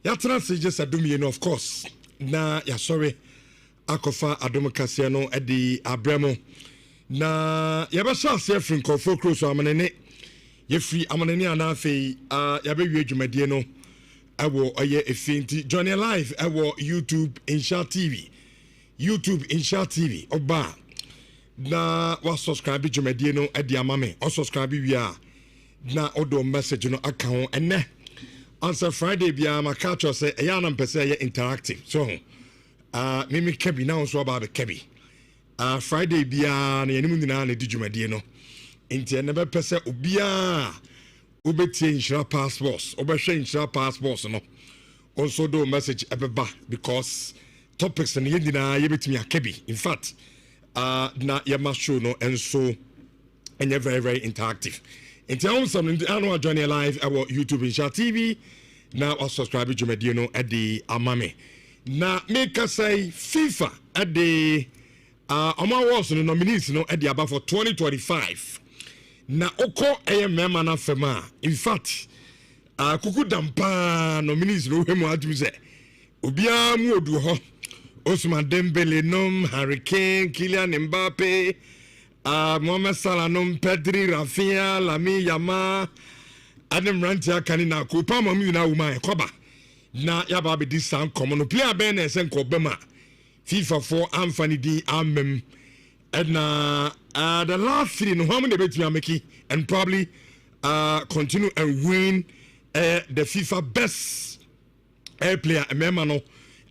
Yatra say just adum of course. Na ya sorry akofa adum kase no e di abramo. Na yabasha ase free nkofo cross amanene. Ye free amanene ana afei yabewie dwumadie no. Ewo oye efinti join live ewo YouTube Nhyira TV. YouTube Nhyira TV oba. Na wa subscribe dwumadie no e di amame. O subscribe wi a na odo message no aka ho ene. Answer Friday bia ma catch us say ya na mpese ye interactive. So mimi kebi na so ba be kebi. Friday bia na yenimu nyina na djumade no. Enti na be pese obia obetie Nhyira passports. Obehwe Nhyira passports no. Also do message ebeba because topics na yendina ye betimi akebi. In fact, na yema show no enso enye very very interactive. In terms of the annual journey live our YouTube Nhyira TV now subscribe to Medino at the Amame. Now make us say FIFA at the was the nominees no at the above for 2025. Now Oko AMM and Fema. In fact, Kuku Dampa nominees no him what you say. Ubia Mudu Osman Dembele nom Harry Kane, Kylian Mbappe. Mohamed Salah nom Pedri Rafinha Lami Yama Adam Rantia kanina ko pa mo mi na woman koba na ya ba be di san komo no player ben na esen ko bema FIFA for Anthony D Amem and the last three no how many betimi ameki and probably continue and win the FIFA best player member no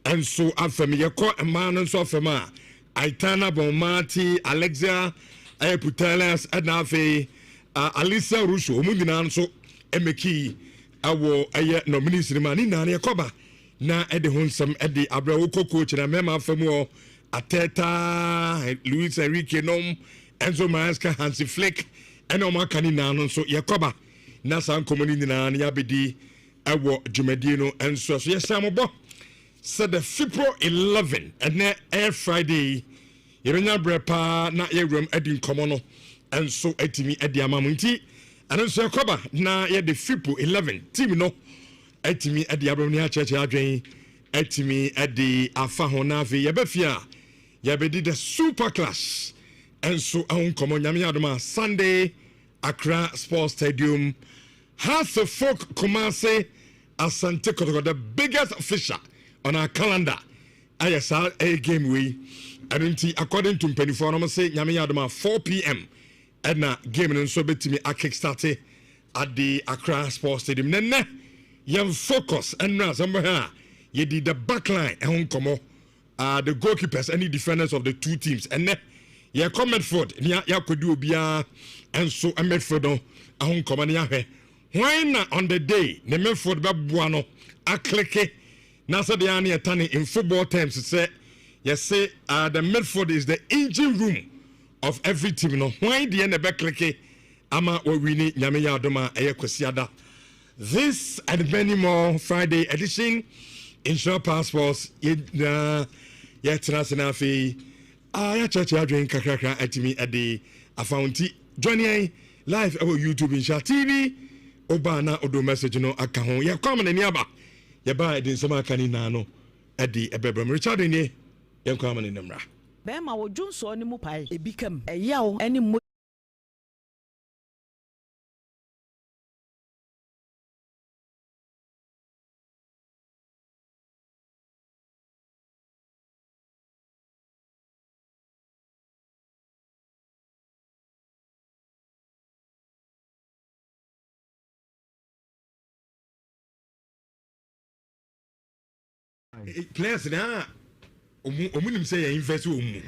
and so after me yeko man so afema Aitana Bonmati Alexia Putelas Adnafe Alisa Rusho Mundina so emeki awo nominees mani na yakoba na ede honsam ede abrawo coach na mema famu Ateta Luis Enrique nom Enzo Maresca Hansi Flick eno makani na no so yakoba na san komoni na ya bedi awo dwumadie enso so yesamobo said the Fipro 11 and air Friday Yerenya brepa na yewram adin komono enso atimi adi amamunti anso yakoba na ye the Fipo 11 team no atimi adi abroni acheche adwen atimi adi afa hona ve yebafia yebedi the super class enso ahun komo nyame adoma Sunday Accra Sports Stadium has the folk Kumasi Asante Kotoko, the biggest official on our calendar. ISL a game we and according to Penny Forum say Nyame Yadoma 4 p.m. and na game and so betimi a kickstart at the Accra Sports Stadium. Nene yam focus and na somewhere ye did the backline and komo the goalkeepers any defenders of the two teams and ye come Medford ya kodu obia and so Medford no ahun komo na hwe why na on the day the Medford ba boa no a click na so they are in football terms say yes say the midfield is the engine room of every team no why the end be click ama we win nyame ya adoma kwesiada this and many more Friday edition Nhyira passports ya transna fi ya church adwen kakrakra atimi ade afaunti joining live our YouTube Nhyira TV oba na odo message no aka ho ya come na ni aba ya ba edin sama kani na no edi ebebem Richard ni yen kwa mane namra be ma wo junso ni mu pai ebikam eyawo eni mo players na omunim say you invest omu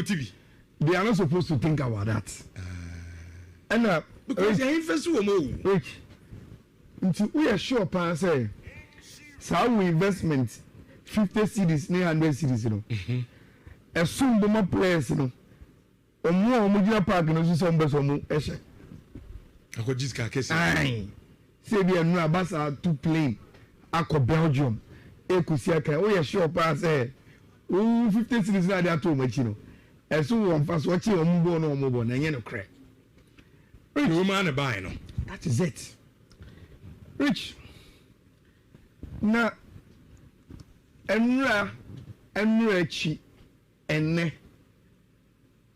TV they are not supposed to think about that and because you invest omu until we are sure pa say so we investment 50 cedis 900 cedis no assume the players no omu gina park no so some beso omu ehye akojiska kesi ai say be no abasa to plane akọ Belgium ekusi aka o ye sure pa say 50 cities na dey ato machi no eso won fa so chi ombo no ombo na nye no kre no man buy no that is it rich na enra chi enne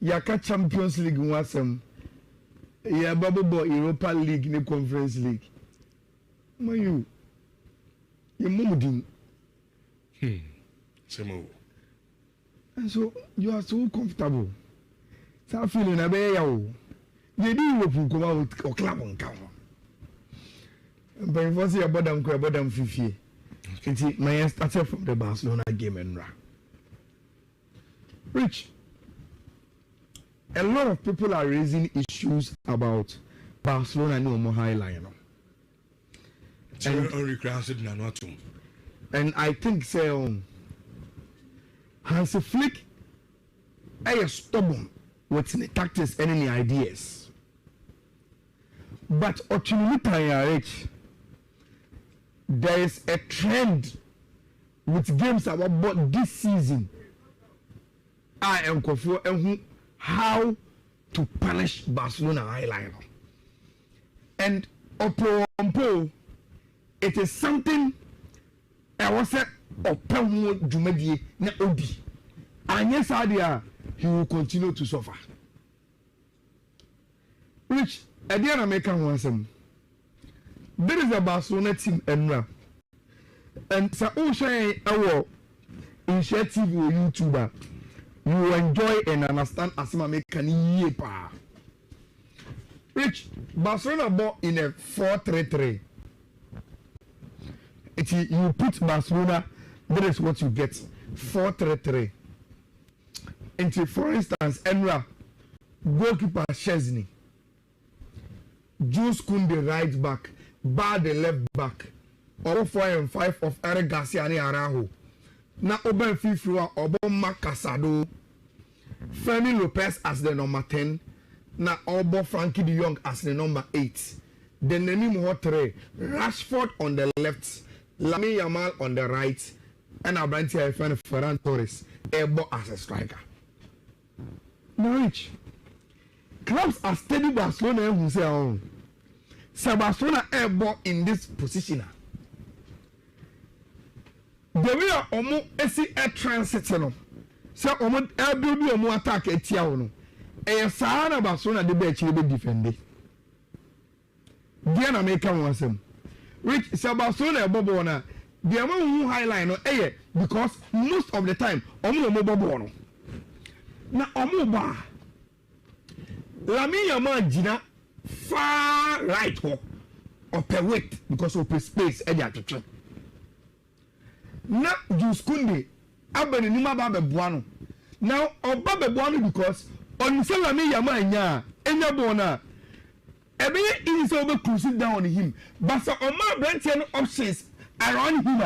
yaka Champions League wasem ya babo Europa League ne Conference League mayu ye mumudin semo and so you are so comfortable so feeling na be yawo ye di Europe ko o club on ka ho but if you abodam fifie okay my started from the Barcelona game and Rich, a lot of people are raising issues about Barcelona and Omo Highline. And I think Hansi Flick is stubborn with the tactics and any ideas. But Rich, there is a trend with games about this season. I am confused how to punish Barcelona Highline. And Opompo, it is something I was said Opompo Jumedi na Odi. And yes, idea he will continue to suffer. Which again American wants him. There is a Barcelona team and so share our initiative or YouTuber. You enjoy and understand Asima American yepa. Rich, Barcelona bought in a 4-3-3. You put Barcelona, that is what you get. 4-3-3. Into, for instance, Enra, goalkeeper Chesney, Jules Koundé right back, Bar the left back, all 4 and 5 of Eric Garcia and Araujo. Na Oben Fifrua, Obama Casado, Fermin Lopez as the number 10, na Obo Frankie de Jong as the number 8. Then Nemi Mohotre, Rashford on the left, Lamine Yamal on the right, and Abrantia Ferran Torres, Ebo as a striker. Norwich, clubs are steady Barcelona who say, oh, so Barcelona Ebo in this position. The way omo esi air transit no say omo elbe bi omo attack etia wo no e saa na Barcelona de be chire be defend dia na make am wasem which say Barcelona e bobo na the amount highline no because most of the time omo bobo no na omo ba Lamine Yamal gina far right ho upper weight because of space e dia twetwe na Jules Koundé abani ni ma ba beboa no now oba beboa no because on say Lamine Yamal enya bon na ebe is over cruising down on him but so on my branch no options around him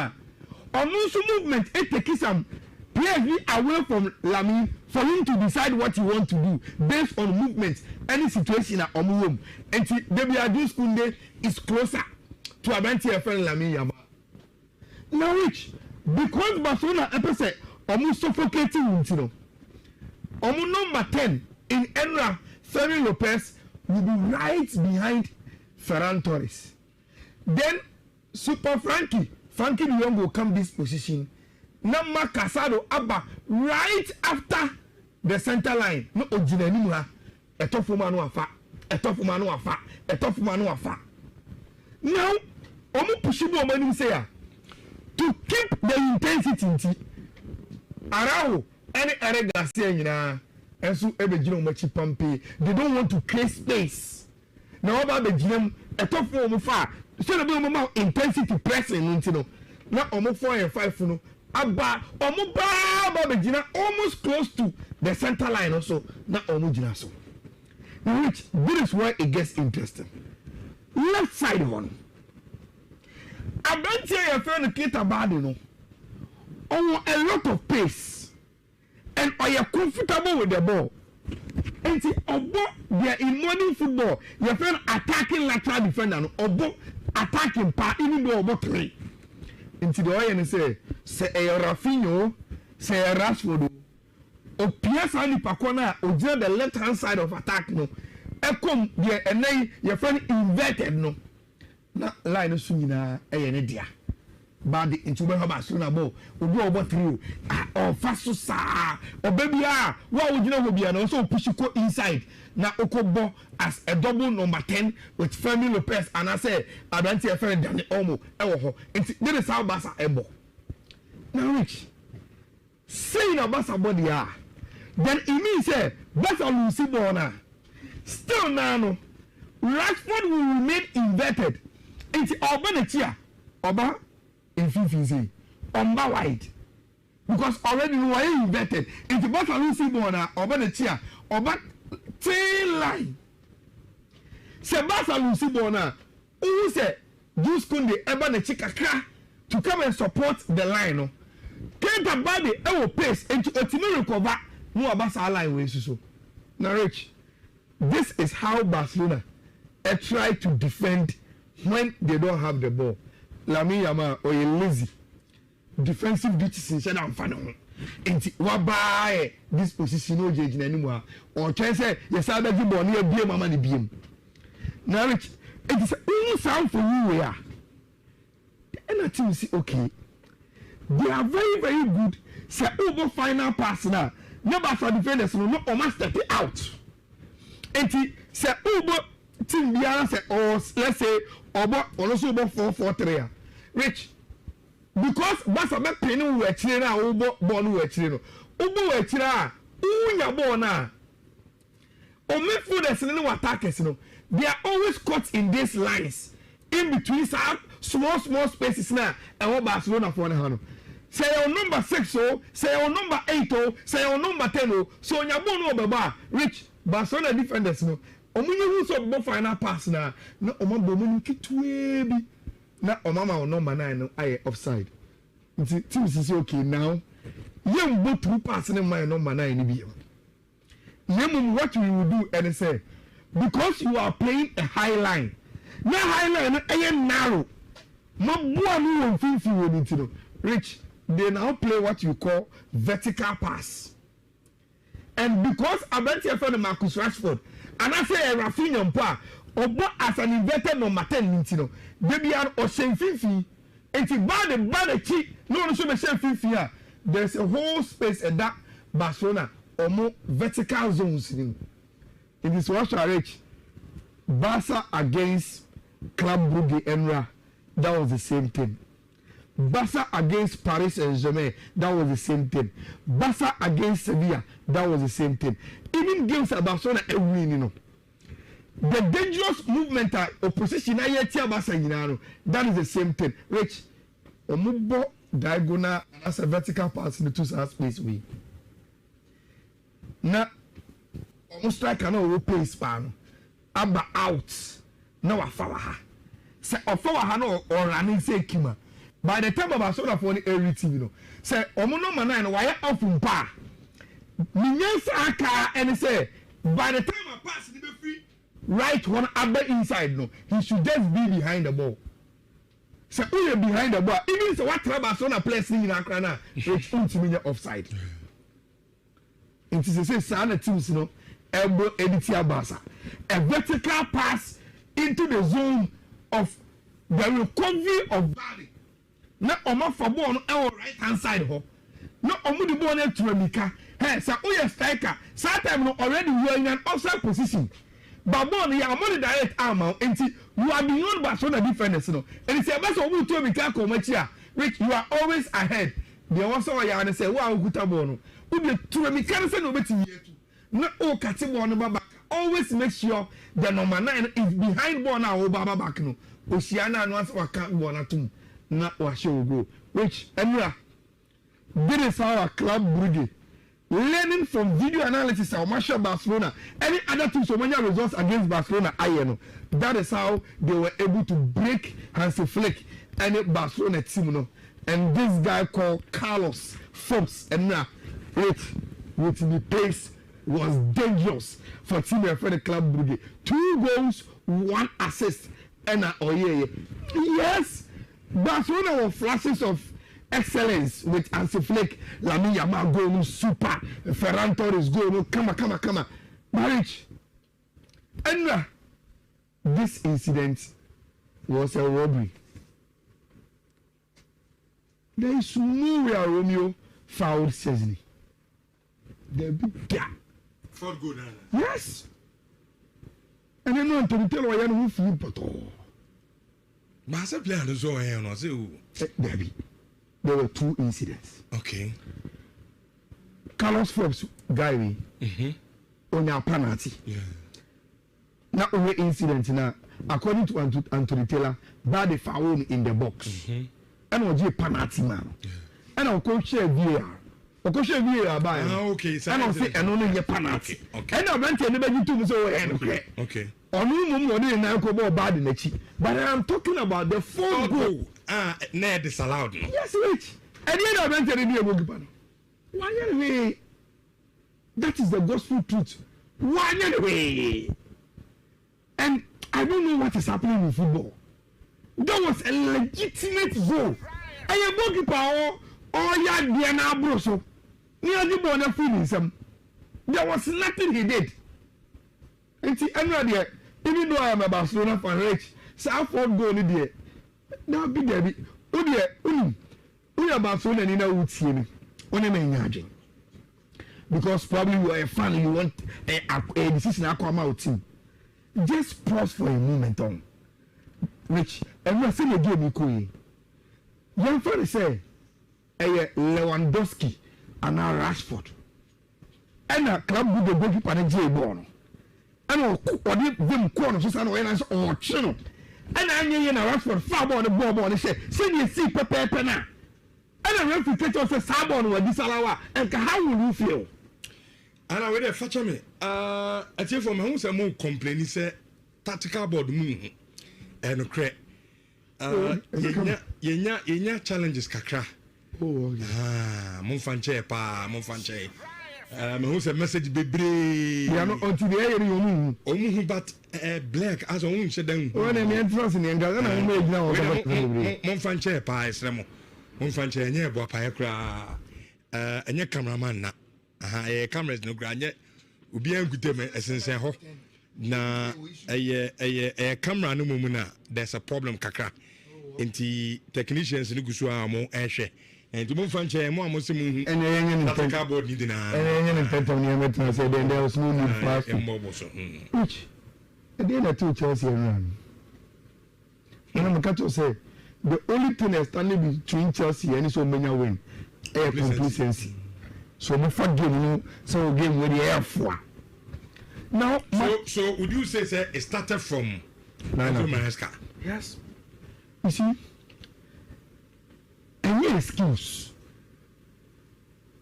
on so movement it takes some players away from Lamine for him to decide what he want to do based on movement any situation at room and Jules Koundé is closer to a branch friend Lamine Yamal now which because Barcelona episode almost suffocating you know number 10 in Enra Fermin Lopez will be right behind Ferran Torres. Then Super Frankie de Jong will come this position. Nama Casado Abba right after the center line. No ojina ni mu ha. Etofo manu afa. Now omo pushibo omo say ya to keep the intensity Araujo and Eric Garcia nyina enso ebegina omachi pampe they don't want to create space na oba begina etofo omo fa so na be omo intensity pressing ntino na omo 4 and 5 no aba omo ba begina almost close to the center line also na omo gina so which this is where it gets interesting left side one Abrantia your friend Keita Badi no on a lot of pace and are you comfortable with the ball and see obo they in modern football your friend attacking lateral defender no obo attacking pa even though obo play into the way and say Rafinho say Rashford o piasa ni pakona o the left hand side of attack no e come there and then your friend inverted no na line so nyina eye ne dia bad into Barcelona ball, or go over through, or fast so sa, or baby, what would you know will be, and also push you inside. Now Okobo as a double number 10 with Femi Lopez, and I say, I don't see a friend Danny Omo, this is how Basa Ebo. Now, Rich, saying about somebody, then it means, Basa Lucy Bona. Still now, Rashford will remain inverted into Oba Oba in Fifi, Oba wide. Because already we are inverted into Basa Lucy Bona, Oba Oba tail line. Say Basa Lucy Bona, who say, Juice Kunde Eba Chikaka to come and support the line. Can't a body ever pace into ultimate recover no Basa line way so. Now, Rich, this is how Barcelona try to defend when they don't have the ball. Lamine Yamal or a lazy defensive duties instead of fun. Enti wabaye this position no judge anymore. Or try say yes I be born near BM mama ni BM. Now Rich, it is only sound for you where. And I think see okay. They are very very good. Say over final pass now. Never for defenders no almost step it out. Enti say over team biara say or let's say obo also about 4-4-3. Rich because Basa be pinning we actually na obo ball we actually no. Obo we actually unya ball na. O midfielders no attackers no. They are always caught in these lines in between small spaces now and what Barcelona for no. Say your number 6 oh, say your number 8 oh, say your number 10 oh. So nya ball no baba. Rich Barcelona defenders no. Omunye who so bo final pass na omabo omunye kitwe bi na omama on number 9 no aye offside. Team is okay now. Yem bo two pass in my number 9 ni bi. Yem what we will do and say because you are playing a high line. Na high line aye narrow. Mabua no won finfi won ntino. Rich, they now play what you call vertical pass. And because Abenti friend Marcus Rashford and I say Rafinha Mpa obo as an inverted number 10 ntino baby are o shenfifi enti bad chi no so be shenfifi there's a whole space at that Barcelona or more vertical zones in it is what I reach Barca against Club Brugge Enra that was the same thing. Barca against Paris Saint-Germain, that was the same thing. Barca against Sevilla, that was the same thing. Even games at Barcelona, every you know. The dangerous movement opposition, that is the same thing. Rich, Omubo diagonal as a vertical pass in the two side space way. Now, almost like I know replace span. Abba out. Now I follow her. Say, I follow her no or running say Kima. By the time of Barcelona for the everything, you know, say, Omono Manan, why up from pa? Minyans aka and say, by the time I pass the free, right one other inside, no, he should just be behind the ball. Say, who is behind the ball? Even so, what Barcelona plays in Akrana, which ultimately offside. It is a say, Sana teams, you know, elbow Editia Barca. A vertical pass into the zone of the recovery of Bali. Na omo for ball no e right hand side ho na omo di ball na tuamika hey sa o ye striker that time no already you are in an offside position but ball ya omo di direct arm enti you are beyond Barcelona defenders no and say best omo tuamika ko machi a which you are always ahead they also ya na say wa okuta ball no u di tuamika na say no beti yetu na o kate ball no baba always make sure the number 9 is behind ball na o baba back no Oceana no answer waka ball na tum na washo go which anyway this is our Club Brugge learning from video analysis of Marshall Barcelona any other teams so many results against Barcelona know that is how they were able to break Hansi Flick and Barcelona team no and this guy called Carlos Forbes and now with the pace was dangerous for team for the Club Brugge 2 goals 1 assist and yes Barcelona were flashes of excellence with Hansi Flick, Lamine Yamal goal super, Ferran Torres goal, come, marriage. And this incident was a robbery. there is no way Romeo fouled Chesney. The big gap. For good. Yes. And then no to tell why you feel but all. Master player no so here no say Debbie. There were 2 incidents. Okay. Carlos Forbes guy on your penalty. Yeah. Now only incident now according to Anthony Taylor bad the foul in the box. And was a penalty man. And I'll coach VAR. VAR by okay. And I'll say and only a penalty. Okay. And I went to anybody to so okay. On no now go bad in the cheek. But I'm talking about the 4 goal. Ned is allowed. No? Yes, wait. And then I went to the goalkeeper. Why anyway? That is the gospel truth. Why anyway? And I don't know what is happening in football. That was a legitimate goal. And your goalkeeper ya Diana Broso. Near the border feelings. There was nothing he did. And see, even though I am a Barcelona fan, rich, Southford goal in there. Now be there. Uya Barcelona ni na utini. Only me imagine. Because probably you are a fan, you want a decision to come out team. Just pause for a moment on. Which and we say again you cool. Young friend say Lewandowski and now Rashford. And a club with the goalkeeper and J Bono. And them corner so say or channel. And I knew Rashford far on the ball and say you see Pepe na. And a referee catch us a sabon with this alawa and how will you feel? And I will fetch me. I tell for my own some more complaining say tactical board moon and crack. Yenya challenges kakra. Oh, Monfanche pa Monfanche. Who's a message bebre. You are not until the air you know. But black as a woman said them. When I'm interested in Ghana, I made now. Monfanche pa is remo. Monfanche nye bo pa yakra. Enye cameraman na. Cameras no granye. Ubi angute me esense ho. Na camera no mu na there's a problem kakra. Enti technicians no gusu amo ehwe. Enti mo fanche mo amo se mu hu. And cardboard ni dina. And then say there was no need for us. Which then I told Chelsea around. And I'm going to say the only thing that's standing between Chelsea and so many win air complacency. So we forgive you so game with the air for. Now so would you say it started from Maresca? Yes. You see, any excuse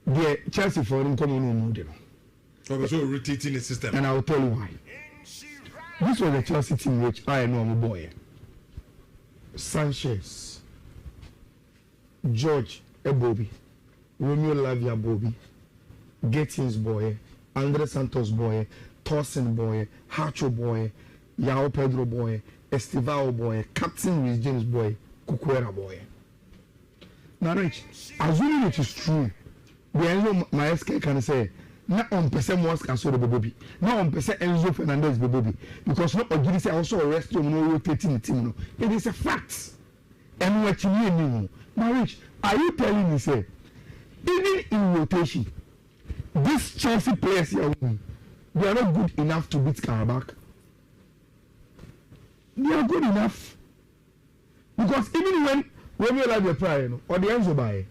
the Chelsea for them coming on model. So rotating the system. And I will tell you why. This was the Chelsea team which I know I'm a boy. Sanchez, George Ebobi, Romeo Lavia Bobby, Gettins boy, Andre Santos boy, Torsen boy, Hacho boy, Yao Pedro boy, Estivao boy, Captain Rhys James boy, Kukwera boy. Now, Rich, assuming it is true, the Enzo Maesca can say, not on percent was cancelled the baby, not on percent Enzo Fernandez the baby, because not Ogiri say also arrest you, no rotating the team. It is a fact. And what you mean, now, Rich, are you telling me, say, even in rotation, these Chelsea players here, they are not good enough to beat Karabakh? They are good enough. Because even when we like the prior, or the Enzo buy,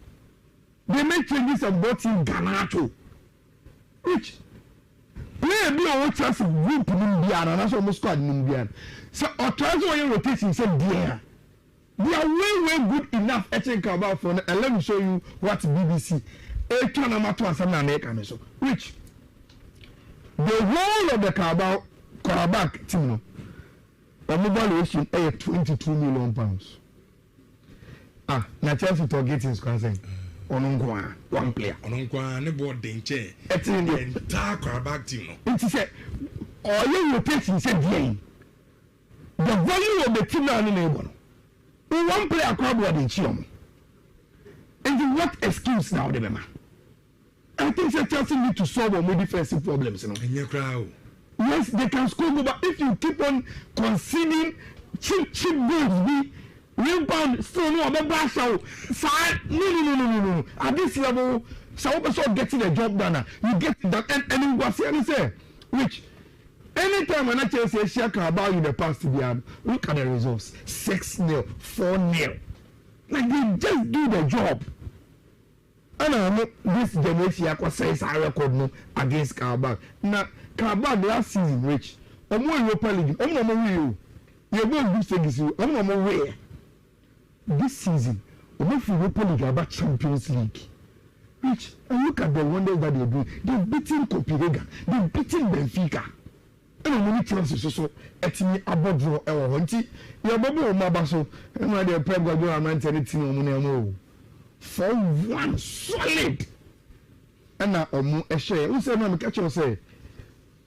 they make changes and bought in Ganacho. Which player be on Chelsea group Nimbian and that's almost squad Nimbian. So or transfer your rotation said they are way good enough. I think about for and let me show you what BBC. Which the whole of the Karabakh team, a valuation is £22 million. Now Chelsea targeting is concerned. One player. Ne board danger. The entire Karabakh team. It is a or you rotation said the value of the team now in one player Karabakh in Chiom. And what excuse now the man? I think that Chelsea need to solve more defensive problems. Yes, they can score, but if you keep on conceding cheap goals, rebound still no obeba show side no at this level so person getting the job done you get it done and you go say which anytime when I tell say share about you the past beyond look at the results 6-0 4-0 like they just do the job and I know this generation I say I record no against Carabao now Carabao last season rich omo Europa League omo no you go do things you omo no way this season omo for Europa League about Champions League rich and look at the wonders that they do they've beaten Copenhagen they've beaten Benfica and many chances so etimi abodro e wo nti ye bobo o maba so and na the Pep Guardiola man tell it no mo na for one solid and na omo e share who say na me catch you say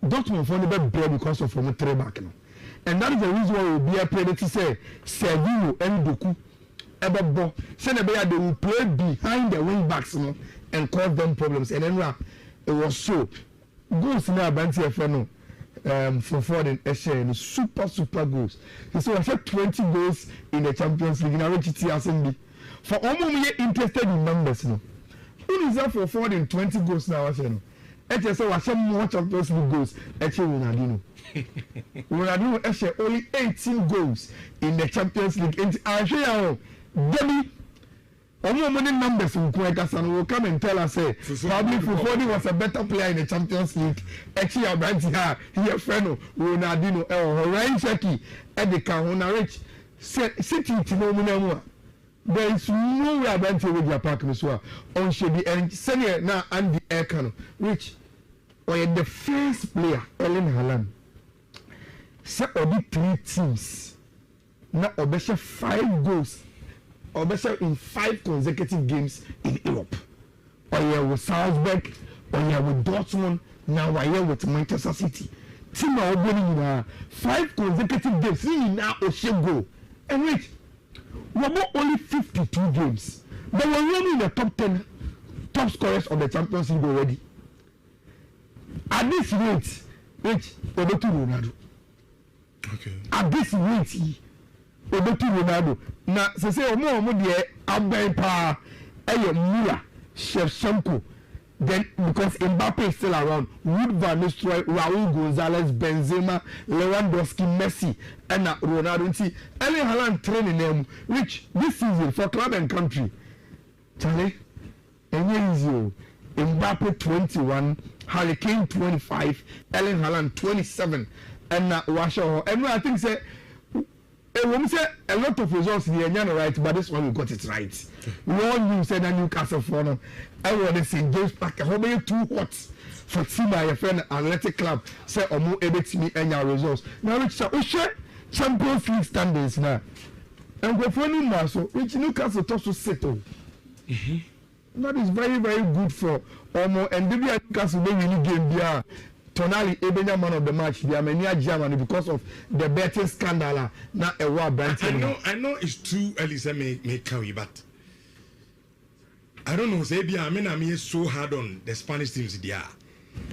Dortmund for the bad because of from three back no and that is the reason why we be a predator say Sergio and Doku ebebo say na they will play behind the wing backs no and cause them problems and then it was so goals na abanti e no for Foden Eshe super goals. So I said 20 goals in the Champions League. Now which it for almost interested in numbers, no. Who is that for Foden 20 goals now? I say no. Eshe so I said more Champions League goals. Eshe Ronaldinho Eshe only 18 goals in the Champions League. And I show you, Debbie. Many numbers will come and tell us probably Foden was a better player in the Champions League. Actually, I'm right here. He a friend of Ronaldinho. Ryan Shaki at the Kahuna Rich City to know there is no way about to with your park as well. On Shady and Senior now and the Aircano, which were the first player, Ellen Haaland. Set or 3 teams. Now, Obesha 5 goals. Or better in 5 consecutive games in Europe. Or here with Salzburg, or here with Dortmund, now we're here with Manchester City. Team are winning 5 consecutive games. See now Oshigo. And wait, we're only 52 games. But we're really in the top 10 top scorers of the Champions League already. At this rate, we're not to Ronaldo. Okay. At this rate, Obetu Ronaldo na say omo de aban pa Nhyira Shevchenko then because Mbappe is still around Wood Van Nistelrooy Raul Gonzalez Benzema Lewandowski Messi and Ronaldo nti Erling Haaland training them which this season for club and country Charlie enye easy Mbappe 21 Harry Kane 25 Erling Haaland 27 and Washo and I think say when we say a lot of results in the right, but this one we got it right. We all knew said that Newcastle for them. I want to say James Parker, how many 2 hot for team by your friend Athletic Club say or more able to meet any results. Now we share Champions League standings now. And go for any more so which Newcastle touch to settle. That is very good for Omo and maybe Newcastle may really game there. Tonali Ebenya man of the match, they are many Germany because of the betting scandal. Now a war brand. I know it's too early to make carry, but I don't know. Say, I mean, I'm so hard on the Spanish teams. There,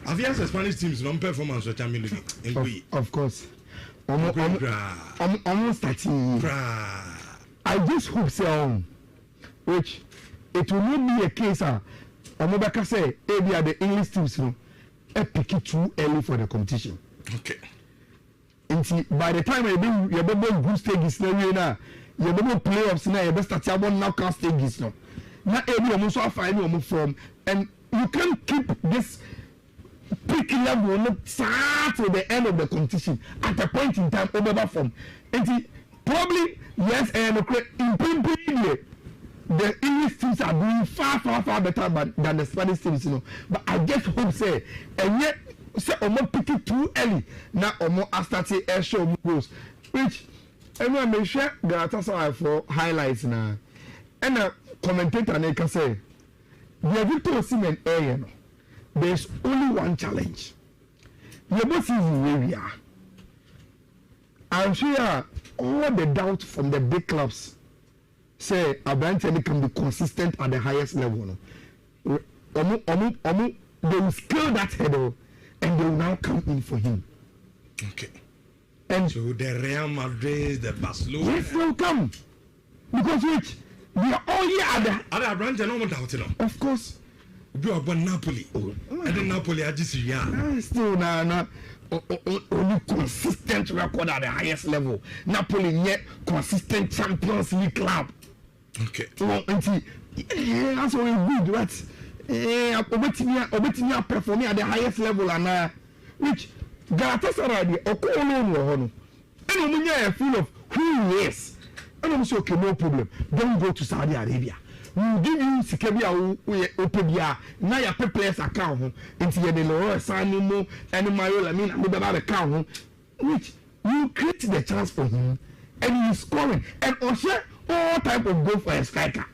have you asked the Spanish teams non-performance for Champions League? Of course. Almost 13. I just hope so. Which it will not be a case. Omobaka say, maybe the English teams. Pick it too early for the competition. Okay. And by the time you have group stages now, you have playoffs now, you have start your knockout stages now. Now every almost find your form, and you can't keep this peak level not start to the end of the competition at a point in time over form. And probably yes, and in the English teams are doing far better than the Spanish teams, you know. But I just hope say, and yet say Omo pick it too early. Now Omo started air show goals, which everyone may share Galatasaray for highlights now. And a commentator they can say, the Victor Osimhen area, there's only one challenge. The both season where we are. I'm sure all the doubt from the big clubs. Say Abrante can be consistent at the highest level. They will scale that hurdle and they will now come in for him. Okay. And so the Real Madrid, the Barcelona. Yes, they will come. because which they are all here other branch no more doubt no. Of course. Be about Napoli. And then Napoli are just still only consistent record at the highest level. Napoli yet consistent Champions League club. Okay. That's all good. That's Obetimia performing at the highest level and which Galatasaray Okolo and when you're full of who he is. And I'm saying, okay, no problem. Don't go to Saudi Arabia. We'll give you Sikabia Opebia, now your players account into the lower Sanimo and Mario, I mean, I'm about account, which you create the chance for him and he's scoring and also all type of goal for a striker.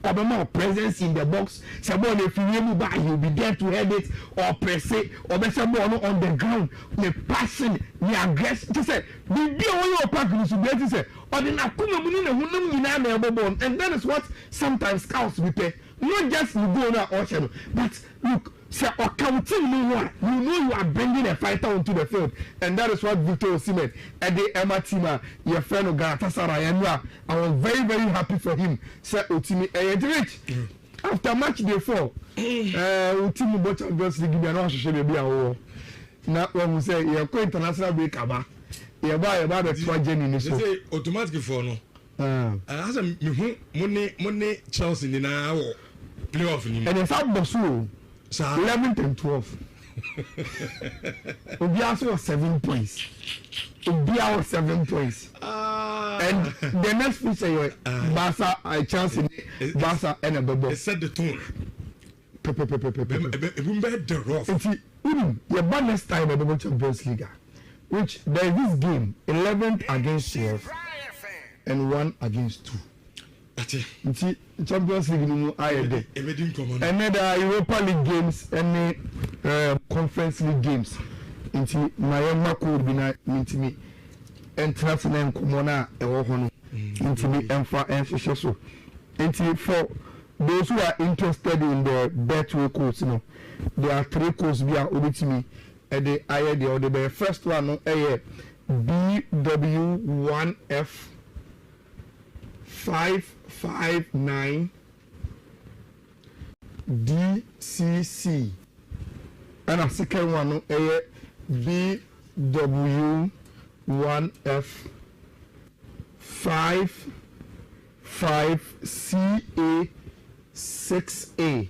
Obama presence in the box, someone if you by he'll be there to head it or press it or be someone on the ground with passion, the aggression. Just say, be all your package to be say, or the Nakuma Munina, and that is what sometimes scouts repair. Not just you go now or but look, say or counting me one, you know you are bringing a fighter onto the field, and that is what Victor Osimhen and the Emma Tima, your friend of Galatasaray, and I was very, very happy for him. Say Otimi, rich after match day 4, Otimi bought Champions League, and also should be a now when we say you're going international break about the tragedy in the show. Say automatic for no. As a money Chelsea in our playoff, and it's out Bosu. 11th and 12th. Obiaso was 7 points. Obia was 7 points. And the next feature, Barca, Chelsea, Barca, and a bubble. It set the tone. Your bad next time at the Champions League, which there is this game 11th against 12 and 1 against 2. Nti Champions League no ayede and then Europa League games and Conference League games nti Mayema could be na ntimi international komona ewo ho no ntimi emfa enhwehwe so nti for those who are interested in the Betway course no there are 3 courses bia obetimi e de ayede or the first one no BW1F 559 DCC and a second one BW1F 55CA6A.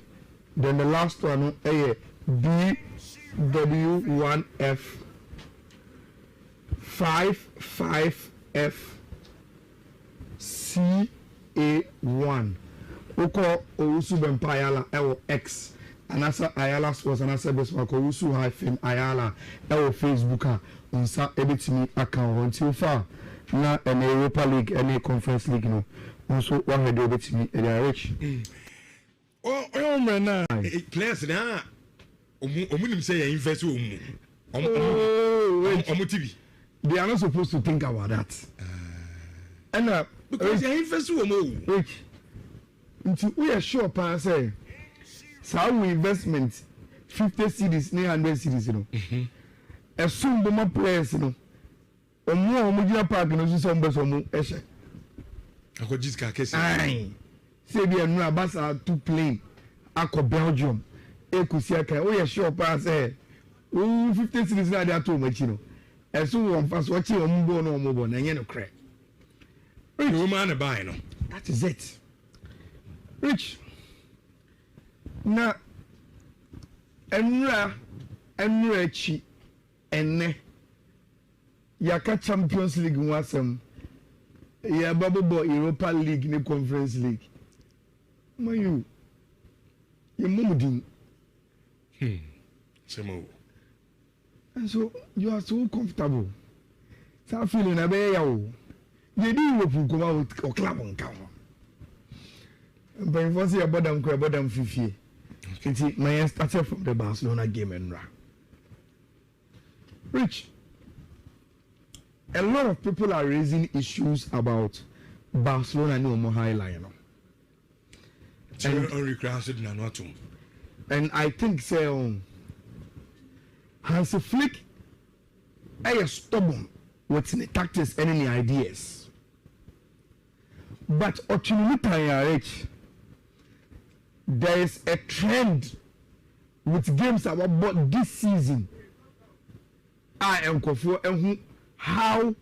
Then the last one BW1F 55F CA1. Oko Owusu Bempayala Ewo X. Anasa Ayala Sports Anasa Besmako Owusu hyphen Ayala Ewo Facebook unsa ebetimi account until far na an Europa League and a Conference League no. Also one head ebetimi e dey rich. Oh man na players na omunim say you invest omu. Omu TV. They are not supposed to think about that. And because you invest omu. Rich. Until we are sure pa say some investment 50 cities 900 cities you know. Assume the more players you know. Omu gina park no so some beso omu ehye. Akojis kesi. Ai. Say be anu abasa to plane akọ Belgium. Ekusi aka we are sure pa say 50 cities na dey to machi no. Assume one fast watch omu bo no omu bo na nye no crack. No man buy no. That is it. Rich. Na enra chi enne yaka Champions League wasem ya babo Europa League ne Conference League mayu ye mumudin Semo. And so you are so comfortable so feeling abe ya o ye di Europe ko ma o club on ka but if I say about them fifty, my started from the Barcelona game and Rich, a lot of people are raising issues about Barcelona and no highlight. And I think Hansi Flick is stubborn with the tactics and any ideas. but rich. There is a trend with games about this season. I am confused and how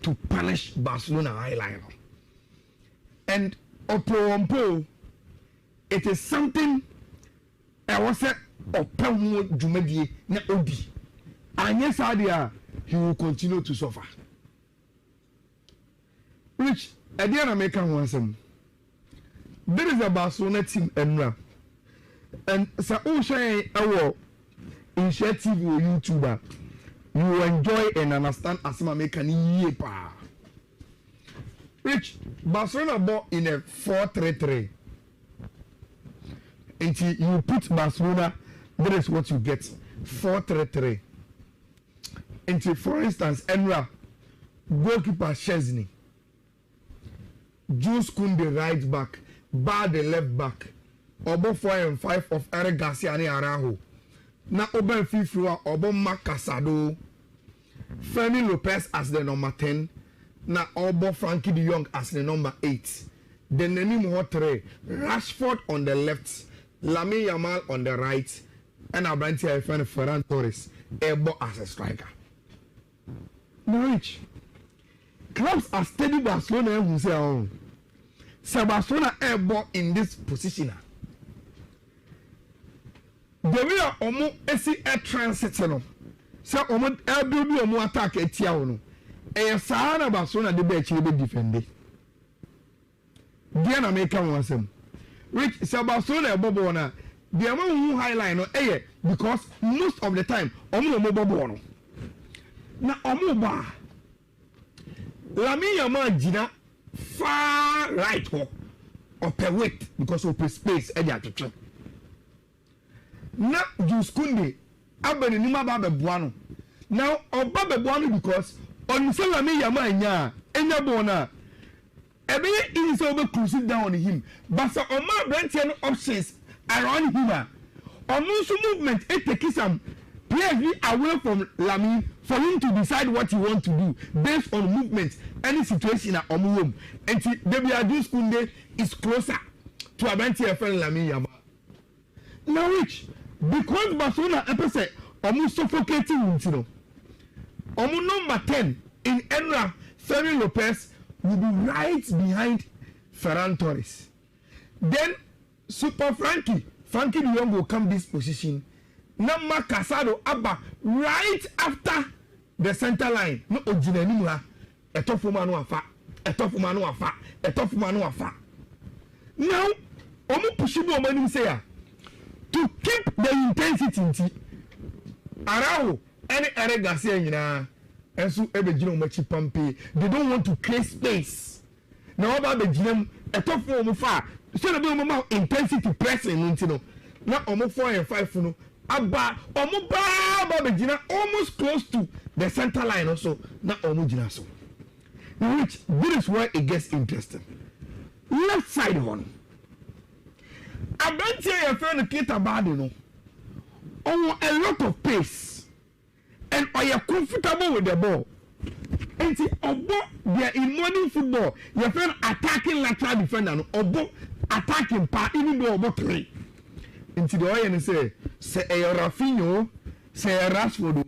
to punish Barcelona highlight. And Opompo, it is something I was said Opomo Jumedi na Odi. And yes, idea he will continue to suffer. Which Adiana American wants him. There is a Barcelona team and so share our in share TV or YouTuber. You will enjoy and understand as my American yepa. Which Barcelona bought in a 4-3-3. Until you put Barcelona, that is what you get. 4-3-3. Until, for instance, Enra, goalkeeper Chesney, Jules Koundé right back, Bar the left back, Obo 4 and 5 of Eric Garcia and Araujo. Na Oben Fifua, Obo Marc Casado, Fermin Lopez as the number 10, na Obo Frankie de Jong as the number 8. Then the name Hotre, Rashford on the left, Lamine Yamal on the right, and Abrantia friend Ferran Torres, Ebo as a striker. Norwich clubs are steady Barcelona who say oh, so Barcelona Ebo in this position. The way omo esi air transit no, so omo build omo attack etia no. E Sahara Barcelona de be actually be defend. Dia na make am wansem. Which so Barcelona bobo na the amount who highlight no because most of the time omo bobo no. Na omo ba Lamine Yamal jina far right ho upper weight because of space e dey atwetwe. Na Jules Koundé abani nima ba beboa no. Now oba beboa no because on say Lamine Yamal enya bona ebe is over cruising down on him but so on my branch options around him on also movement it takes some players away from Lamine for him to decide what he want to do based on movement any situation at home and Jules Koundé is closer to a branch friend Lamine Yamal. Now which because Barcelona episode almost suffocating you know number 10 in Enra Fermin Lopez will be right behind Ferran Torres. Then Super Frankie de Jong will come this position. Number Casado Abba right after the center line. No Ojinanimula. A tough woman afa. A tough woman afa. A tough woman afa. Now, Omo Pushibo Manu say to keep the intensity. Araujo any Eric Garcia and so every machi pampi. They don't want to create space. Now about the gym, a tough form of far. So the more intensity pressing into now almost 4 and 5 no. Abba almost Babajina almost close to the center line also. Now almost so. Now which this is where it gets interesting. Left side one. I don't say your friend Kita Badi no. Oh, a lot of pace. And are you comfortable with the ball? And see, they are in modern football. Your friend attacking lateral defender, no, attacking part, even though about 3. And see, the way you say a Rafinho, say a Rashford,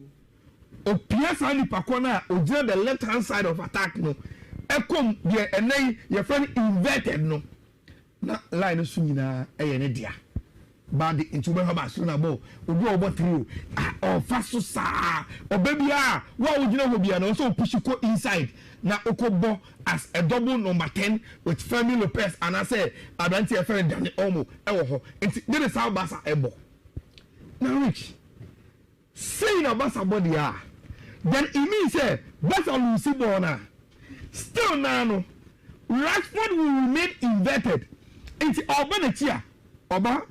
or Pierce Ali Pacona, or the left hand side of attack, no. Come, and then your friend inverted, no. Not line of Sumina, a Nedia. Bad into my Barcelona ball, or go over 3, or fast or baby, what would you know will be and also push you inside. Now Okobo as a double number 10 with Fermin Lopez, and I say, I don't see a friend down the Omo, there is how Basa Ebo. Now, Rich, saying a Basa body, then it means, Basa Lucy Bona. Still, now, Rashford will remain inverted into Obanachia, Oba.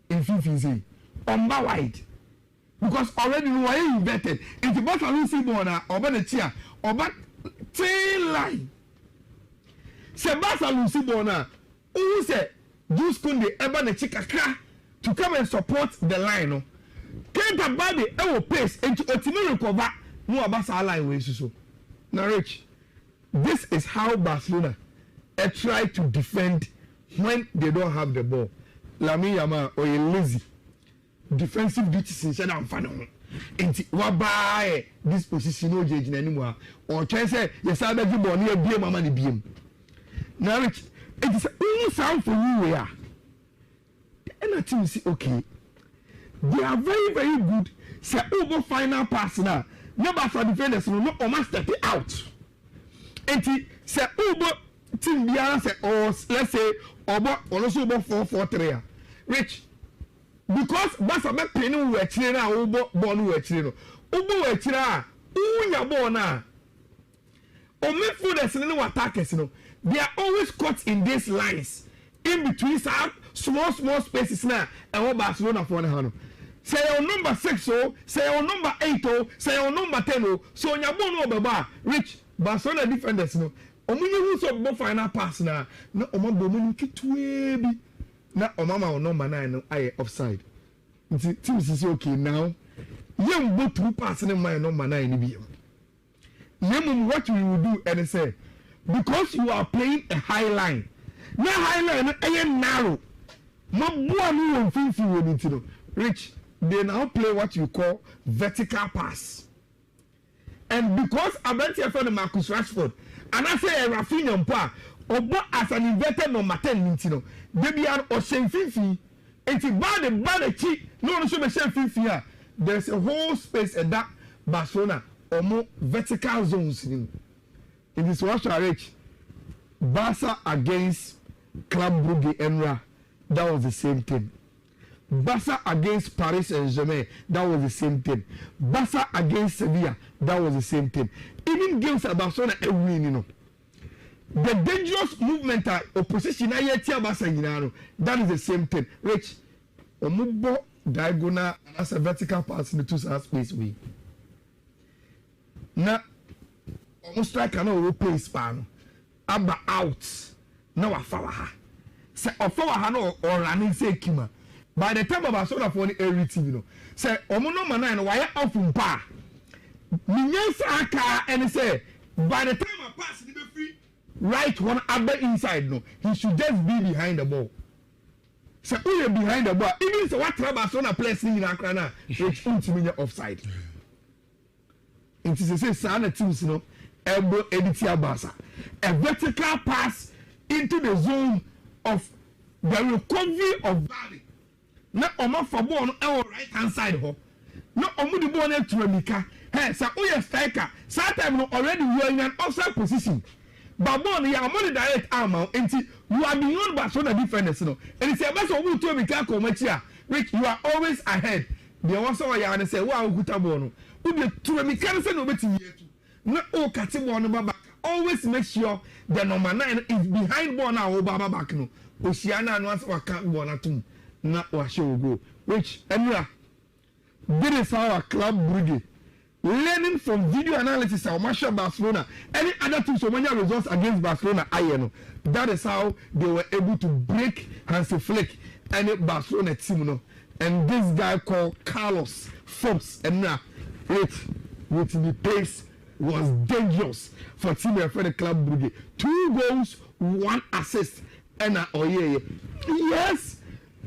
In 50 Omba wide because already we are inverted into both Lucy Bona over the chair over tail line. Sebasa Lucy Bona who said Jules Koundé eba the chikaka to come and support the line. No, can't a body ever pace into ultimate recover no abasa line way so. Now Rich, this is how Barcelona try to defend when they don't have the ball. Lamine Yamal or lazy defensive duties instead of fan. And what by this position no judge anymore. Or try say yes, I beg you born near beer mama ni beam. Now it is only sound for you where. And I think see okay. They are very, very good. Say over final pass now. Never for defenders no almost step it out. And say over team biara say or let's say obo also over 4-4-3. Rich because basa be pin we chire na obo ball we chire no. Obo we chire a unya ball na. O midfielders no attackers no. They are always caught in these lines in between small spaces now and what Barcelona for the say your number 6 oh, say your number 8 oh, say your number 10 oh, so on your bone over Rich Barcelona defenders no omunye who so bo final pass na omo bo mu kitwe bi na omama on number 9 no aye offside team is okay now yem bo two pass na my number 9 ni bi yem what we will do and say because you are playing a high line na high line aye narrow mo bo anu won finfi won ti no Rich they now play what you call vertical pass. And because Abentia for the Marcus Rashford, and I say Rafinha Mpa, or as an inverted number 10 Nintino, they are or same fifi, and it's bad cheap, no, so the same fifi. There's a whole space at that Barcelona or more vertical zones in this Russia Rich. Barca against Club Brugge Enra, that was the same thing. Barca against Paris Saint-Germain, that was the same thing. Barca against Sevilla, that was the same thing. Even games at Barcelona, win, you know. The dangerous movement opposition, that is the same thing. Rich, Omubo diagonal as a vertical pass in the two side space way. Now, almost like an open span. Abba out. Now I follow her. Say, or follow her no or running say Kima. By the time of Barcelona for the TV, no. Say, Omono Mana, why off from pa? Minyasa and say, by the time I pass the free, right one abbe inside, no. He should just be behind the ball. Say, who is behind the ball? Even so, what Barcelona plays in Akrana, which ultimately offside. It is a say, Sana teams, no, elbow Editia Barca. A vertical pass into the zone of the recovery of Valley. Na omo for ball no right hand side ho na omo the ball na tuamika hey sa oya striker that time no already we are in an offside position but ball no ya omo direct arm enti you are beyond Barcelona defenders no and it's about omo tuamika ko machi a which you are always ahead the one so ya na say wa oguta ball no we the tuamika no say no betimi etu na o kate ball no back always make sure the number 9 is behind ball na o baba back no osiana no asa waka ball na tum na washo go which Emra this is our Club Brugge learning from video analysis of Marshall Barcelona any other teams so many results against Barcelona ayeno that is how they were able to break Hansi Flick any Barcelona team no and this guy called Carlos Forbes Emra with the pace was dangerous for team for the Club Brugge 2 goals 1 assist and yes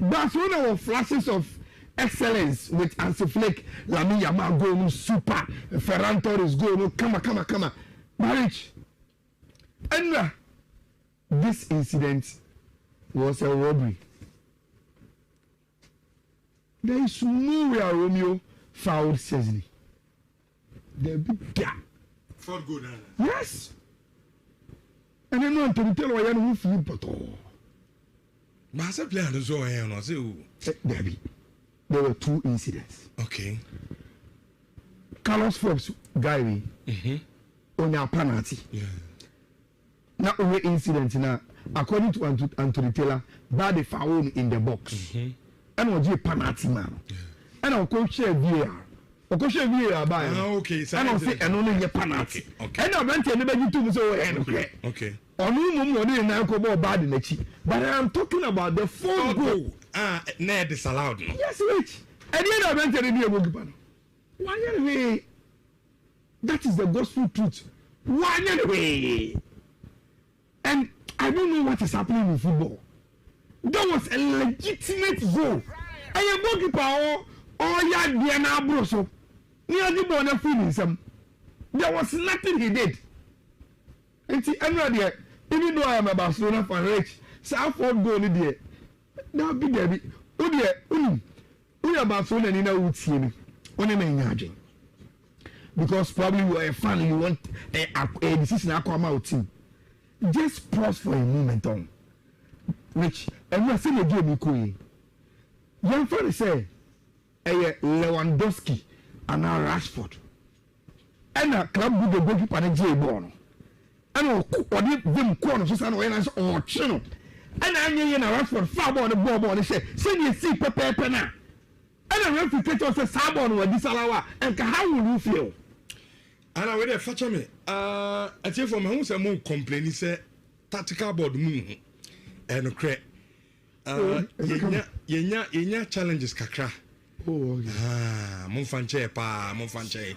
Barcelona were flashes of excellence with Hansi Flick, Lamine Yamal goal, super, Ferran Torres goal, come, marriage. And this incident was a robbery. There is no way Romeo fouled Cesny. There be that. For good. Yes. And then no to tell why you feel but all. Master player no so here no say o. There were 2 incidents. Okay. Carlos Forbes guy on your penalty. Yeah. Now over incident now according to Anthony Taylor bad the foul in the box. And was a penalty man. Yeah. And I'll coach VAR. VAR by. Okay. And I'll say and only a penalty. Okay. And I went to anybody to so okay. On no na ko bad in the but I am talking about the 4 goal. Near disallowed. No? Yes, Rich. And the end of the goalkeeper. Why anyway? That is the gospel truth. Why anyway? And I don't know what is happening in football. That was a legitimate goal. And your goalkeeper, yeah, Diana Broso. Near the border feeling. There was nothing he did. And see, I'm not there. Even though I am a Barcelona fan, rich, Southford goal in there. Now be there. Oh, dear. We are Barcelona and you would see me. Only me because probably you are a fan, you want a decision to come out team. Just pause for a moment on. Rich, and we're saying a game equally. Young friend say, Lewandowski and now Rashford. And a club with the goalkeeper and a J Bono. And I'll cook or dip them corners or channel. And I knew Rashford far on the ball and say, send you see Pepe now. And a referee says, Sabon will disallow. And how will you feel? And I will fetch me. I tell for my own more complaining, say, tactical board moon. And crack. Yenya challenges kakra. Oh, Monfanche pa, Monfanche.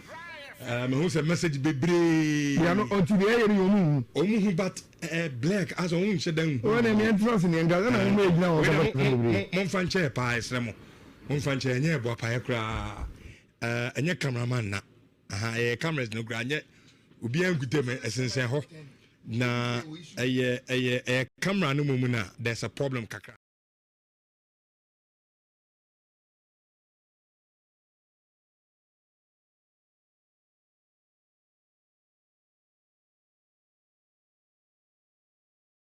Who's a message baby? They are not until the air you mean. But black as own said them. When I'm interested in Ghana, I made now. Monfanche pa is remo. Monfanche, and yeah, Bopayakra. And your cameraman na. A cameras no grand yet. Ubi and good essence. Na a camera no mumuna. There's a problem, Kaka.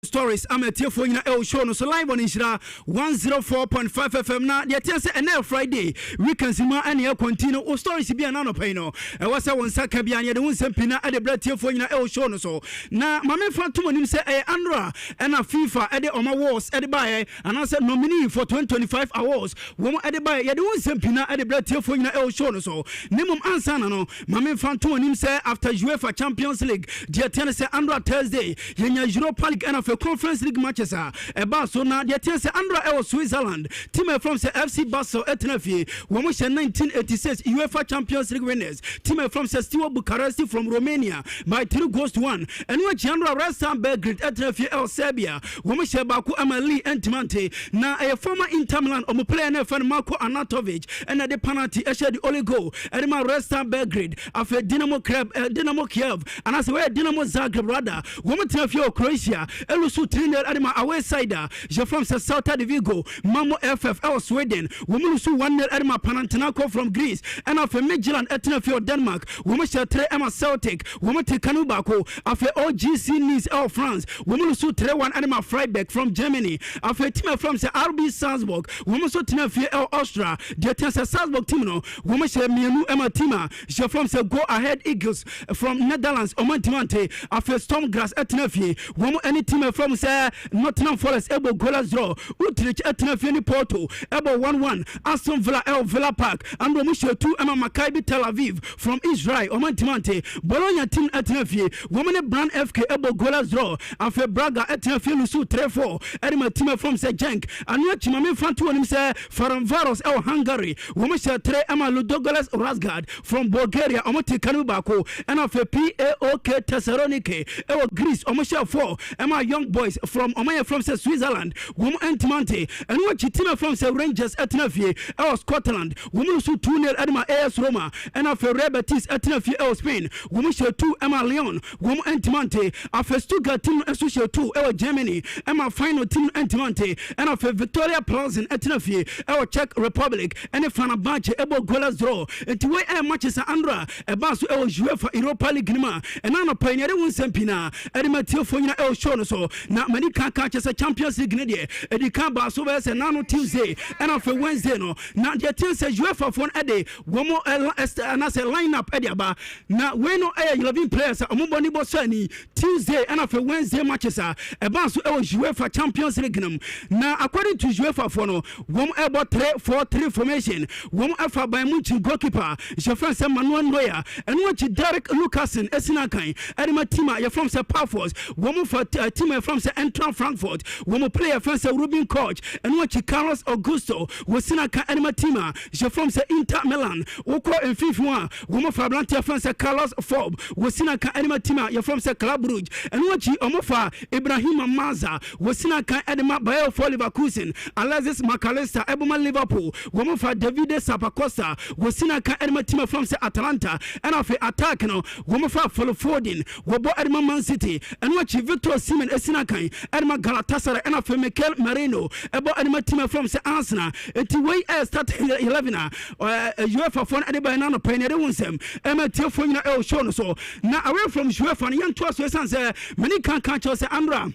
Stories I'm a tearful in a show no so live on Nhyira 104.5 FM na the tell say and Friday we can see more and continue o stories be an anopino e was a one saka bia ne de won sempina e de bra tearful in a show no so na mame fa to monim say e Andra and a FIFA e de oma wars e de buy and I said nominee for 2025 awards wo e de buy ye de won sempina e de bra tearful in a show no so nemum ansa na no mame fa to monim say after UEFA Champions League the tell say Andra Thursday yenya Europa League and Conference League matches about so now the team say Andra Switzerland team from say FC Basel Etnafi when we 1986 UEFA Champions League winners team from say Steaua Bucharest from Romania by 3-1 and we Andra Resta Belgrade Etnafi El Serbia when we share Baku Amali Entimante na a former Inter Milan or player FN Marko Anatovic and at the penalty I the only goal and my Resta Belgrade after Dinamo Kiev and as well Dinamo Zagreb rather woman team of Croatia so trainer at my away side je from Celta de Vigo Mamo FF Sweden woman so 1-0 at my Panathinaikos from Greece and after Midtjylland Etnafi Denmark woman shall 3 Emma Celtic woman take Kanubako after OGC Nice France woman so 3-1 at my Freiburg from Germany after team from RB Salzburg woman so Etnafi Austria the team Salzburg team no woman shall Mienu Emma Tima je from Go Ahead Eagles from Netherlands Omantimante after Stormgrass Etnafi woman any team from say Nottingham Forest able goalless draw Utrecht Etnafi Porto able 1-1 Aston Villa Park and Romusho 2 Emma Maccabi Tel Aviv from Israel Omantimante Bologna team Etnafi woman Brand FK able goalless draw after Braga Etnafi Lusu 3-4 Edema team from say Genk and what Chimame Fantu and him say Ferencvaros El Hungary woman shall 3 Emma Ludogorets Razgrad from Bulgaria Omati Kanubako and after PAOK Thessaloniki El Greece Omasha 4 Emma Young Boys from Omaya from Switzerland, woman Antimante, and what Chitima from Rangers Etnafi, Scotland, woman who 2-0 Edma AS Roma, and after Rebetis Etnafi Spain, woman show 2 Emma Leon, woman Antimante, after Stuttgart team Associate 2 Germany, Emma final team Antimante, and after Victoria Plzen Etnafi, Czech Republic, and a Fenerbahce able goalless draw, and to where matches are Andra, a Basu UEFA Europa League Nima, and Anna Pioneer Sempina, Edma Tilfoina El Shono so. Na many can catch as a Champions League nedia. Edi can ba so as a nano Tuesday and after Wednesday no. Na the team says UEFA for a day. One more and as a lineup ediaba. Na we no 11 players omoboni bosani Tuesday and after Wednesday matches are about so UEFA Champions League num. Na according to UEFA for no one about 3-4-3 formation. One alpha by Munchi goalkeeper. Jeffrey Manuel Neuer and watch Derek Lucasen Esinakai. Edema Tima you from Sa Pafos. One for team from say Eintracht Frankfurt womo player from say Ruben Koch and watch Carlos Augusto wosina ka anima tima je from say Inter Milan woko en FIFA womo fa Blantia from say Carlos Fob wosina ka anima tima ye from say Club Brugge and watch omo fa Ibrahim Maza wosina ka anima Bayer for Leverkusen Alexis McAllister eboma Liverpool womo fa Davide Sapacosta wosina ka anima tima from say Atalanta and of attack no womo fa Foden wobo anima Man City and watch Victor Osimhen esina kan anima Galatasaray and of Mikel Merino ebo anima tima from say Arsenal eti way start 11 UEFA for anybody no pay ne wonsem ema tiefo nyina e show no so na away from UEFA no yanto so say many can catch us Andra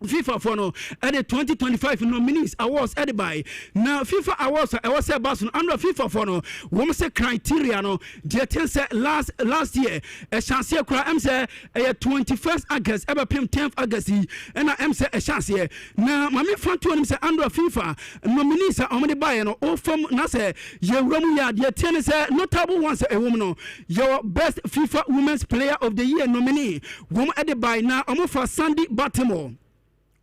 FIFA for no at the 2025 nominees awards at by now FIFA awards I was say Barcelona under FIFA for no we say criteria no the say last year a chance here am say 21st August ever pim 10th August and I am say a chance here now mami fan to him say under FIFA nominees are only buy no all from na say ye romu ya the 10 say notable ones a woman no your best FIFA women's player of the year nominee woman at the by now for Sandy Baltimore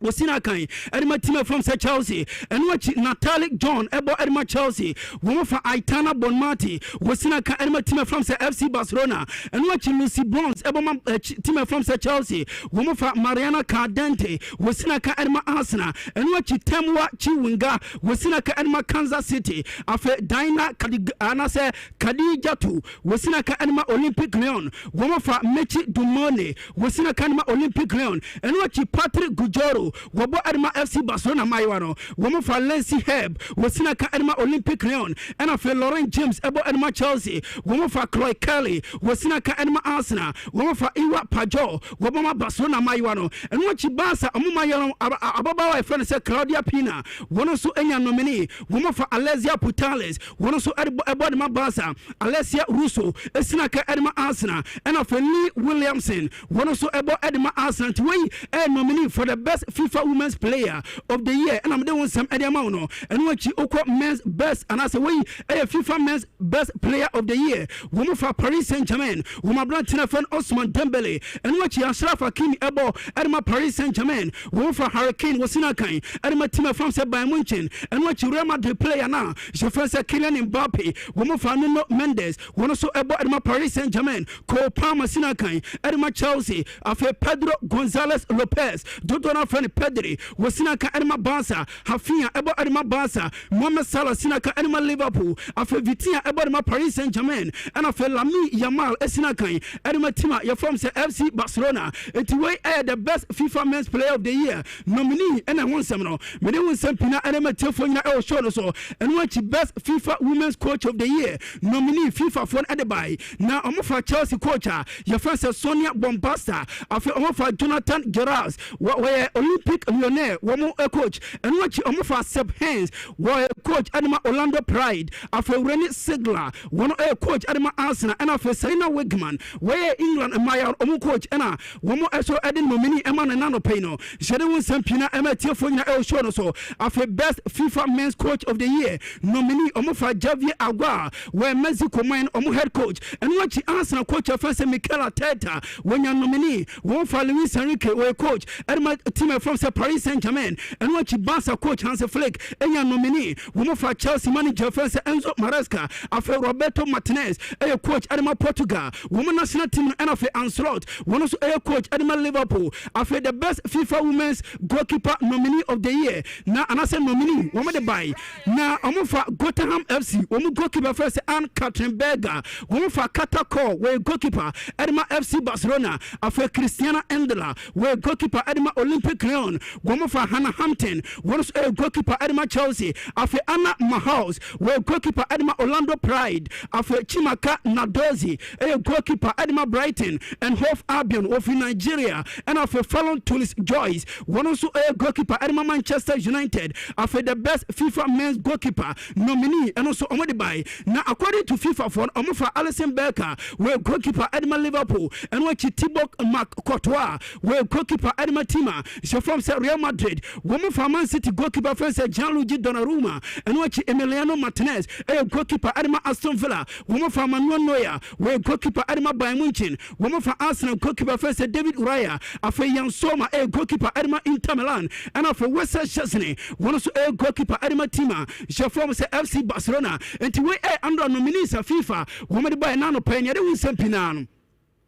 Wasina Kai, Edma Tima from Chelsea, and watch Natalik John, Ebo Edma Chelsea, woman for Aitana Bonmati, Wasina Kai Edma Tima from FC Barcelona, and watch Lucy Bronze, Ebo Tima from Chelsea, woman for Mariana Cardente, Wasina Kai Edma Arsenal, and watch Temwa Chiwinga, Wasina Kai Edma Kansas City, after Dina Anase Kadijatu, Wasina Kai Edma Olympic Leon, woman for Mechi Dumone, Wasina Kai Edma Olympic Leon, and watch Patrick Gujoro. Wobo Adma FC Barcelona Maiwano, woman for Lency Heb, Wasina Ka Adma Olympic Leon, and of Lauren James, Ebo Adma Chelsea, woman for Chloe Kelly, Wasina Ka Adma Arsenal, woman for Iwa Pajo, Wobama Barcelona Maiwano, and watch Basa, Amumayano, Ababa, friend said Claudia Pina, one also Enya nominee, woman for Alessia Putales, one also Adma Basa, Alessia Russo, Esina Ka Adma Arsenal, and of Lee Williamson, one also Ebo Adma Arsenal, to win a nominee for the best FIFA Women's Player of the Year, and I'm doing some Ediamano, and what you Oko Men's Best, and I say, we a FIFA Men's Best Player of the Year, woman for Paris Saint-Germain, woman Blantina friend Osman Dembele, and what you Ashraf Hakimi Ebo, Edma Paris Saint-Germain, woman for Hurricane Wasina Kai, Edma Tima from Bayern Munchen, and what you Real Madrid player now, Jefferson Kylian Mbappe, woman for Nuno Mendes, one also Ebo Edma Paris Saint-Germain, Cole Palmer Sinakai, Edma Chelsea, after Pedro Gonzalez Lopez, Dodona friend Pedri, Wasina Ka Edma Barca, Hafia Ebo Edma Barca, Mohamed Salah Sinaka Edma Liverpool, after Vitinha Ebo Edma Paris Saint-Germain, and after Lami Yamal Esinakai, Edma Tima, you're from FC Barcelona, it's way the best FIFA Men's Player of the Year, nominee, and I want some no, but they want some Pina Edma Telephone El Show so, and watch best FIFA Women's Coach of the Year, nominee FIFA for Edebai. Now I'm for Chelsea coach, your friend Sonia Bombasta, after I'm for Jonathan Gerrard, where Olympic Lyonnais, one coach, and watch for Seb Hayes, where coach Adama Orlando Pride, after Rennie Sigler, one coach Adama Arsenal, and after Serena Wigman, where England and my coach, and one more also adding nominee Eman and Nano Peno, Shadow Sampina, Emma Tiafonia El Shono, so after best FIFA Men's Coach of the Year, nominee Omofa Javier Agua, where Mexico man head coach, and watch Arsenal coach of first Mikel Arteta, when you're nominee, one for Luis Enrique, where coach Edma team from Paris Saint-Germain, and watch Barca coach Hans Flick, and your nominee, woman for Chelsea manager first Enzo Maresca, after Roberto Martinez, a coach Edma Portugal, woman national team and after Ancelot, one also a coach Edma Liverpool, after the best FIFA Women's Goalkeeper nominee of the year. Now, and I said nominee, woman the buy. Now, I'm for Gotham FC, woman goalkeeper first Anne Catherine Berger, woman for Katakor, where goalkeeper Edma FC Barcelona, after Christiana Endler, where goalkeeper Edma Olympic Leon, woman for Hannah Hampton, one of a goalkeeper Edma Chelsea, after Anna Mahouse, where goalkeeper Edma Orlando Pride, after Chimaka Nadozi, a goalkeeper Edma Brighton, and Hof Albion of Nigeria, and after Fallon Tulis Joyce, one also a goalkeeper Edma Manchester United, after the best FIFA men's goalkeeper nominee, and also Omodibai. Now, according to FIFA for Omofa Alison Becker, where goalkeeper Edma Liverpool, and watch Thibaut McCourtois, where goalkeeper Edma Tima, from say Real Madrid woman from Man City goalkeeper friend say Gianluigi Donnarumma and watch Emiliano Martinez goalkeeper Adama Aston Villa woman from Manuel Neuer we goalkeeper Adama Bayern Munich woman from Arsenal goalkeeper friend say David Uraya afa Jan Soma goalkeeper Adama Inter Milan and afa West Chesney one also goalkeeper Adama Tima she from say FC Barcelona and we under nominees of FIFA woman by nano penya de win sempinano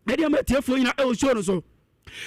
media metia for ina show so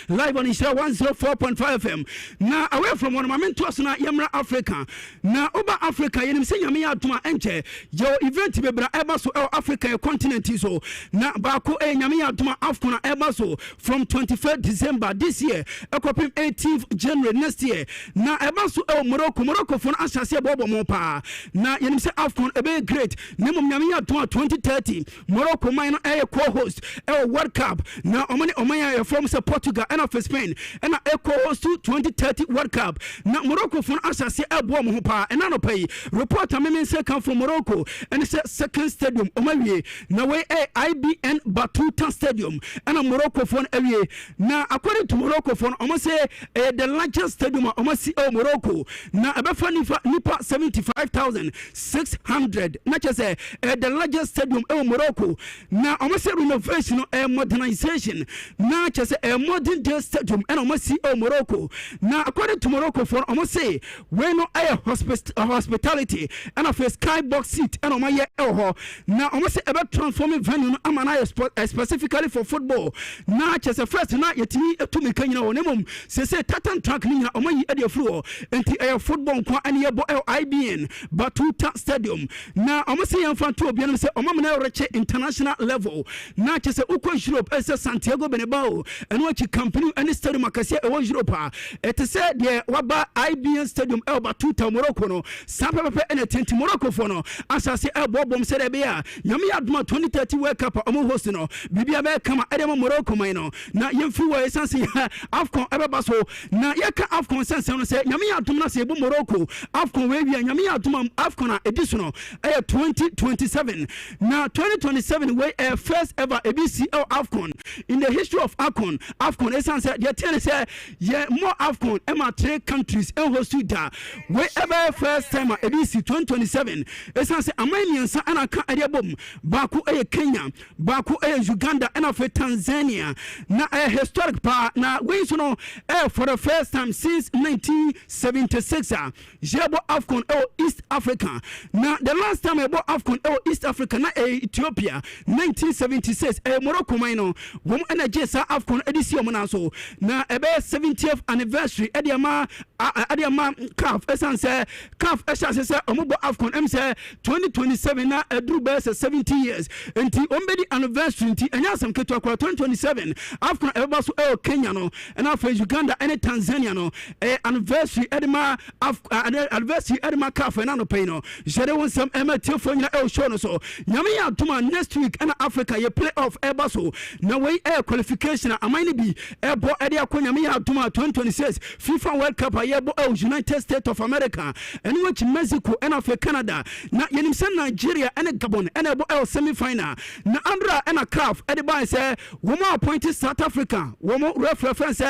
live on Nhyira 104.5 FM. Now away from one moment to us na Yamra Africa. Now over Africa, you say Yami Atuma Enche. Your event bebra ebaso Africa continent so. Now Bako Yami Atuma Afcon ebaso from 23rd December this year. Ekopim 18th January next year. Now ebaso Morocco for Asase Bobo Mopa. Now you say Afcon ebe great. Nemo Yami Atuma 2030. Morocco minor co-host World Cup. Now Omaya from support and of Spain and echo host to 2030 World Cup. Now Morocco for Asase Abo Mopa and no pay. Report a mean second from Morocco and it's a second stadium Omawi. Now we IBN Batuta Stadium and a Morocco for area. Now according to Morocco for almost the largest stadium almost Morocco. Now about Nipa 75,600. Not just the largest stadium Morocco. Now almost renovation or modernization. Not just a modern day stadium and almost see Morocco. Now according to Morocco for almost say we no hospitality and of a skybox seat and on my now almost about transforming venue amana specifically for football. Now just a first night yet me to me can you know say tatan track ni na omayi e dey floor enti air football kwa ani ebo IBN Batuta Stadium. Now almost say fan to obi say omamna reach international level. Now just uko Europe as Santiago Bernabeu and what company and stadium akasia e Europa it said there waba IBN Stadium El Batuta Morocco no sapepe and atenti Morocco for no asase e bobom said e bia nyame aduma 2030 World Cup omo host no bibia be kama edema Morocco man no na yemfi wa esanse Afcon ebeba so na yeka Afcon sense no say nyame aduma na se bo Morocco Afcon we bia nyame aduma Afcon na edition no 2027 na 2027 we first ever ABCL Afcon in the history of Afcon essence they tell say yeah more Afcon Emma 3 countries and host that wherever first time ABC 2027 essence Amanian and aka bom Baku Kenya Baku Uganda and of Tanzania na a historic part na we so for the first time since 1976 Jabo Afcon East Africa now the last time about Afcon East Africa na Ethiopia 1976 Morocco mino wom energy sa Afcon edition so na ebe 70th anniversary adiama CAF essence CAF essence omobo Afcon say 2027 na edru be 70 years enti ombedi anniversary enti enya sam keto akwa 2027 Afcon ebe so Kenya no na for Uganda and Tanzania no anniversary edima anniversary edima CAF na no pay no jere won sam emetie fo nyina show no so nyame ya tuma next week and Africa ye play off ebe so na we qualification amani bi ebo ede akonya me ya tuma 2026 FIFA World Cup ayebo United States of America and which Mexico and of Canada na yenim say Nigeria and Gabon and ebo semi final na andra and a CAF ede by say woman appointed South Africa woman reference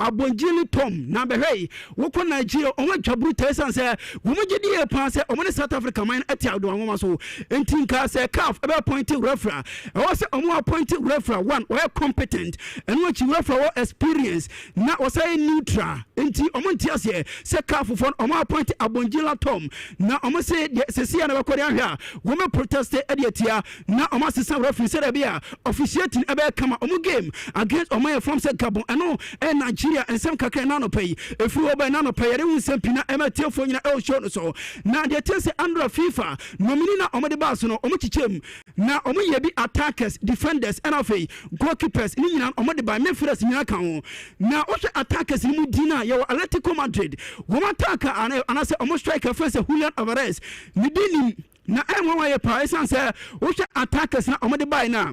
Abonjili Tom na be hey woko Nigeria onwa dwabru tesan say woman gidi e pan say omone South Africa man etiado woman so entinka say CAF ebe appointed referee e was say omo appointed referee one we competent and which referee experience na was say neutral enti omo ntia say CAF for omo appoint Abonjila Tom na omo say se na bakori ahwa women protest ediatia na omo sesa referee say bia officiating ebe kama omo game against omo from say Gabon and Nigeria and some kakra na no pay if we oba na no pay we sempina ematia fo nyina show no so na they tell say under FIFA nomini na omo de bass no omo chichem na omo ye bi attackers defenders and of goalkeepers ni nyina omo de ba midfielders nyina kan ho na o attackers ni mu dina ye Atletico Madrid wo attacker ana say omo striker first Julian Alvarez ni dini na enwa ye pa esanse o attackers na omo de ba na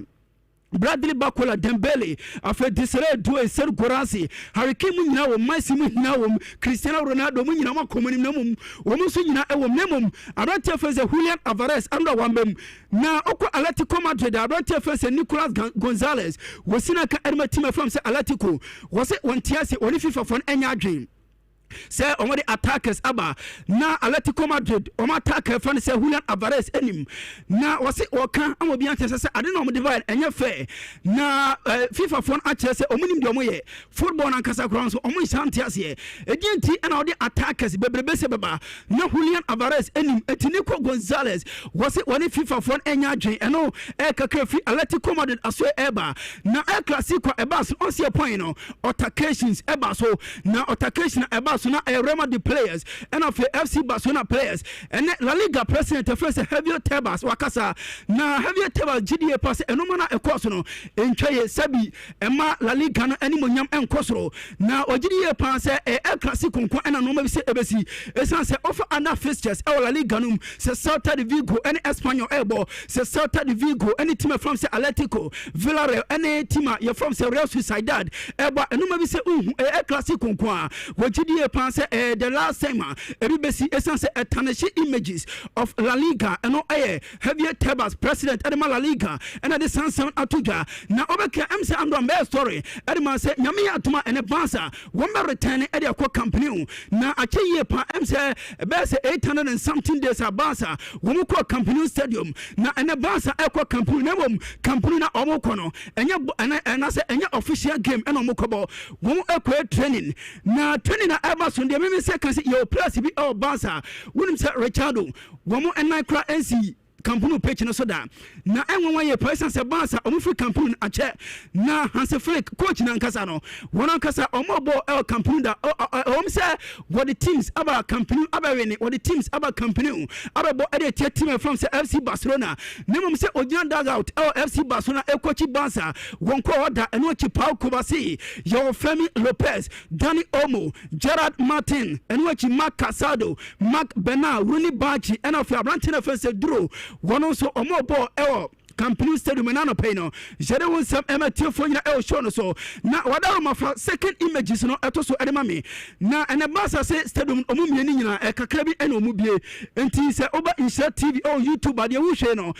Bradley Bakola Dembele afa Desire Doué Ser Gorasi Harry Kane mu nyina wo Messi mu nyina wo Cristiano Ronaldo mu nyina makomani namum wo mu so nyina e wo namum Abrante feze Julian Alvarez andra wambem na oko Atletico Madrid Abrante feze Nicolas Gonzalez wo sina ka erma team from say Atletico wo se won tiase woni FIFA fon enya adwen say omo the attackers aba na Atletico Madrid omo attacker fan say Julian Alvarez enim na wase oka amobi antese say ade na omo divide enye fair na FIFA fon ache say omo nim de omo ye football na nkasa ground so omo isante ase edienti na odi attackers bebrebe se beba na Julian Alvarez enim Etinico Gonzalez wase woni FIFA fon enya adwen eno kakra fi Atletico Madrid aso eba na Clasico eba so on se point no altercations eba so na altercation eba so na Rema the players and of FC Barcelona players and La Liga president first Javier Tebas wakasa na Javier Tebas GDA pass enomana ekoso no entwaye sabi ema La Liga no animonyam enkosoro na GDA pass El Clasico nko na no ma bi se ebesi esan se offer under fixtures La Liga no se Celta de Vigo and Espanyol ebo se Celta de Vigo any team from se Atletico Villarreal any team you from se Real Sociedad ebo enoma bi se El Clasico nko GDA pass the last time everybody essence tarnish images of La Liga and no Javier Tebas president Edema La Liga and the Sansan Atuja na obeka MC Andro Mbe story Edema say nyame atuma and bansa one return at your company na ache ye pa MC be say 800 and something days abansa wo ko company stadium na and bansa ekwa company na wom company na omo kono enya say enya official game and omo kobo wo ekwa training na Emerson de me say kan say your place bi all bansa wonim say Richardo wo mo enai kra NC Campunu page no so da na enwa ye person se bansa omufi Campunu ache na Hansi Flick coach na nkasa no wona nkasa omobo el Campunu da say what the teams about Campunu abawene what the teams about Campunu ababo e dey team from say FC Barcelona nemom say ogian dug out FC Barcelona e coach bansa wonko order eno chi Pau Kubasi your Femi Lopez Dani Olmo Gerard Martin eno chi Mark Casado Mark Bernal Rooney Bachi and of Abrantina first duro one also omobo ewo Campino Stadium and no pay no. Jere won some amateur for el show no so. Na wada ma for second images no eto so edema na and the basa say stadium omumie ni nyina e kakra bi eno mubie. Enti se oba Nhyira TV on YouTube ade wo hwe no.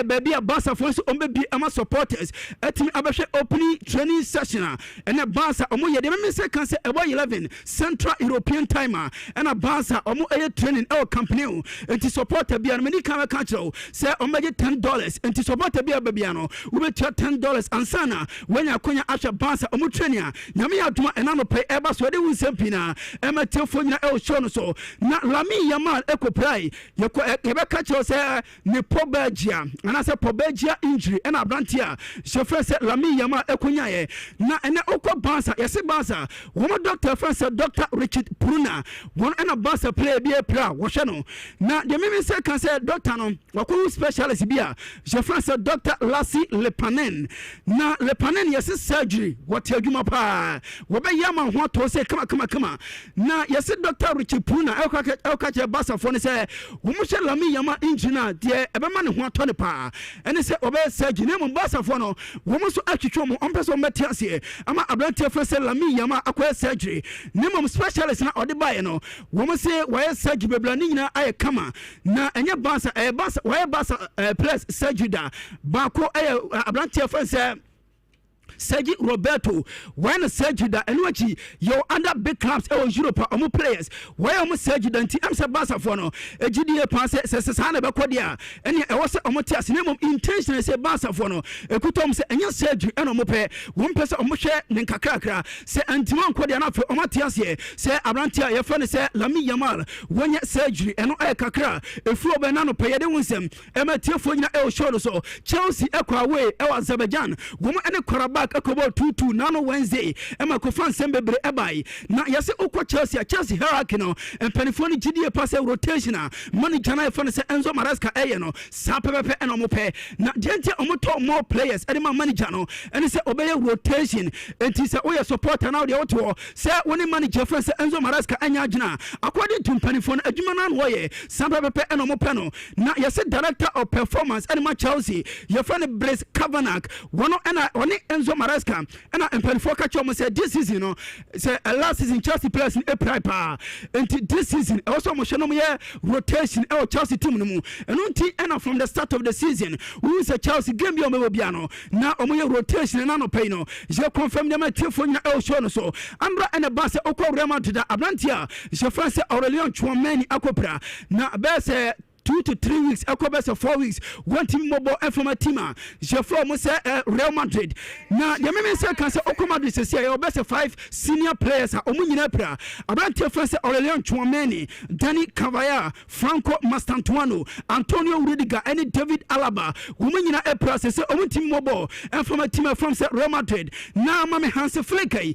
Baby a basa for so ombe bi ama supporters. Etimi abehwe opening training session and the basa omo ye de me say kan say ebo 11 Central European timer and a basa omo training el company. Enti supporter bi an many can catch say omo $10 enti supporter bi ababiano we bet $10 ansana when akonya asha bansa omu training nyame aduma enano pay eba so de wunsem pina ema telefone na el show no so na Lami Yamal ekoprai yebe catch say ne Pobelgia and say Pobelgia injury and abrantia so friend say Lami Yamal ekonya ye na ene okwa bansa yesi bansa woman doctor friend say Dr. Richard Pruna one and a bansa play bi a pra wo hwe no na de me say kan say doctor no wakwu specialist bia so friend say Dr. Lassie Lepanen na Lepanen yes surgery what adwuma pa wo be yama ho to say kama na yes Dr. Richard Pruna elka basa for ne say wo mo hwe Lami Yamal engineer de ebema ne ho to ne pa ene say obe surgery ne mo basa for no wo mo so atwetwe mo on person meti ase ama abrantie for say Lami Yamal akwa surgery ne mo specialist na ode bae no wo mo say why surgery bebla ni nyina aye kama na enye basa why basa plus surgery da bako abrantie for say Sergi Roberto when Sergi da enuachi yo under big clubs Europe omo players why omo Sergi da nti am se basa for no ejidie pass se na be kodia ene e wo se omo ti ase nemom intention se basa for no ekutom se enya Sergi eno omo pe won pese omo hwe ne nkakrakra se antima kodia na fe omo ti ase se abrantia ye fo ne se Lami Yamal wonya Sergi eno kakra efu obe na no pe ye de wunsem e ma tiefo nyina e show no so Chelsea ekwa away e Azerbaijan wo mo ene koraba akobo 2-2 nano Wednesday ema ko fan sembebre ebai na yase okwa Chelsea hierarchy no empanifoni GDA pass rotation manager na efo se Enzo Maresca no sapepepe eno mo pe na gente omoto more players edema manager no ene se obeye rotation enti se oye supporter na de oto se woni manager friend se Enzo Maresca anya agina according to empanifoni adwuma na no ye sapepepe eno mo pe no na yase director of performance edema Chelsea your friend Blaise Kavanagh wono ena oni Enzo Maresca and Emperor catch almost said this season, no, say last season Chelsea players in April, and this season also Moshanomia rotation our Chelsea team and until end from the start of the season, who is a Chelsea game beyond Mobiano. Now Omoya rotation and Anopeno. Je confirm them at Tiffany El Shono so. Ambra and the Bass Oko Rama to the Abrantia. Je France Aurelion Chouameni Akopra. Now best 2 to 3 weeks, Akobes 4 weeks, one team mobile and from a team. Jeffro Musa Real Madrid. Now, the Memon can say Okomadrid says, your best 5 senior players are Omunapra, Abrantia France Aurelion Chouameni, Danny Cavaya, Franco Mastantuano, Antonio Rudiger, and David Alaba, woman in a process, team mobile and from a team from Real Madrid. Now, Mammy Hans Flicker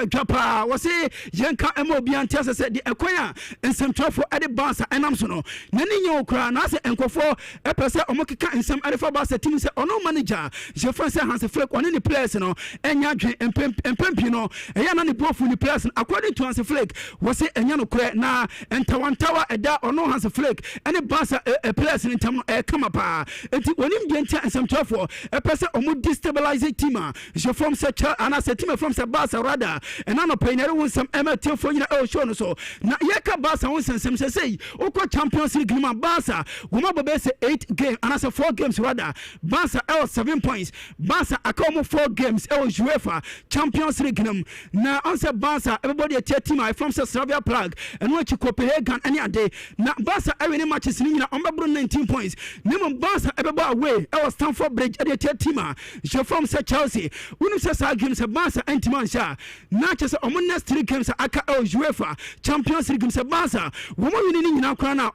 Japa was a Yanka Mobian Tessa said the acquire and some trouble at the Barca and Amsono. Nani na se enkofo epese omokeka nsem arefa ba se team se ono manager je France Hans Flick one ni players no enya dwen empempi no eya na ne bofu ni players according to Hans Flick was say enya no kre na entawantawa eda ono Hans Flick ene Barca players ni tam no kama pa enti onim de ntia nsem twafo epese omo destabilize team je from se ana se team from se Barca rather ena no pioneer won some MT for nyina e show no so na yeka Barca won sensem se sei okọ Champions League ma Barca, Guma Bobese 8 games, and as a 4 games rather. Barca 7 points. Barca akomo 4 games. UEFA Champions League. Now answer Barca. Everybody a team. I from Slavia Prague and watch Copenhagen any day. Now Barca every matches in Umbabro 19 points. Name Barca everybody away. Our Stamford Bridge at the team. She from Chelsea. When you say games Barca and Timansha. Not just next 3 games. Aka UEFA Champions League. Barca. Woman winning in our corner.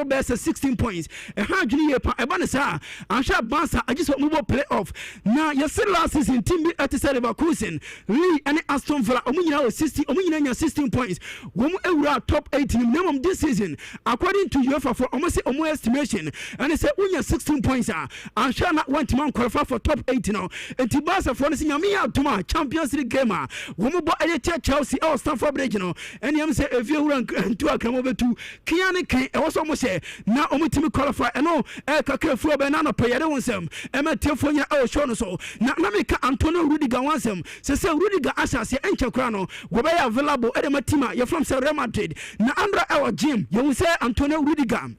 Best 16 points. A hundred year pa Ebanesa. I'm sure Barca. I just want move playoff. Now you said last season team at the Leverkusen, Lee and Aston Villa. Omunya 60. Omunya 16 points. Womu Eura top 18 minimum this season. According to UEFA for almost estimation, and they say Unya 16 points. I'm sure not one team qualify for top 18 now. And Tibasa for the Yamia Tuma Champions League gamer. Womu bo Chelsea or Stamford Bridge no. And you say if you run to a come over to Kiani K. Also almost say. Now omutimi qualify eno kakra fu be na no pay de wonsem emetefonya show no so na me ka Antonio Rudiger wansem se Rudiger asase enche kra no wo be available e de matima you from Real Madrid na andra our gym you say Antonio Rudiger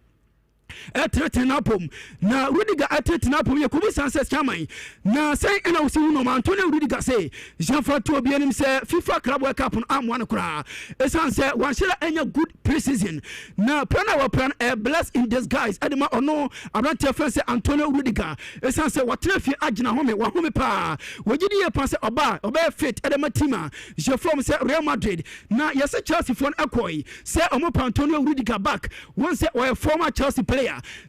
Etretenapum na Rudiger Etretenapum ye kubi sanses chairman na say ena usi no Antonio Rudiger say Jean-François Tobianim say FIFA Club World Cup am one kra esan say wan shira enya good preseason na plan a bless in disguise adema ono Abrante France Antonio Rudiger esan say watrefi agina home wa home pa wogidi ye pass oba fit adema tima je from say Real Madrid na yes Chelsea for akoi say omo Antonio Rudiger back one say we former Chelsea player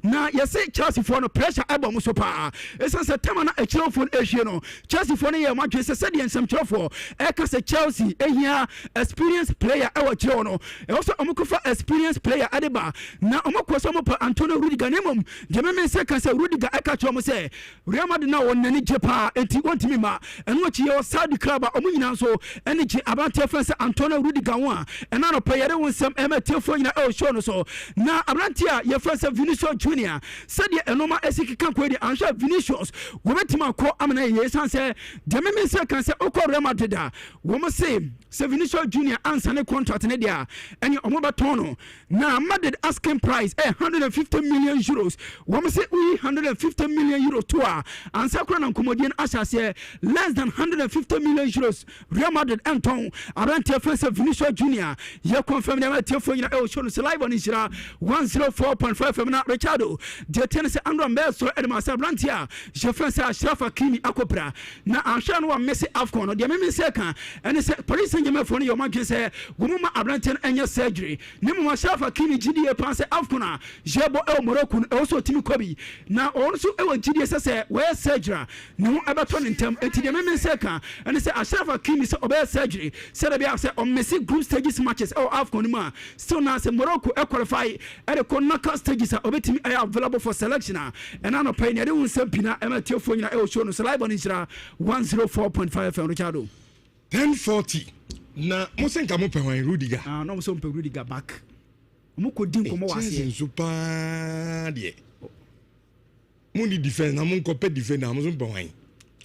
na yesi Chelsea for no pressure aba muso pa esan se tema na echiro for ehie no Chelsea for no ye match se said ensem chiro for e ka se Chelsea ehia experienced player e wa chiro no e also omokofa experienced player adeba na omokoso mo pa Antonio Rudiger nemom de me se ka se Rudiger e ka chiro mo se Real Madrid na won nani jepa enti wontimi ma eno chi ye Saudi club omunyina so eni chi Abrante France Antonio Rudiger won e na no player won sem e metefo nyina e show no so na Abrante ye France Vinicius Junior said the enoma esiki kan kwedi ansha Vinicius wo betima ko amana ye san say de me say kan say okọ Real Madrid wo mo say Vinicius Junior answer ne contract ne dia eni omo betono na Madrid asking price 150 million euros wo mo say 150 million euros to answer kro na komodian asha say less than 150 million euros Real Madrid Anton Abrante France Vinicius Junior ye confirm dem telefone na e show no live on Nhyira 104.5 FM Richardo de tense Andrew Mbeso Edmasa Brantia je France Ashraf Hakimi akopra na ansha no Messi Afcon no de me say kan ene say police ngeme fo no your man say gumuma Abrantia enya surgery ne mo Ashraf Hakimi GDA pass Afcon jebo e Morocco also timi kobi na also e wa GDA say we surgery ne mo abato ntem enti de me say kan ene say Ashraf Hakimi say obe surgery say de be say on Messi group stages matches or Afcon ma still na say Morocco e qualify e de knockout stages obetimi are available for selection and I no pay ne de unsem pina e matefo nyina e show no live on Nhyira 104.5 FM Richardo 10:40 na mo senka mo pe wan Rudiger no mo so pe Rudiger back mo ko din ko mo wase super de mo ni defense na mo ko pe defender mo so pe wan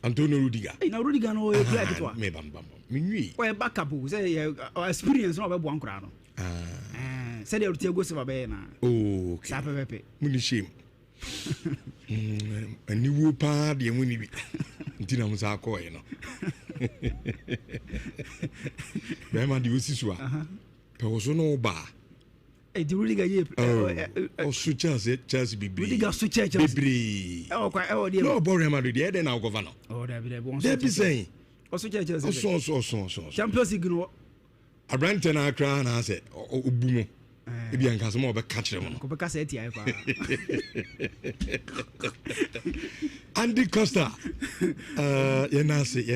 Antonio Rudiger. Na Rudiger no e play kitwa. Me bam. Minwi. O e backup say experience no be bo ankura no. Say the Thiago Silva be na. Oh, okay. Sa pepe. Muni shame. Ani wo pa de muni bi. Ntina mo sa ko ye no. Be ma di osisua. Pe wo so no ba. E di Rudiger ye. O su Chelsea bibri. Rudiger su Chelsea. Bibri. E o kwa e o di. No Real Madrid e dey na governor. Oh, there be one. Dey be saying. O su Chelsea. So. Champions League no. Abrante na akra na say obumo. Ebi anka so mo be ka kire mo no. Ko be ka say ti ai pa. Andy Costa. Yenase.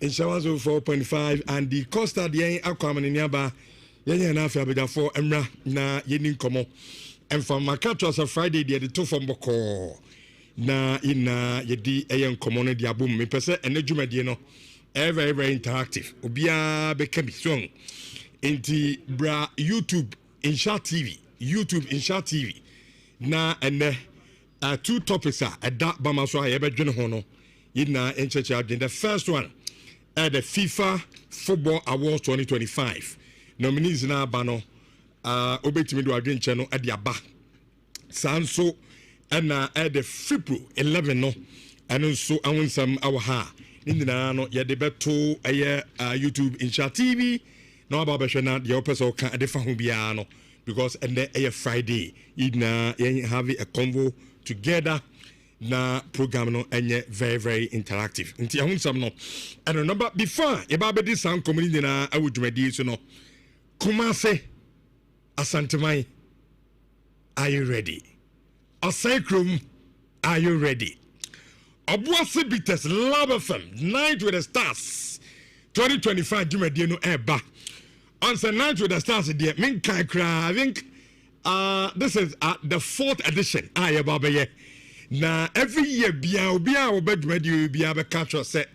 In Showers 4.5 Andy Costa the akwam ni aba. Yenye na afia bega for emra na yeni nkomo. And from Makato as a Friday the two from Boko. Na ina yedi eyen nkomo no dia bom. Me pese enedwumade no. Very interactive. Obia be can be strong. Inti bra YouTube Nhyira TV na ene two topics are that bama so I ever dwene ho no yina encheche. The first one the FIFA Football Awards 2025 nominees na ba no obetimi do adwen che no e de aba sanso na the FIPRO 11 no eno so awonsam awa ha nina no ye de beto YouTube Nhyira TV no about beshana the opposite can defa ho bia no because and a Friday na have a convo together na program no enye very interactive nti ahun no and number before e ba be this sound community na awudwumadi so no Kumase Asantemai, are you ready? Osakrum, are you ready? Obuasi Bites Love FM Night with the Stars 2025 Jumediano Eba. On the Night with the Stars, dear Minkai Kra, I think this is the fourth edition. Aye, Baba. Now every year, Bia Obed Bia Catcher set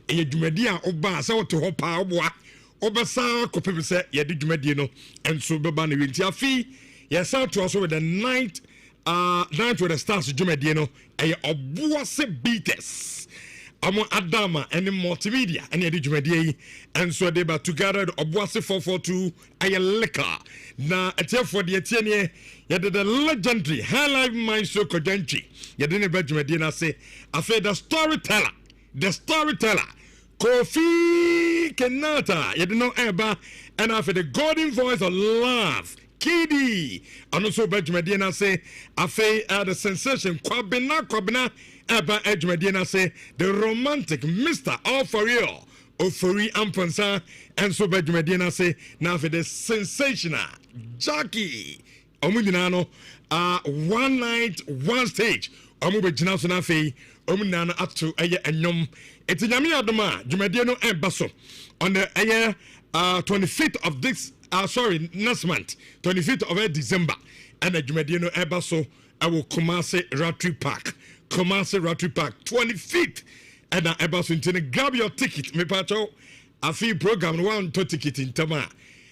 a Jumedia Oba, so to Hopa Oba, Obasa, Copi set, Yadi Jumedino, and so Babani Wintiafi. Yes, out to us with the Night with the Stars Jumediano, a Obuasi Bites. Amo Adama and multimedia and Yadi Jumedi, and so they but together Obuasi 442 Ayaleka. Now, a tale for the Etienne, yet the legendary High Life Maestro Kodenchi, Yadine Bedjumedina say, I said the storyteller, Kofi Kenata, Yadino Eba, and after the golden voice of love. Kidi, and also Bedjumedina say, I say the sensation, Kwabena, Eba Edjumedina say, the romantic Mr. All for real, Ofori Amponsa, and so Bedjumedina say, now for the sensational Jackie, Omudinano, one night, one stage, Omubejina Sonafe, Omunana up to Aya and Yom, it's Yami Adama, Jumediano and Basso, on the 25th of this. Next month, 25th of December, and the Jumediano Ebaso, I will Kumasi Ratri Park, 25th, and I Ebaso intend grab your ticket, me pacho, a fee program one to ticket in Tama.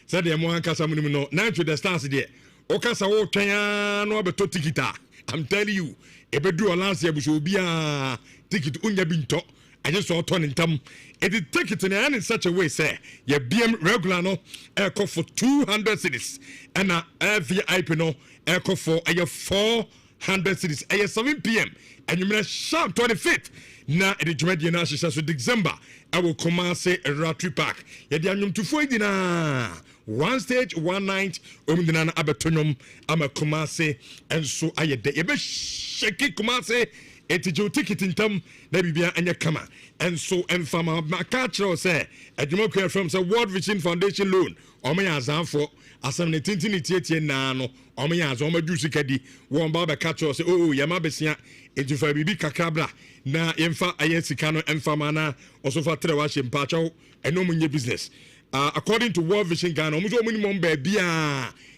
Said the Mohan Casamuno, Night with the Stars there. Okasa wo Kenya no be to ticketa. I'm telling you, Ebedu last year will be a ticket unya binto. I just saw turn in tam. It is take it in such a way, say, your BM regular no airco for 200 cities, and a VIP no airco for a 400 cities, a 7 p.m. and you mean sharp 25th. Now, it is Jumedian Ashes December. I will command say a Ratri Park. Yadianum to Foydina. One stage, one night, Umdinana Abetonum, I'm a Kumase, and so I had the shaky Kumase. It is your ticket in term, maybe be and your come. And so, and from my catcher say, a democrat from the World Vision Foundation loan, or me as I for as some tintinity nano, or me as on my juicy caddy, one barber catcher say, oh, Yamabesia, into for Bibi Cacabra, na Emfa Ayesicano and Famana, also for Trewash in Pacho, and no money business. According to World Vision Ghana, almost minimum baby,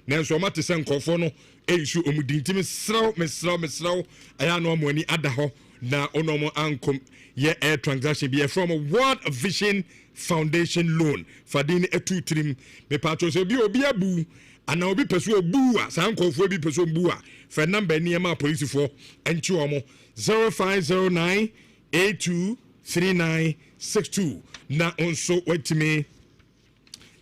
Nanso Matison Confono. Issue umudinti mesraw aya no amani adaho na onomo ankom ye air transaction be from a World Vision Foundation loan fadini etu trim me patro se bi obi abu ana obi pese obu a san kofo bi pese obu a fa number ni ma police for enchi omo 0509 823962 na onso wetime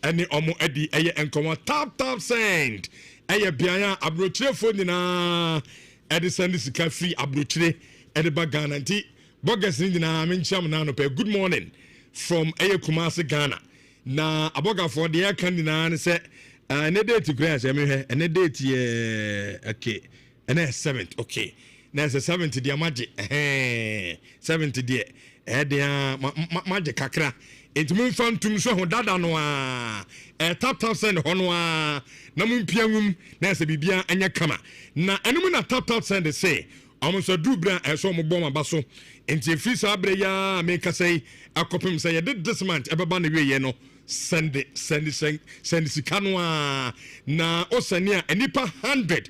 any omo edi eye enkomo tap send eye bian abrochirefo nyina edi send sika free abrochire edi ba Ghana nti bogus nyina menchiam na no pe good morning from eye Kumasi Ghana na abogafo de ya kan nyina ne se ne date grass me he ne date okay and 7th okay na 7th dia magi 7th dia dia magi kakra enti mun fantum so ho dada no a tap send ho no a na mun pianwum na se bibia anya kama na enum na tap send say amonso dubra eso mo bom aba so enti free sabre ya me ka say akopem say ye did this month ebeba na we ye no send sika no a na osania enipa 100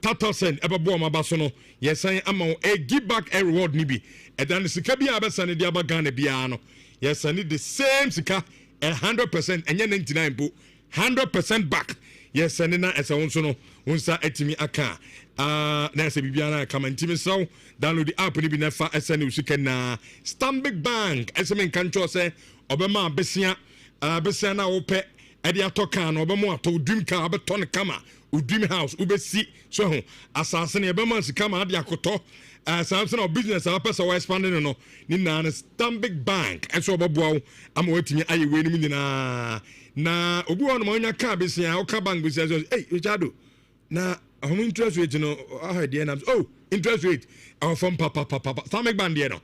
tap send ebebo mo aba so no ye say ama a give back a reward ni bi edan sika bia abesane dia ba Ghana bia no yes I need the same sika 100% enye 99 po 100% back yes I na esa wonso no wonsa etimi aka na esa bibia na kama ntimi so download the app ni bi na fa esa ne usika na Stanbic Bank esa men kan cho se obema besia na ope edi atoka na obema ato dream car abeto ne kama dream house ubesi so ho asase ne obema sika ma ade akoto Samson of business our person was expanding no ni na Stanbic Bank eso obobo am wetimi aye we ni na obi won mo nya ka besia o ka bank besia hey Richardo na how interest rate no how dey na interest rate our from papa Stanbic Bank dey no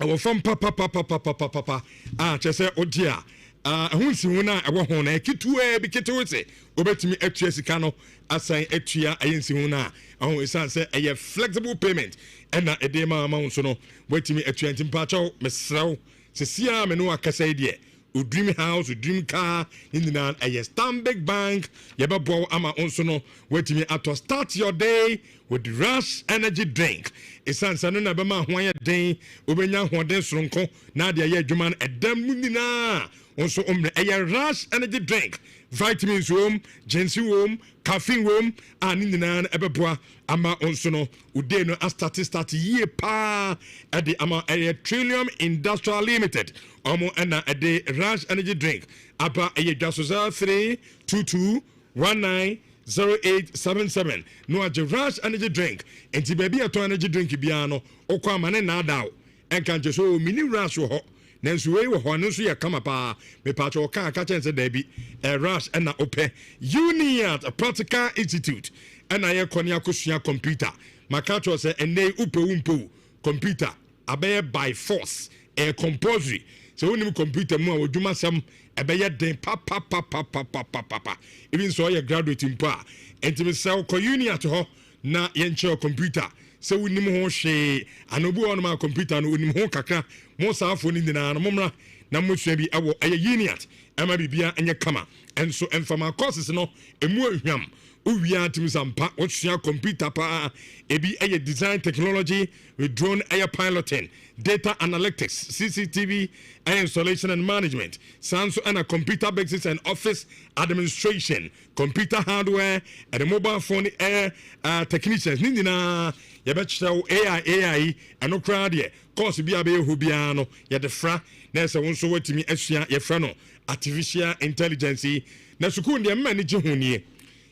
our from papa chese odia ahunsi hona ewo ho na kitu bi kitu se obetimi atua sika no asan atua ayensi hona ahun isan se eye flexible payment ena edema ma so no wetimi atua ntimpa chaw mesrew se sia me no akasa de dream house dream car indina eye Stanbic Bank yebabo ama onso no wetimi ato start your day with Rush energy drink isan sanu na be ma ho aye den obenya ho den soronko na de aye adwuma no edam munina also a Rush energy drink, vitamins room, ginseng room, caffeine room, and in the nan ebeboa ama also no udeno start year pa at the ama a Trillium Industrial Limited omo ena a day Rush energy drink apa a jasoza 322190877 no a Rush energy drink enti baby ato energy drink biano okwa mane na daw enka jeso mini Rush ho nanso we wo ho no so ye kama pa me pa cho ka chense da bi Rush na ope Uniat Practical Institute na ye koni akosua computer makacho se ene upe computer abeye by force compulsory so woni computer mu a woduma sam ebeye den pa even so ye graduate mpa enti me sell ko Uniat ho na ye nche computer se wonim ho hwe anobu on ma computer no wonim ho kakra mo saafo ni ndina no momra na mosua bi awo aye Uniat ama bibia enye kama enso enfama courses no emu ahwam uwia timsampa wosua computer pa ebi aye design technology with drone air piloting data analytics CCTV air installation and management sanso and a computer basics and office administration computer hardware and the mobile phone air technicians nindina yabɛkyerɛw AI ɛno kra de course bi abɛyɛ bia no yɛde fra na ɛsɛ wo nso watimi asua yɛfra no artificial intelligence na sukuu deɛ mma ne gye ho nie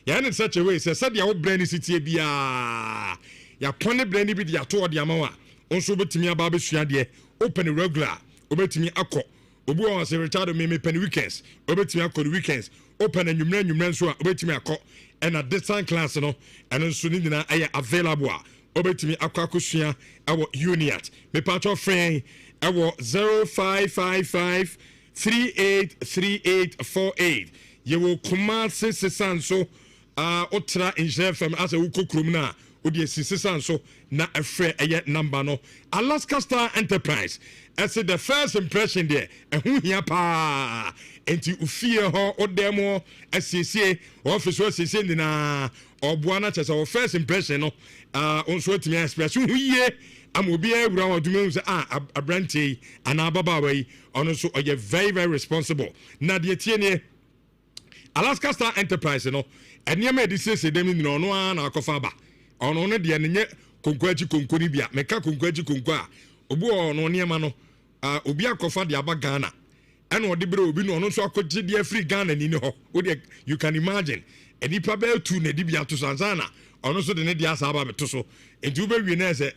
yɛne such a way sɛ sɛdeɛ wo brand sitie bia yɛpɔne brand bi de ato ɔde ama wa nso betimi aba bɛsua deɛ open regular obetimi akɔ obi wɔ sɛ Richardo me pen weekends obetimi akɔ weekends open anwumra nso a obetimi akɔ ɛna distance class no ɛno nso ne nyina ɛyɛ available a obetimi akɔ akosua ɛwɔ Uniat me patro friend ɛwɔ 0555 383848 yewo Kumasi sesanso otra Nhyira FM as a ukokrum na odi sesanso na efre eye number no Alaska Star Enterprise as the first impression there ehu hia pa enti ufie ho odemo asiesie office asiesie ndina obuana chesa o first impression no onso atimi express hu yie amobi awura waduma say abranti ana baba wai ono so oye very very responsible na de tie ne Alaska Star Enterprise no enema edi sese dem ni no na akofa ba ono no de ne konkwaji konkoni bia meka konkwaji konko a obu ono niema no obi akofa de aba Ghana ena ode bre obi no ono so akogye de free Ghana ni ho you can imagine eni pa be tu na di bia to sanzana ono so de ne dia sa aba beto so enti wo be wie na se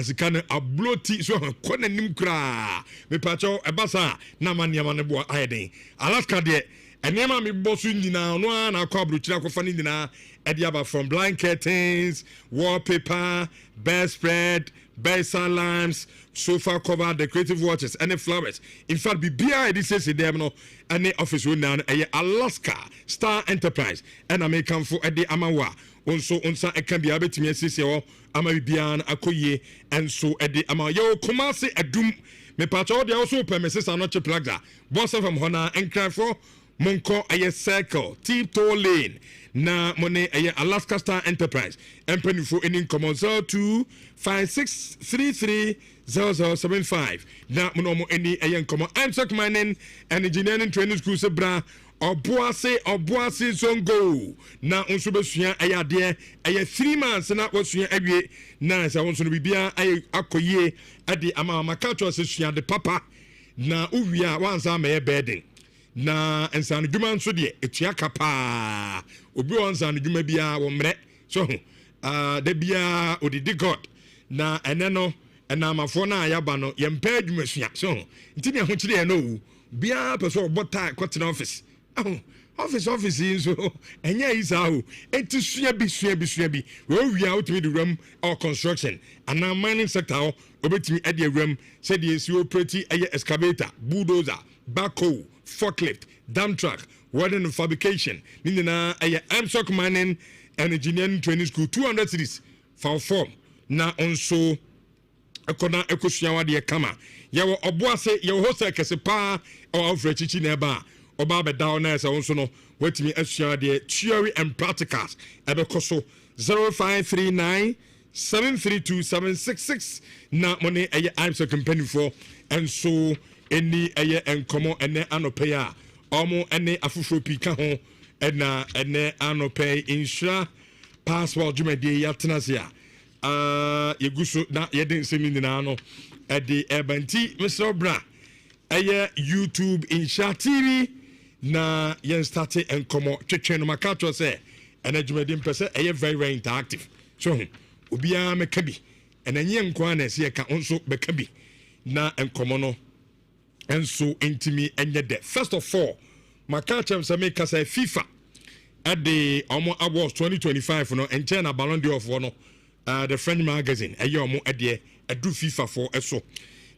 sika ne abloti so ko na nim kra me pa cho ebasa na maniema ne bo ayeden Alaska de enema me bosu nyina no na akwa abrochira akwa ni nyina ediaba from blind curtains, wallpaper, bedspread, bedside lamps, sofa cover, decorative watches, and flowers. In fact, BBI this is them no any office we now Alaska Star Enterprise and American for Eddie Amawa. Also onsa e can be abetimi asisi o ama bibian akoye and so Eddie Amawa yo Kumasi adum me pacho de also premises anoche plaza. Boss from Hona and cry for Monko aye circle, T-toe lane. Na money aye Alaska Star Enterprise. Empany for any common 0256330075. Na mono any aye common Amsok mining and engineering training school sebra obuase songo. Na onso besua aye de aye 3 months na wasua awie na sa onso no bibia aye akoye ade ama makacho sesua de papa na uwia wansa me bedding. Na ensano dwuma nso de etua kapa obi onsano dwuma bia wo mre so da bia odidi god na ene no ena amafo na ayaba no yempa adwuma sua so ntini ho kire no bia person obota kwatena office office so enya isa ho enti sua bi we wia utimi de room or construction ana mining sector obetimi ade room said the esi operate aye excavator bulldozer backhoe forklift, dump truck, welding and fabrication. Nina aya Amsok mining and engineering training school 200 cities for form. Na onso ekona ekosuawa de kama. Yawo oboase yawo hostel kese pa o afrechichi na ba. Oba be down na so onso no wetimi asua de theory and practicals. Ebekoso 0539 732 na money aya Amsok company for and so any aye enkomo ene anope a omo ene afufuro pika ho ene anope insura passport jumedi yatena se a yeguso na yeden semina no ede ebanti Mr. Bra aye YouTube insha TV na yen start enkomo twetwe no makato se ene jumedi mpese aye very interactive so obia mekabi ene nye nkwa na se ka onso bekabi na enkomo no and so intimi enye de first of all makachem say make say FIFA at the awards 2025 no and na Ballon d'Or for no the French magazine aye omo ade adu FIFA for eso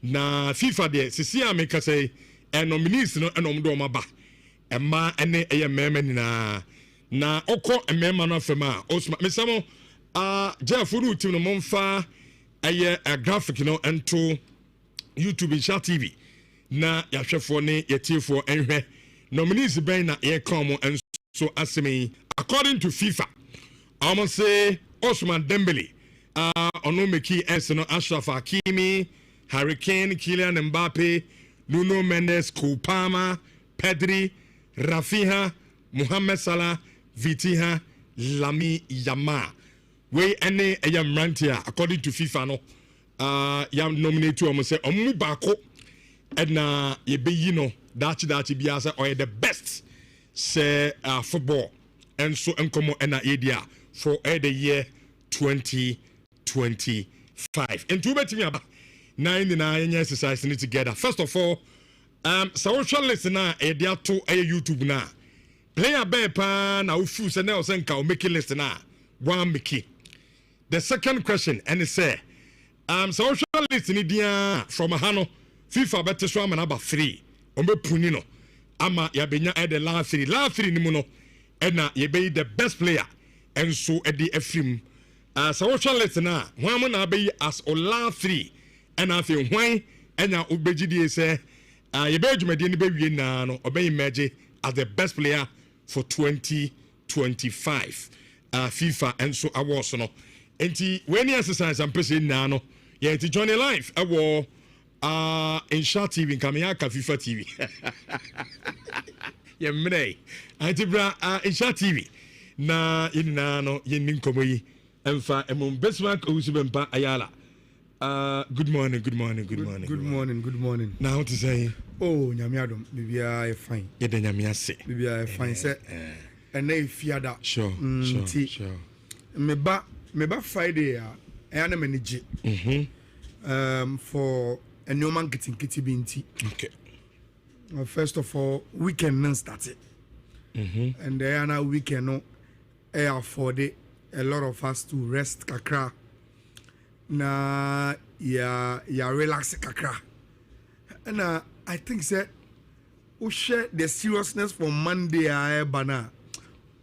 na FIFA de sisi ameka say nominees no enom do maba emma ene eye mema na okọ emema no afema osma mesamo jafuru team no monfa aye a graphic no ento YouTube and Chat TV na yahwefo ne yetifo enhwe nominees ben na ye come and so asemi according to FIFA almost say Osman Dembele ono meki Arsenal Ashraf Hakimi Harry Kane Kylian Mbappe Nuno Mendes Kupama Pedri Rafinha Mohamed Salah Vitinha Lami Yamal we any mrantia according to FIFA no yam nominate to almost say omu bako na yebeyi no dachi bia say or the best say football and so enkomo na yedia for the year 2025 and to betimi aba 99 exercise together. First of all social listener yedia to YouTube na player be pa na ufu say na osenka o make list na one make. The second question and it say social listening dia from Hano FIFA better so am number 3 ombe puni no ama ya benya the last 3 ni mu no na ye be the best player and so at the FM social listener hwan na be as o last 3 and afi hwan enya obegidi say ye be adwumade ni be wie na no obey emerge as the best player for 2025 FIFA and so awards no enti when you exercise am person na no ye enti join live in Chat TV Kamiyaka FIFA TV Yemre. Antibra Insha TV. Na yinina no yenin komoyi. Emfa emum besma ko usubempa ayala. Good morning. Good morning. Now what to say? Oh, nyamiadom, bibia fine. Yede nyamia se. Bibia fine se. And na fiada. Sure. Me ba Friday na manage. For a new man getting kitty binti. Okay. First of all, weekend non started. And then na weekend no afford a lot of us to rest kakra. Na ya relax kakra. And I think that we share the seriousness for Monday bana.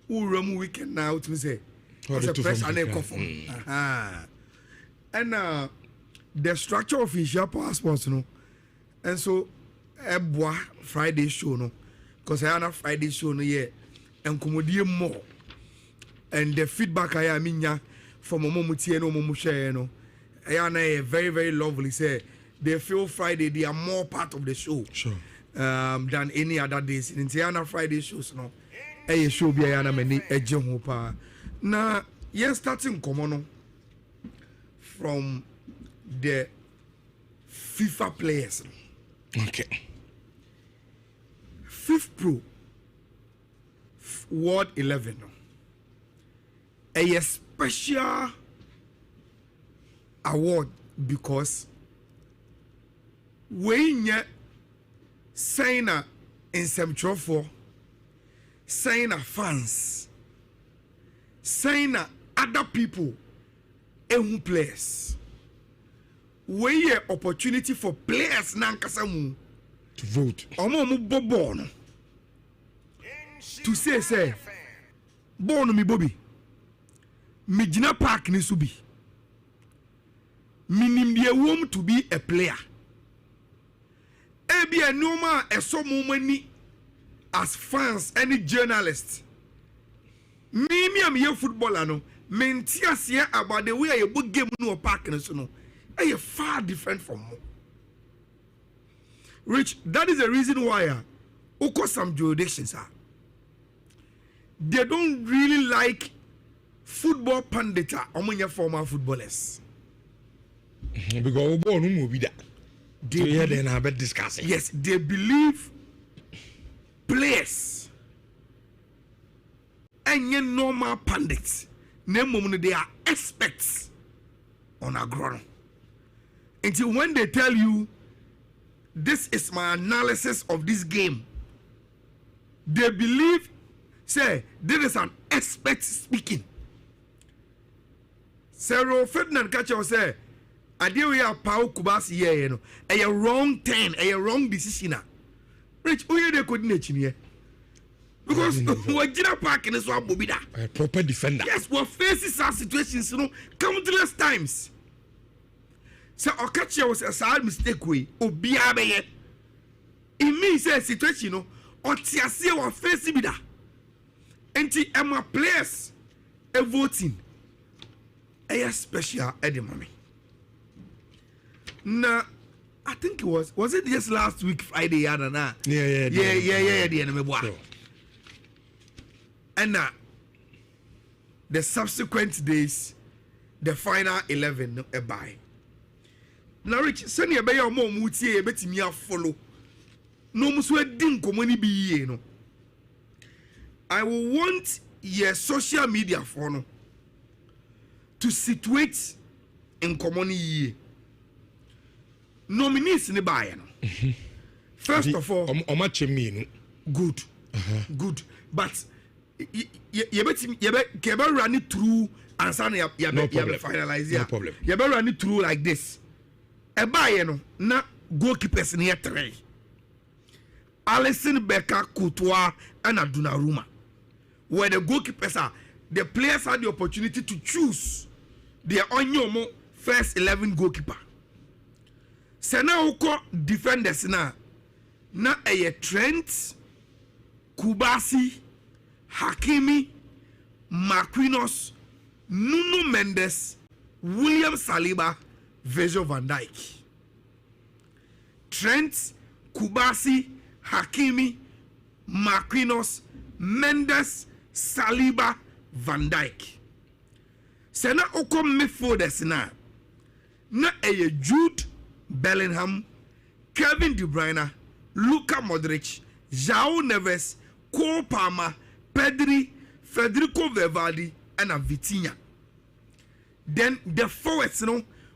We run weekend now to say it's a fresh and coffee. And the structure of his passports, no. And so boy Friday show no, because I have Friday show no yeah, and comedy more. And the feedback I am in from Momo Tieno Momo share no. Ayana very, very lovely. Say they feel Friday they are more part of the show, sure, than any other days. In Tiana Friday shows no, a show be Ayana many a hopa. Now, yes, starting common from the FIFA players. Okay. Fifth Pro World 11. A special award because when you sign in some trouble, sign fans, sign other people, and players. When you opportunity for players nankasamu to vote, born to say, born me Bobby, me Gina Park ni subi. Minim the womb to be a player. Ebi a normal so many as fans, any journalists. Me am a footballer no. Mentias here about the way I book game no park and so no. Are far different from me. Rich, that is the reason why some jurisdictions are. They don't really like football pundita among your former footballers. Because we born no be that. They then have a discussion. Yes, they believe players and your normal pundits. They are experts on a ground. Until when they tell you, this is my analysis of this game, they believe, say, this is an expert speaking. Sarah Ferdinand Kacha say, I deal with a power kubasi here, you know, a wrong turn, a wrong decision. Rich, who they couldn't here? Because what Gina Park in this one will be that a proper defender. Yes, what faces our situations, you know, countless times. So Okachi was a sad mistake way, or be it means a situation, you know, or Tiasia or facing me that. And Emma players a voting a special at the moment. Now, I think it was it just last week Friday? Yeah. The enemy boy. Sure. And the subsequent days, the final 11 a buy. Now, Rich, send your baby more muti a bit me follow. No muswe din komoni be ye no. I will want your social media for no to situate in common ye. Nominees in the buy no. First of all, good. Good. But you better run it through and say you finalize. No problem. You better run it through like this. A buy no na goalkeepers in here 3. Alison Becker, Coutois, and Adunaruma. Where the goalkeepers are, the players had the opportunity to choose their own first 11 goalkeeper. Sena uko defenders na a Trent, Kubasi, Hakimi, Marquinhos, Nuno Mendes, William Saliba, Virgil van Dijk. Trent, Kubasi, Hakimi, Marquinhos, Mendes, Saliba, Van Dijk. Sena okom midfielders na eye Jude Bellingham, Kevin De Bruyne, Luka Modric, João Neves, Cole Palmer, Pedri, Federico Valverde, and Vitinha. Then the forwards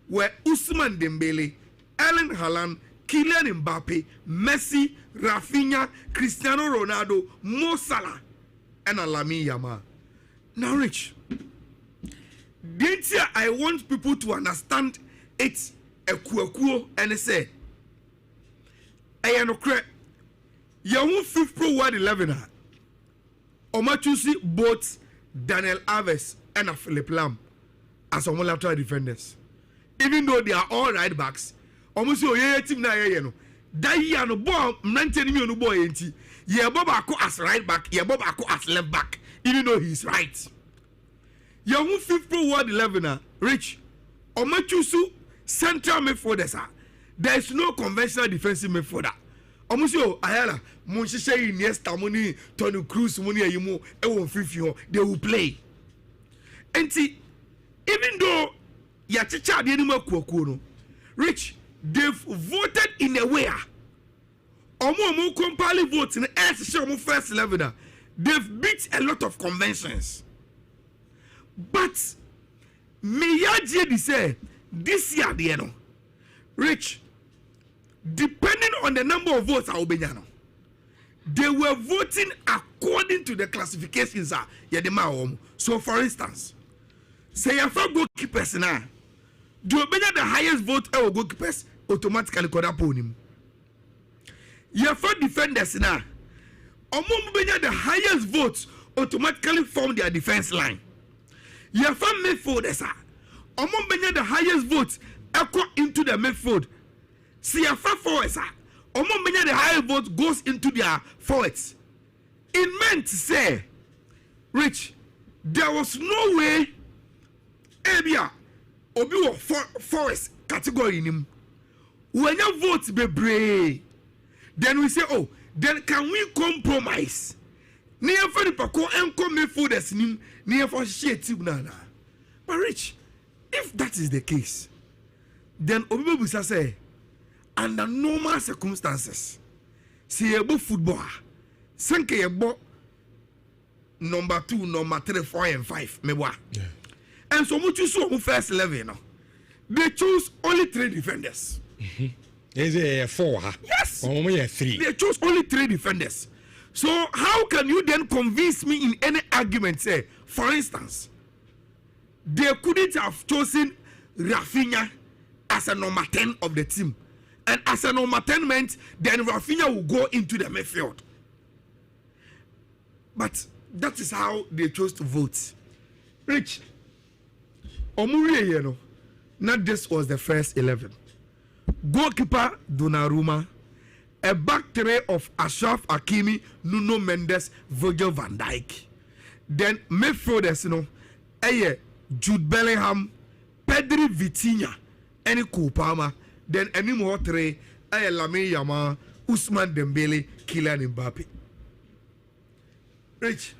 were Ousmane Dembele, Erling Haaland, Kylian Mbappe, Messi, Rafinha, Cristiano Ronaldo, Mo Salah, and Lamine Yamal. Now, Rich, I want people to understand it's a kuo and say, I am correct. You want 5th Pro World 11. Omachusi both Daniel Alves and Philip Lam as lateral defenders. Even though they are all right backs, almost your team na no. That year no ball, maintain me no boy enti. Ye Bobako as right back, ye Bobako as left back, even though he's right. You want 5th Pro World 11, Rich. Omachusu central midfielders. There is no conventional defensive midfielder. Almost yo ayala Moncheshe Iniesta money Toni Kroos money ayimu e won fifi they will play. Enti even though ya chicha de anima kuokuo no Rich, they've voted in a way omo compile vote in the first 11. They've beat a lot of conventions. But me yaje say this year the no Rich, depending on the number of votes they were voting according to the classifications. So for instance, say if a goalkeepers now, do you the highest vote our goalkeepers automatically call upon him. Your defenders now, the highest votes automatically form their defense line. Your midfielders the highest votes echo into the midfield. See a forwards the highest vote goes into their forwards. It meant to say, Rich, there was no way Abia Obi forwards category in him. When your votes be brave, then we say, oh, then can we compromise? Near for the Paco and come midfielders near for shit. But Rich, if that is the case, then Obi Busa say, under normal circumstances, see a football, Sanke a number 2, number 3, 4, and 5, mewa. Yeah. And so much you saw first 11, they choose only 3 defenders. Is it 4? Huh? Yes. Only 3. They chose only 3 defenders. So how can you then convince me in any argument? Say, for instance, they couldn't have chosen Rafinha as a number 10 of the team. And as a number 10 meant, then Rafinha will go into the midfield. But that is how they chose to vote. Rich, Omuri, not this was the first 11. Goalkeeper Donnarumma, a back 3 of Ashraf Hakimi, Nuno Mendes, Virgil van Dijk. Then midfielders, Jude Bellingham, Pedri, Vitinha, and Cole Palmer. Then any more 3, Lamine Yamal, Ousmane Dembele, Kylian Mbappe. Rich.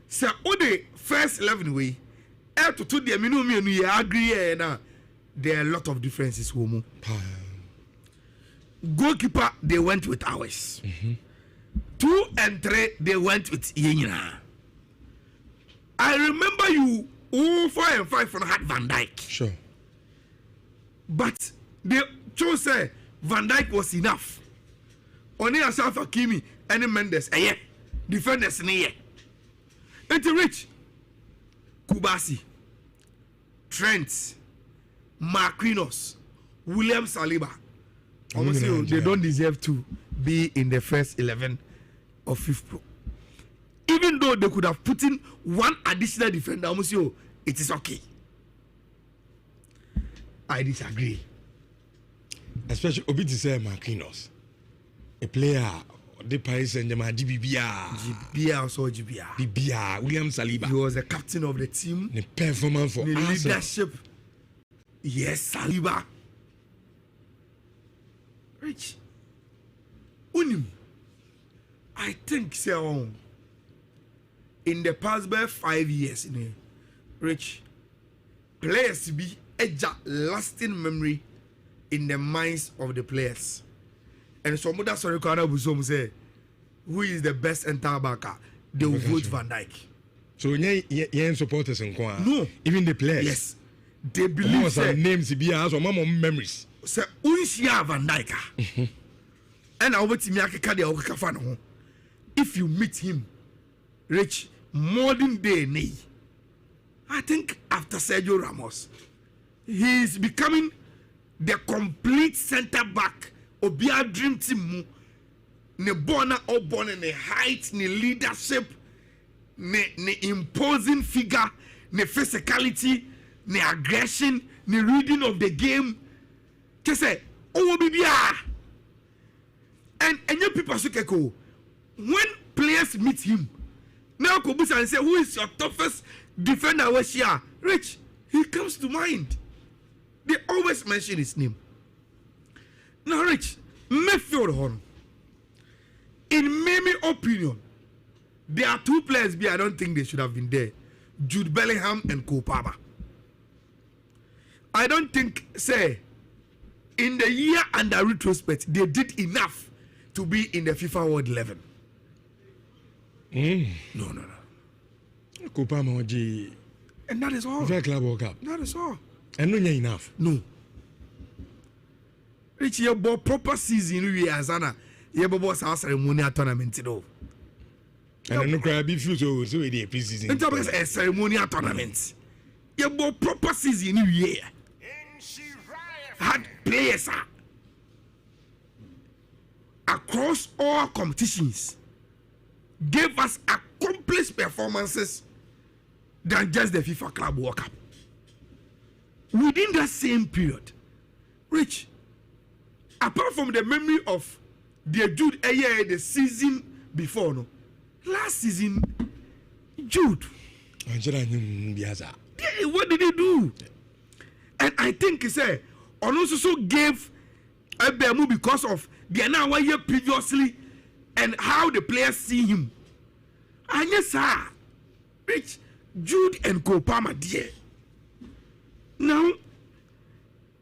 So all the first 11 way, to the minimum you agree na there are a lot of differences. Goalkeeper, they went with ours. 2 and 3, they went with Nhyira. I remember you 4 and 5 from had Van Dijk. Sure. But they chose Van Dijk was enough. Only Ashraf Hakimi and Mendes, defenders near. It's Rich, Kubasi, Trent, Marquinhos, William Saliba. Honestly, they don't deserve to be in the first 11 of 5th Pro. Even though they could have put in 1 additional defender, it is okay. I disagree. Especially Obi to say Marquinhos, a player, the Paris Saint-Germain, GBA also GBA. GBA, William Saliba. He was the captain of the team. The performance for the Arsenal. Leadership. Yes, Saliba. Rich. Unim. I think so. In the past 5 years, Rich, players be a lasting memory in the minds of the players. And some other sorry can say, who is the best entire backer? They will vote Van Dijk. So you supporters in Kwa? No, even the players. Yes, they believe some names be as or memories. Say Unsia Van Dijk. And I will tell you, if you meet him, Rich, modern day nay. I think after Sergio Ramos, he is becoming the complete centre back. Obia dream team. Ne bona or born in height, ne leadership, ne imposing figure, ne physicality, ne aggression, ne reading of the game. Just say, oh bibia. And your people say, when players meet him, now Kobusa and say, who is your toughest defender? Rich, he comes to mind. They always mention his name. Now, Rich, midfield horn. In my opinion, there are two players I don't think they should have been there. Jude Bellingham and Cole Palmer. I don't think, say, in the year under retrospect, they did enough to be in the FIFA World 11. No. Cole Palmer, and that is all. FIFA Club World Cup. That is all. And no enough. No. Rich, you bought proper season, you Azana. You bought a ceremonial tournament. And then no crab if you so a pre-season. It's a ceremonial tournament. You bought proper season, you had players across all competitions, gave us accomplished performances than just the FIFA Club World Cup. Within that same period, Rich, apart from the memory of the Jude the season before, no, last season, Jude, what did he do? And I think he said, on also gave a Bemu because of the now 1 year previously and how the players see him. And yes, sir, Rich, Jude and Cole Palmer, dear. Now,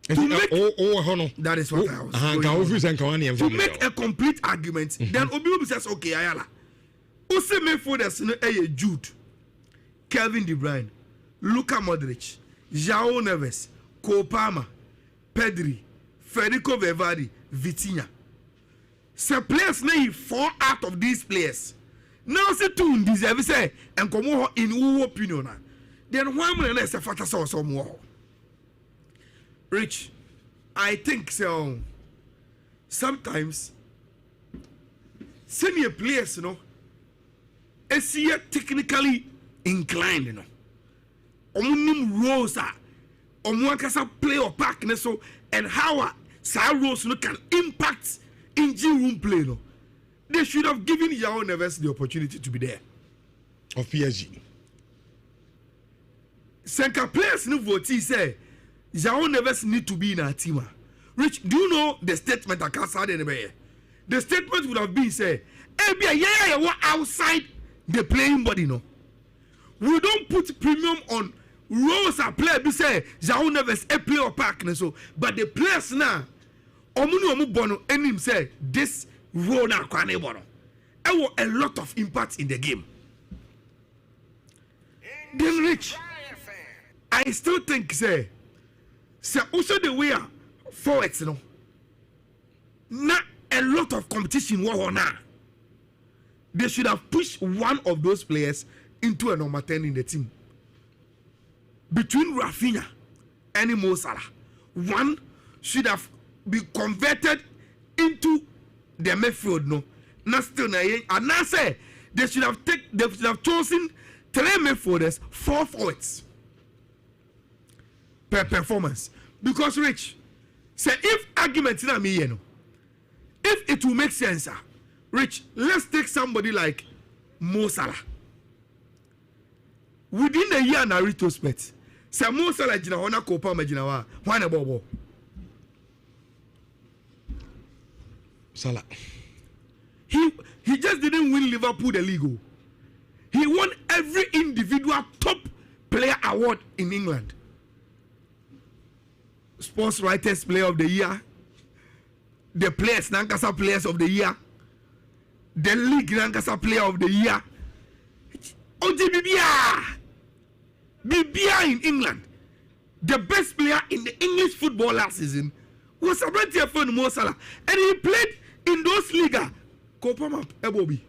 to make, that is what I was to make a complete argument, then Obi says, okay, Ayala. Ose me for the Jude, Kevin De Bruyne, Luka Modric, João Neves, Cole Palmer, Pedri, Federico Valverde, Vitinha. So players name 4 out of these players. Now say 2 deserve say and come in who opinion. Then one man is a fatter so some more. Rich, I think so. Sometimes senior players, is here technically inclined, Omnim roles are on play or pack so and how roles can impact injury room play. They should have given João Neves the opportunity to be there. Of PSG. Senka players no vote say João Neves need to be in our team. Rich, do you know the statement I can't say anywhere? The statement would have been say, outside the playing body, no. We don't put premium on roles a player be say João Neves a player pack so, but the players now, omu bono and him say this role now kwane bono. There was a lot of impact in the game. Then Rich, I still think say also the way forwards, not a lot of competition war now. They should have pushed one of those players into a number 10 in the team. Between Rafinha and Mo Salah, one should have been converted into the midfield. No, not still and now say they should have chosen 3 midfielders, 4 forwards per performance. Because Rich, say if arguments na me, if it will make sense, Rich, let's take somebody like Mo Salah. Within the year na retrospect, say Mo Salah jina wana kopa majina wa wana bobo. Salah. He just didn't win Liverpool the league. Oh. He won every individual top player award in England. Sports Writers Player of the Year, the Players Nankasa Players of the Year, the League Nankasa Player of the Year. Bibia in England, the best player in the English football last season was Sabrina from Mo Salah, and he played in those leagues. Kopama Ebobi.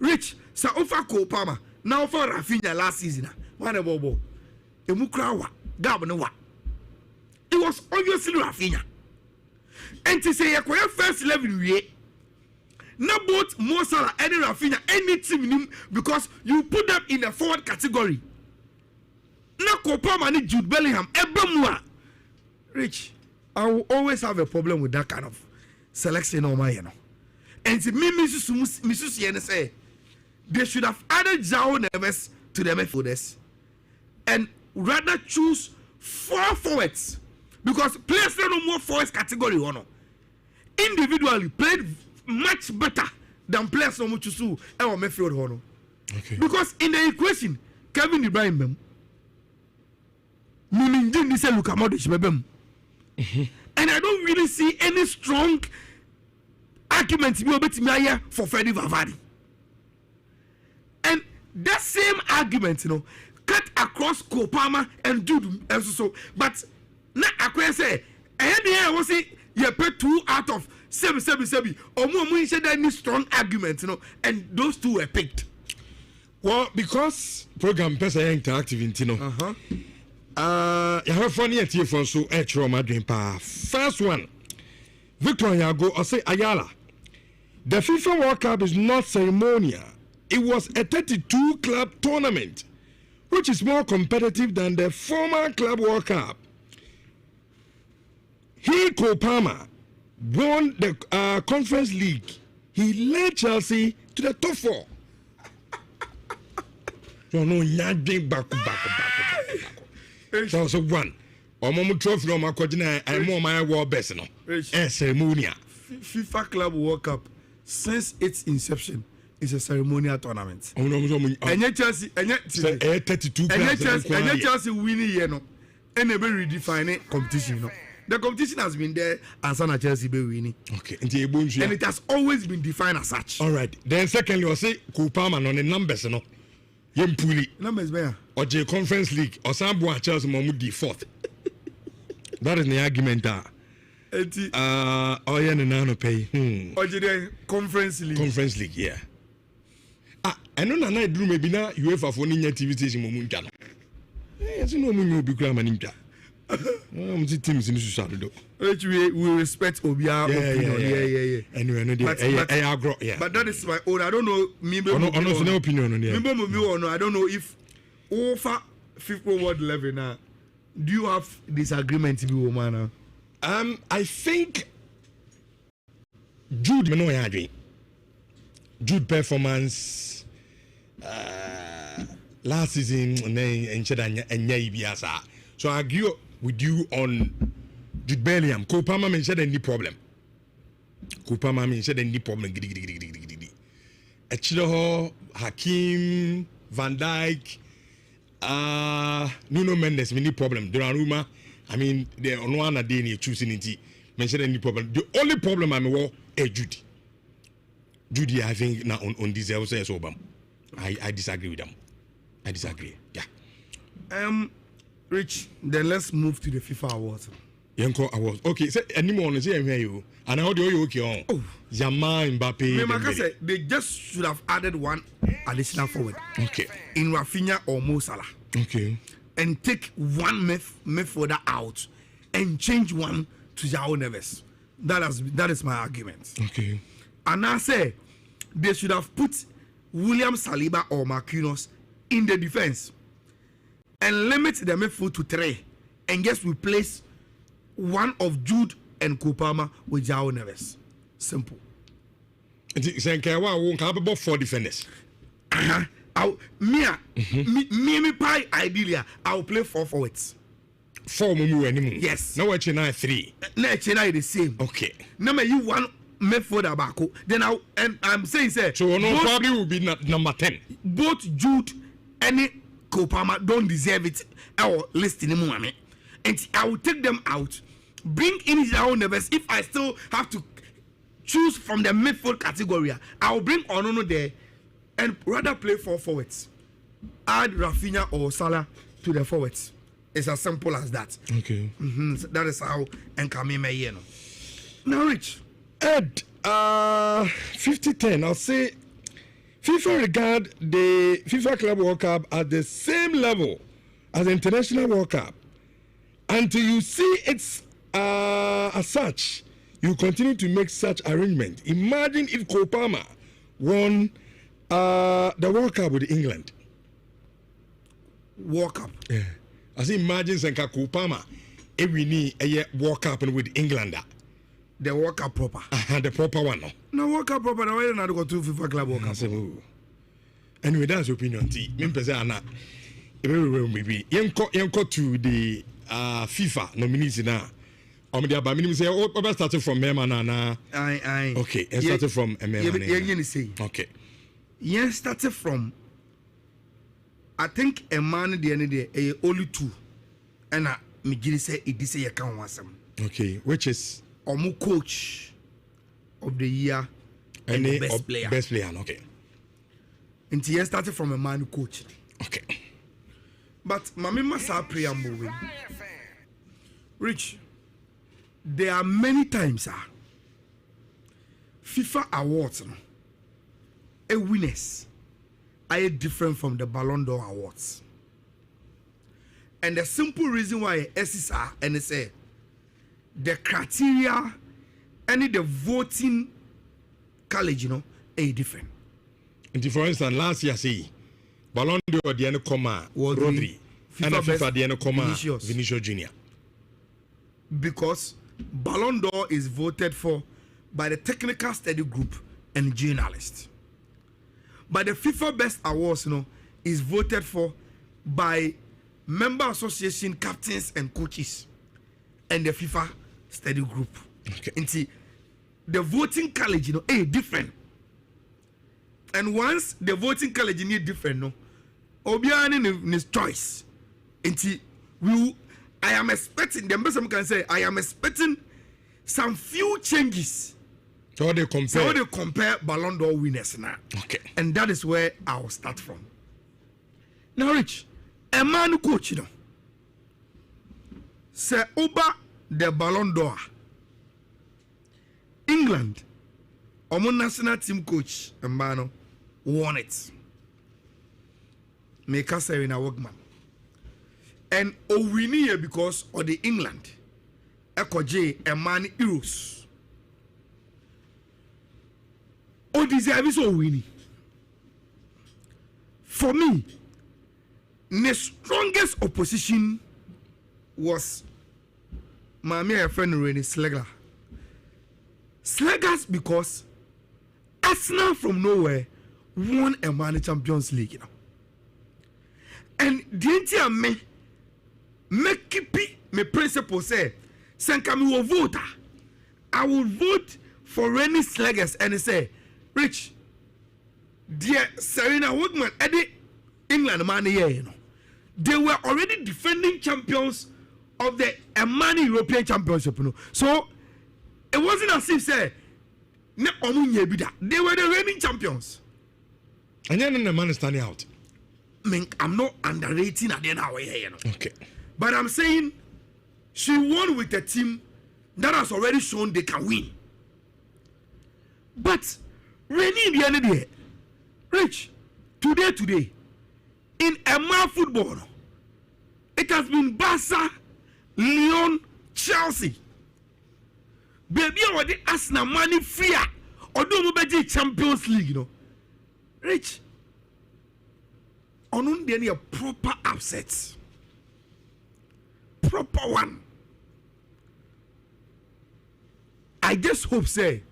Rich, sa ofa Kopama, now for Rafinha last season. One Ebobo, Emukrawa, Gabanowa. It was obviously Rafinha. And to say, acquire first 11 we not both Mo Salah and Rafinha, any team in him, because you put them in the forward category. Now Kopama and Jude Bellingham, Ebamwa. Rich, I will always have a problem with that kind of selection on my, you know. And to me, Mrs. say they should have added João Neves to the midfielders and rather choose 4 forwards, because players no more forwards category or no. Individually played much better than players no more choose our midfield or no. Okay. Because in the equation, Kevin Ibrahim, Mimindin say Luka Modric, and I don't really see any strong argument for Freddy Valverde. And that same argument, you know, cut across Kopama and Jude and so. But now I say, I was say you pay 2 out of 7, or more said any strong argument, you know, and those 2 were picked. Well, because program person interactive in Tino. You have funny at your phone, so at your Madrid pa. First one, Victor Yago, I say Ayala. The FIFA World Cup is not ceremonial. It was a 32 club tournament, which is more competitive than the former Club World Cup. He, Kopama, won the Conference League. He led Chelsea to the top 4. So no, nyading back. So one. Omomu trophy no makojina I more my world best no. Ceremonial. FIFA Club World Cup since its inception is a ceremonial tournament. And Chelsea, 32 clubs. And Chelsea winning here no. And they be redefining competition no. The competition has been there and Sana Chelsea be winning. Okay. And it has always been defined as such. All right. Then secondly, I say Kupama on the numbers no. Yempuli. Numbers where? Or J Conference League or Sambo Chelsea Mamudi 4th. That is the argument. Oh yeah, no pay. Or J Conference League. Conference League, yeah. I know na do maybe na UEFA for any TV station Mamunta. Yes, no money will be Gramaninta. The teams in the society. We respect Obia opinion. Yeah. Anyway, but that is my own. I don't know. No opinion on here. I don't know if over FIFA World level now. Do you have disagreement with woman? I think Jude performance last season so I agree with you on Jude Bellingham. Kopama mentioned any problem. Echidoho, Hakim, Van Dijk, Nuno Mendes, any problem. Donnarumma, I mean, they on one a day choosing it. Mentioned any problem. The only problem I'm aware is Judy. Judy, I think now on this also is Obama. I disagree with them. I disagree. Yeah. Rich, then let's move to the FIFA awards. Yanko awards. Okay, so anyone is here you. And how do you okay on? Yamal, Mbappe. Remember, they just should have added one additional forward. Okay. In Rafinha or Mo Salah. Okay. And take one midfielder out and change one to João Neves. That is my argument. Okay. And I say they should have put William Saliba or Marquinhos in the defense and limit the midfield to 3 and just replace one of Jude and Kopama with João Neves. Simple. Won't have about 4 defenders. Me, ideally, I'll play 4 forwards. 4 mumu anymore. Yes. No, Chennai 3. No, Chennai the same. Okay. No, you one midfielder baako. Then I'm saying say. So no probably will be number 10. Both Jude and Kopama don't deserve it. Our list in the moment, and I will take them out. Bring in Israel Neves. If I still have to choose from the midfield category, I will bring Onono there and rather play 4 forwards. Add Rafinha or Salah to the forwards. It's as simple as that. Okay. So that is how Nkame may Now, Rich. Ed, 50-10, I'll say FIFA regard the FIFA Club World Cup at the same level as the International World Cup. Until you see it's as such, you continue to make such arrangement. Imagine if Kopama won the World Cup with England. World Cup? Yeah. I say imagine Senka Kopama every need a World Cup with England. The World Cup proper. The proper one. No World Cup proper. Now why not go to FIFA Club World Cup? Anyway, that's your opinion. Maybe you to the FIFA nominees now. Say, oh, started from Memana. Aye. Okay, it started from Memana. Okay. Yes, started from. I think a man the end day only 2, and me giri say it this year can want some. Okay, which is Omu coach of the year and the best player. Best player, okay. And he started from a man coach. Okay. But Mami Masa preamble. Rich, there are many times FIFA awards a winners are different from the Ballon d'Or awards. And the simple reason why SSR and say the criteria and the voting college, are different. And for instance, last year, see, Ballon d'Or the end comma Rodri, and FIFA the end comma Vinicius Junior. Because Ballon d'Or is voted for by the technical study group and journalists. But the FIFA Best Awards, is voted for by member association captains and coaches and the FIFA study group. Okay. And see, the voting college, is different. And once the voting college is different, Obiani is choice. And see, I am expecting, the best I can say, I am expecting some few changes. So they compare Ballon d'Or winners now. Okay. And that is where I'll start from. Now, Rich, a man coach, say over the Ballon d'Or, England, our national team coach, Mbano, won it. Make us say in a workman. And we need because of the England, Ekoje, a man Euros. O deserve so winning. For me, the strongest opposition was my friend Rennie Slegler. Slegers because Arsenal from nowhere won a Man Champions League. And the entire me keep my principle say, Sankami will vote. I will vote for Rennie Slegers and say, Rich, dear Serena Woodman, Eddie England man here, they were already defending champions of the Emani European Championship. So it wasn't as if say they were the reigning champions. And then the man is standing out. I'm not underrating again our here. Okay. But I'm saying she won with a team that has already shown they can win. But Rennie in the end of the day, Rich, today, in Emma football, it has been Barca, Lyon, Chelsea. Baby, I want the Arsenal money free. Or don't be Champions League, Rich, on any proper upsets. Proper one. I just hope say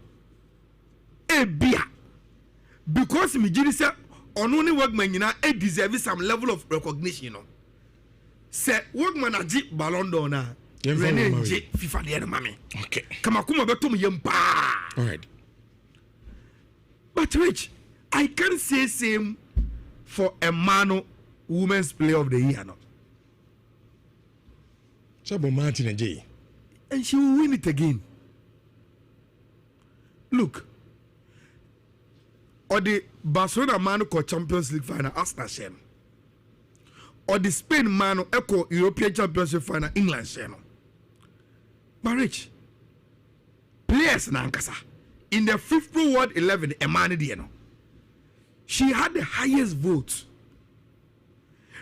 a beer because me say on only workman it deserves some level of recognition. Say workman a Jeep Ballon d'Or na René FIFA the mami. Okay. Kama kuma beto me yempa. All right. But Rich, I can't say same for a man women's player of the year. No. Chabo Martin and Jay. And she will win it again. Look. Or the Barcelona man who Champions League final, Arsenal Shen. Or the Spain man who echo European Championship final, England Shen. But Rich, players Nankasa. In the 5th Pro World 11, Emani Dieno. She had the highest vote.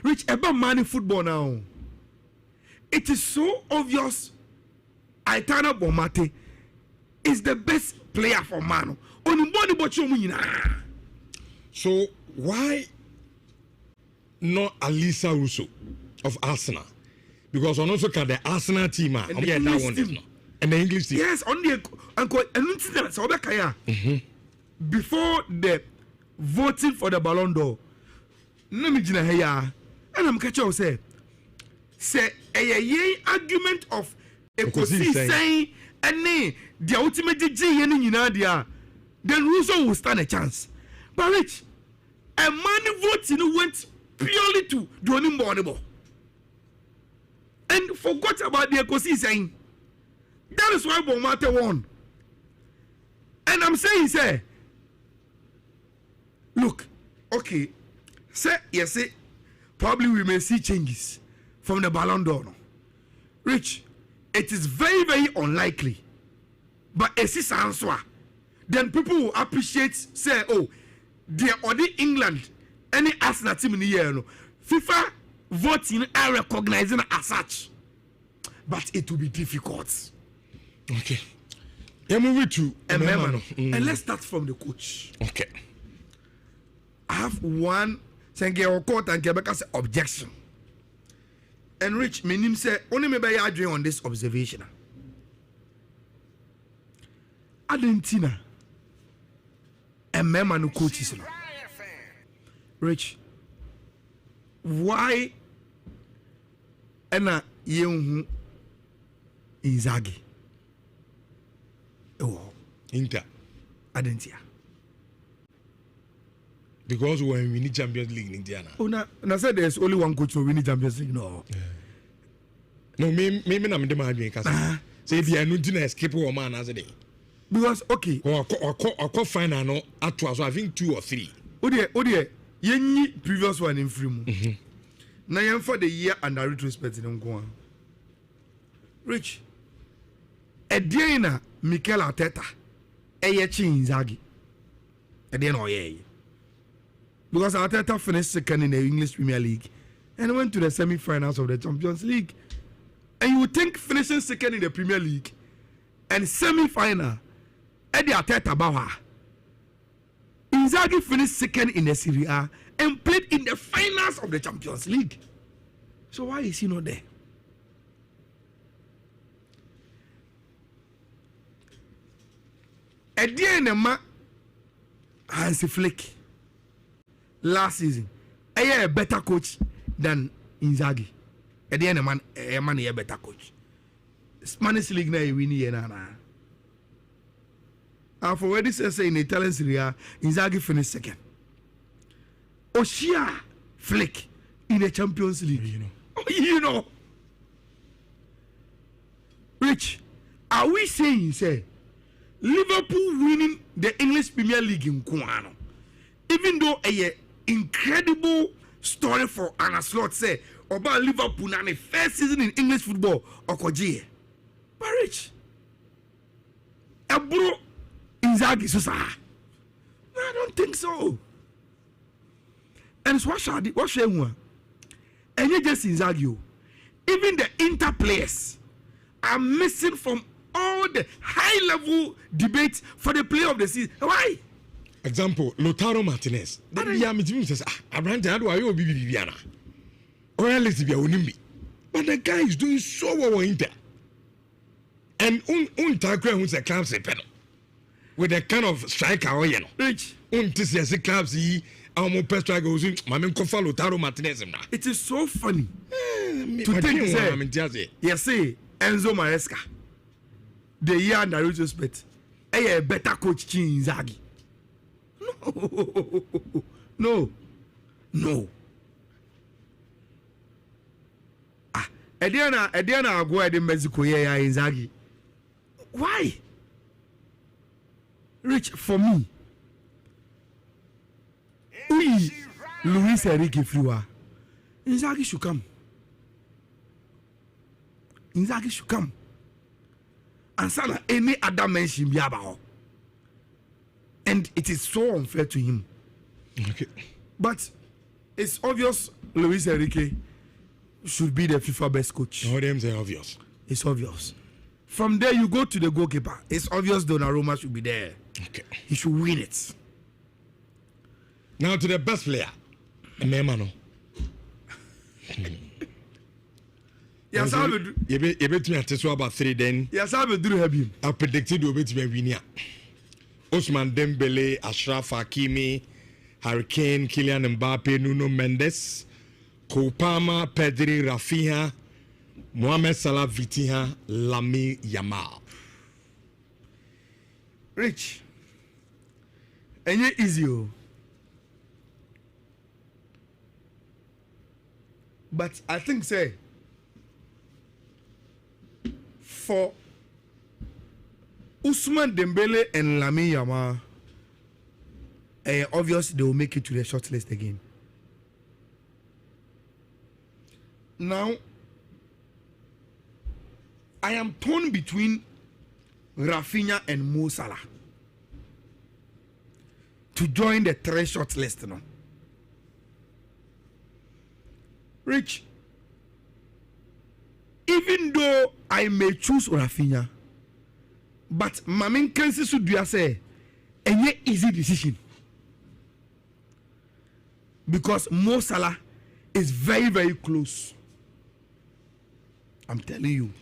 Rich, about money football now. It is so obvious. Aitana Bomate is the best player for Mano. So why not Alisa Russo of Arsenal? Because on also got the Arsenal team and the English team. And the English team. Yes, on the before the voting for the Ballon d'Or. No me jina heya. And I'm catching say a argument of Ekosi saying and the ultimate G in then Russo will stand a chance. But Rich, a man voting went purely to Johnny Bonable and forgot about the Ekosi saying. That is why Bomate won. And I'm saying, say, look, okay, say, yes, say, probably we may see changes from the Ballon d'Or. Rich, it is very, very unlikely. But if it's answer, then people will appreciate, say, oh, they are the England, any Arsenal team in the year, no. FIFA voting are recognizing as such. But it will be difficult. Okay. Yeah, move to and let's start from the coach. Okay. I have one court and Quebec's objection. And Rich, my name say only maybe I agree on this observation. Argentina. A man who coaches. Rich, why Anna Young Inzaghi? Oh, Inter. Adentia. Because when we need Champions League in Indiana. Oh, na said there's only one coach who win Champions League. No. Yeah. No, maybe I'm the man doing Casa. Say the Anudina escape or man as a day. Because okay. Or final no at was I think 2 or 3. Oh dear, ye previous one in free. Now you for the year under retrospect in Ngwa. Rich. Ediana Mikel Arteta, Inzaghi. Because Arteta finished second in the English Premier League and went to the semi-finals of the Champions League. And you would think finishing second in the Premier League and semi-final, Eddie Arteta Bawa. Inzaghi finished second in the Serie A and played in the finals of the Champions League. So why is he not there? Ediana Hansi Flick last season, a better coach than Inzaghi. Ediana man, a better coach. Spanish League na win here na. I've already said in the Italian Serie A, Inzaghi finished second. Oshia Flick in the Champions League. You know. Rich, are we saying say Liverpool winning the English Premier League in Kuano, even though a incredible story for Anna Slot say about Liverpool and the first season in English football or Koji, but Rich, a bro Inzaghi Sosa, I don't think so. And what shall we? And you just Inzaghi, even the Inter players are missing from all the high-level debates for the player of the season. Why? Example, Lautaro Martinez. The says, Abranta, how do I owe Bibiana? Or else be a Unimbi. But the guy is doing so well in Inter. And Takra who's a club say pedal. With a kind of striker or you know. Rich. This is a club see our best striker goes in. My man follow Lautaro Martinez. It is so funny to think say, yes, say Enzo Maresca. The year under retrospect, a better coach Inzaghi. No. No. Ediana go at Mexico yeah Inzaghi. Why? Rich for me. Luis Enrique Friwa. Inzaghi should come. And Sana any other mention Biaba. And it is so unfair to him. Okay. But it's obvious Luis Enrique should be the FIFA best coach. All them say obvious. It's obvious. From there you go to the goalkeeper. It's obvious Donnarumma should be there. Okay. He should win it. Now to the best player. Memano. Yes, I will. You bet me at about 3 then. Yes, I will do him. I predicted you bet me win. Ousmane Dembele, Achraf Hakimi, Harry Kane, Kylian Mbappe, Nuno Mendes, Cole Palmer, Pedri, Rafinha, Mohamed Salah, Vitinha, Lamine Yamal. Rich. And you easy. But I think say for Ousmane Dembele and Lamine Yamal, obvious they will make it to the short list again. Now, I am torn between Rafinha and Mo Salah to join the 3 short list now. Rich, even though I may choose Rafinha, but Mamin Kansi Sudia say, any easy decision. Because Mo Salah is very, very close. I'm telling you.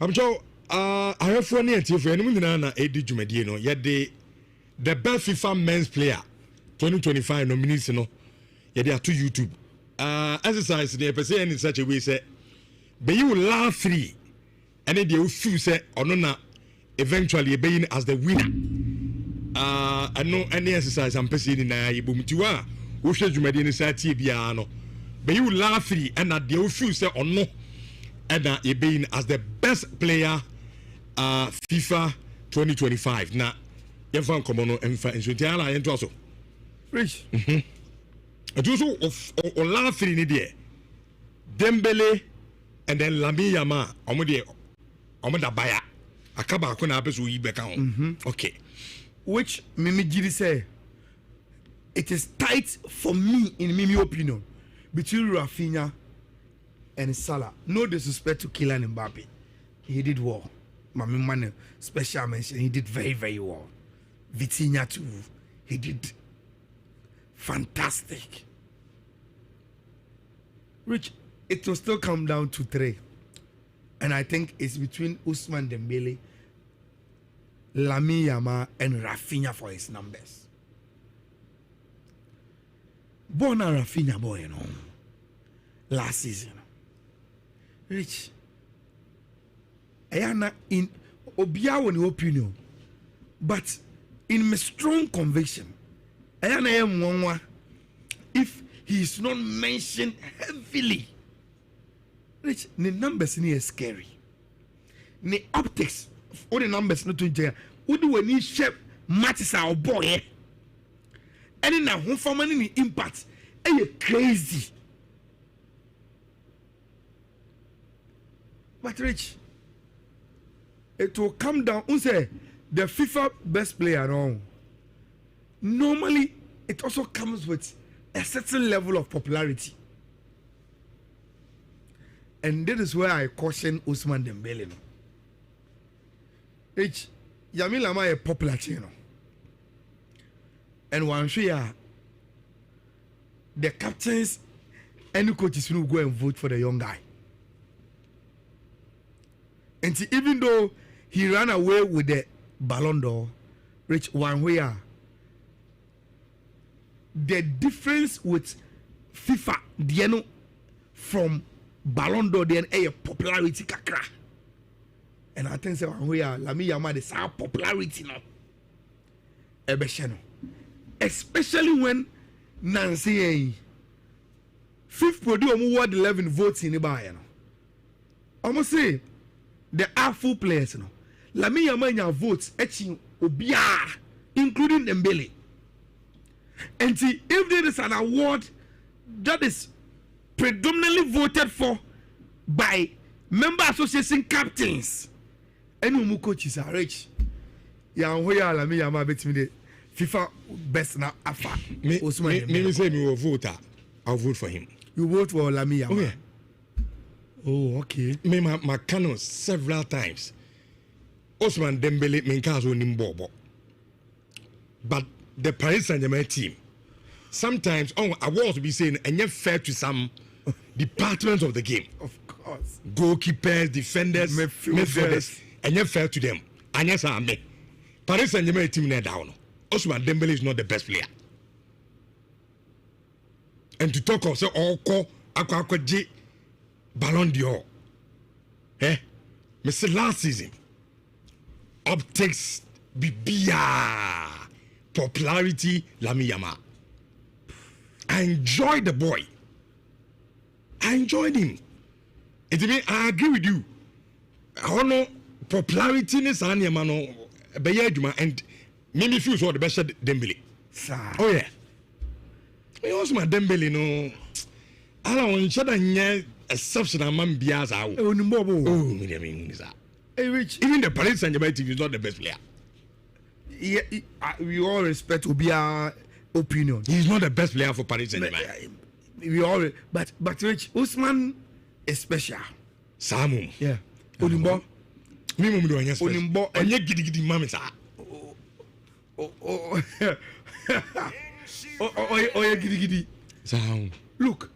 I'm sure I have one year for anyone na Eddie Jumedino, yet the best FIFA men's player 2025 nominees, yet they are to YouTube. Exercise the person in such a way say, but you will laugh free, and then they will feel say, or no, eventually being as the winner. I know any exercise I'm pursuing in a bumtua, who should you made in the but you will laugh free, and that they will feel say, or no, and that being as the best player, FIFA 2025. Now, you found Komono and French, and also. Rich. It also of laughing in the Dembele and then Lamine Yamal. Omoda Baya. Akaba kuna abesu yibeka. Okay. Which Mimi Giri say it is tight for me in Mimi opinion between Rafinha and Salah. No disrespect to Kylian Mbappe. He did well. Mami Mane special mention. He did very, very well. Vitinha too. He did fantastic. Rich, it will still come down to 3. And I think it's between Ousmane Dembele, Lamine Yamal, and Rafinha for his numbers. Born a Rafinha boy, last season. Rich, Ayana in Obiawan opinion, but in my strong conviction, Ayana if he is not mentioned heavily. Rich, the numbers are scary. The optics, all the numbers not to jail. What do we need shape matches our boy? And in a home for money impact, and you crazy. But Rich, it will come down. Say the FIFA best player now. Normally, it also comes with a certain level of popularity. And that is where I caution Ousmane Dembele. Rich, Yamil Lama a popular channel. And one share the captains and the coaches will go and vote for the young guy. And see, even though he ran away with the Ballon d'Or, Rich, one way the difference with FIFA, from Ballon d'Or, a popularity kakra. And I think we are Lamine Yamal is our popularity now. Ebesheno. especially when Nancy fifth produce ward 11 votes in the buy. Almost say the are full players. No, Lamine Yamal votes etching Obia, including Dembele. And see, if there is an award that is predominantly voted for by member association captains, any who coaches are rich. Yeah, we are Lamine Yamal between the FIFA best now. Afa. Me say me will vote. I'll vote for him. You vote for Lamine Yamal? Oh yeah. Oh, okay. Me my canon several times. Osman Dembele menkazo nimbobo. But the Paris Saint-Germain team, sometimes awards be saying and yet fair to some departments of the game. Of course. Goalkeepers, defenders, midfielders, and yet fair to them. And yes, I mean, Paris Saint-Germain team net down. Osman Dembele is not the best player. And to talk of say Akwa J Ballon d'Or. Mr. Last season, optics Bibia. Popularity, Lamine Yamal. I enjoyed the boy. I enjoyed him. It mean I agree with you. I don't know popularity in San Yamano, and maybe few so the best Dembele. Oh yeah. Me also my Dembele no. I don't want to exceptional man bias out. Oh, even the Paris Saint-Germain team is not the best player. Yeah, we all respect Obia's opinion. He's not the best player for Paris Saint-Germain. We all, but Rich Usman is special. Samu. Yeah. Onimbo. Me mo do anya special. Onimbo. Anya gidi mami sa. Oh, gidi. Samu. Look.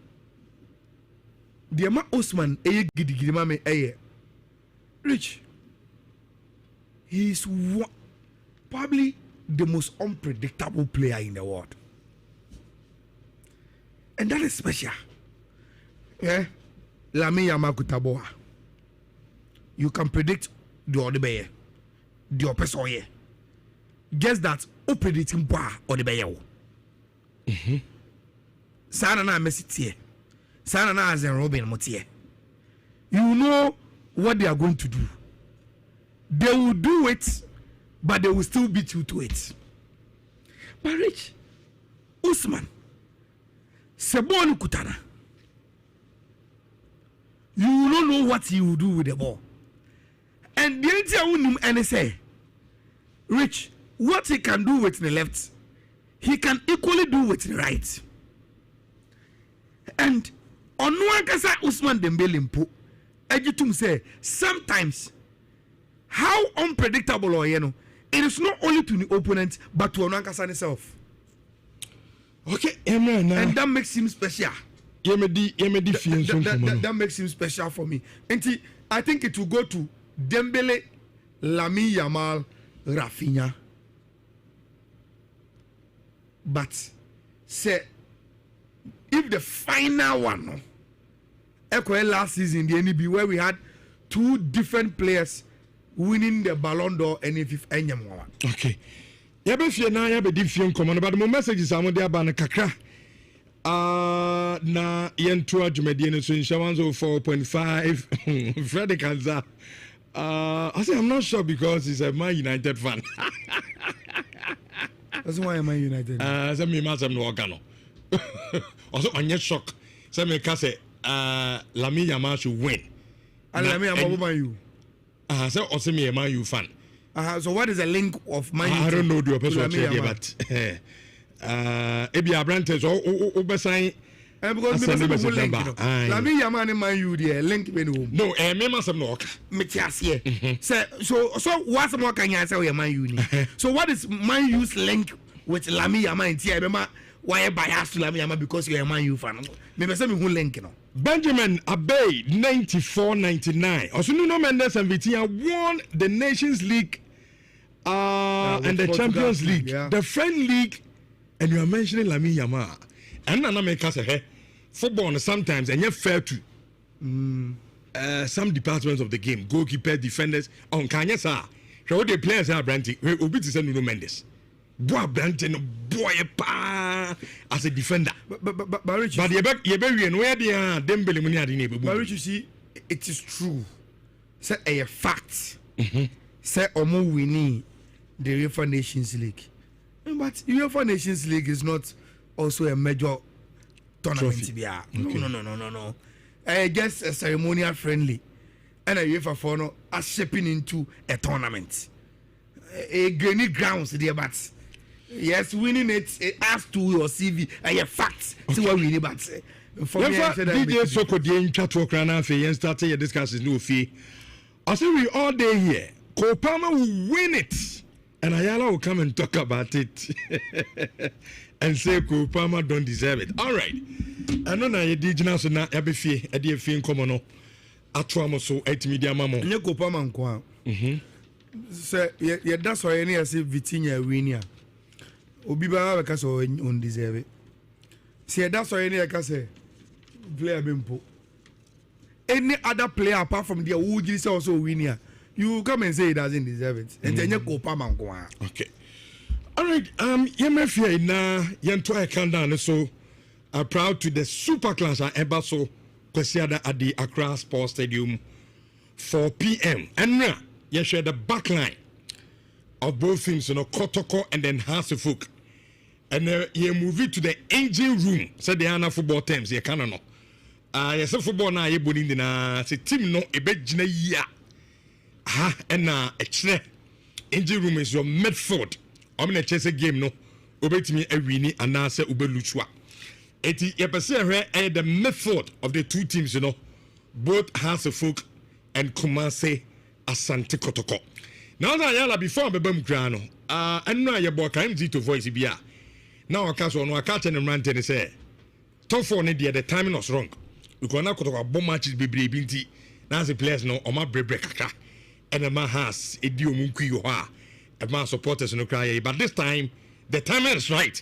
The ama Usman gidi mami Rich. He's probably the most unpredictable player in the world. And that is special. Yeah? Lamine Yamal Kutaboa. You can predict the other bear. The opposite. Guess that who predicting bar or the bear. Sana na Messi tie. Sana na Azen Robin Motie. You know what they are going to do. They will do it, but they will still beat you to it. But Rich, Usman, Sebon Kutana, you don't know what he will do with the ball. And the entire and say, Rich, what he can do with the left, he can equally do with the right. And on one kasa Usman Dembele mpo, Ejitum say sometimes how unpredictable or it is not only to the opponent but to Onankasa himself. Okay, and that makes him special. That makes him special for me. And I think it will go to Dembele, Lamine Yamal, Rafinha. But say if the final one, last season the NB where we had two different players winning the Ballon d'Or and if anyone. Okay. Yabefie na yabedifie command but my messages are there ban kakra. Na yentu adwumade no so insha 104.5 Freddy Kanza. I say I'm not sure because he's a Man United fan. That's why I'm United. Say me masam no organo. Also on your shock. Say me ka say Lamine Yamal should win. And Lamine Yamal Man U. So also me a Man U fan. So what is the link of Man U? I don't know the person but ebi Abrantes or Obesan because me link Lamine Yamal and Man U there link me no. No, me masam no okay. Me tiasie. So what's more can you say we Man U ni? So what is Man U's link with Lamine Yamal and Tia? Why bias to Lamine Yamal because you're a Man U fan? Me say me who link no. Benjamin Abbey 94-99. Also Nuno Mendes and Vitinha won the Nations League and the Champions League, the Friend League, and you are mentioning Lamine Yamal. And Nanameka say, hey, football sometimes and you're fair to some departments of the game, goalkeeper, defenders, on Kanyasa. How the players are branding, Obi to say Nuno Mendes. boy Branton boy pa as a defender. But Rich, but you be where the Dembele money adi nebu. But Rich, you see, it is true. Say a fact. Say Omo winning the UEFA Nations League. But UEFA Nations League is not also a major tournament. No. Just a ceremonial friendly. And a UEFA for no are shaping into a tournament. A granny grounds there, but yes, winning it adds to your CV. A fact. See what we need, but for me, DJ Soko the chat to Krana fe yen start your discussions no fee. I say we all day here. Kopama will win it. And Ayala will come and talk about it and say Kopama don't deserve it. All right. I know na yedi so na yabefi e de efi nkomo atwamo so media mamo. Nye Kopama nko a. Say ye da so ye na say Vitinha winia. Obi ba ka so on deserve it. Say ye da so ye na ka say player bempo. Any other player apart from the who say also winia. You come and say he doesn't deserve it. And then you go Pamankwa. Okay. All right. Yemefia na yento I can down so proud to the super class eba so kwesiada at the Accra Sports Stadium 4 p.m. And now you share the back line of both teams, Kotoko and then Hasefuk. And you move it to the engine room. So the Anna football terms, you can't know. Yes, football now you in the team no ebejina ya. And a engine room is your midfield. I'm going to chase a game no. Obey me a winnie and now say Ube Luchwa. Eti yepese here the midfield of the two teams, both Hasefuk and Kumase Asante Kotoko. Now that yala before Bebem Grano, and now your boy came to voice Bia. Now I can't no catch and rant and say, top 4 the timing was wrong. Because now Kotoko bomb matches be binti. Now the players know Oma Brebrekaka. And a man has a deal munkuyoha, a man supporters no cry. But this time, the timing is right.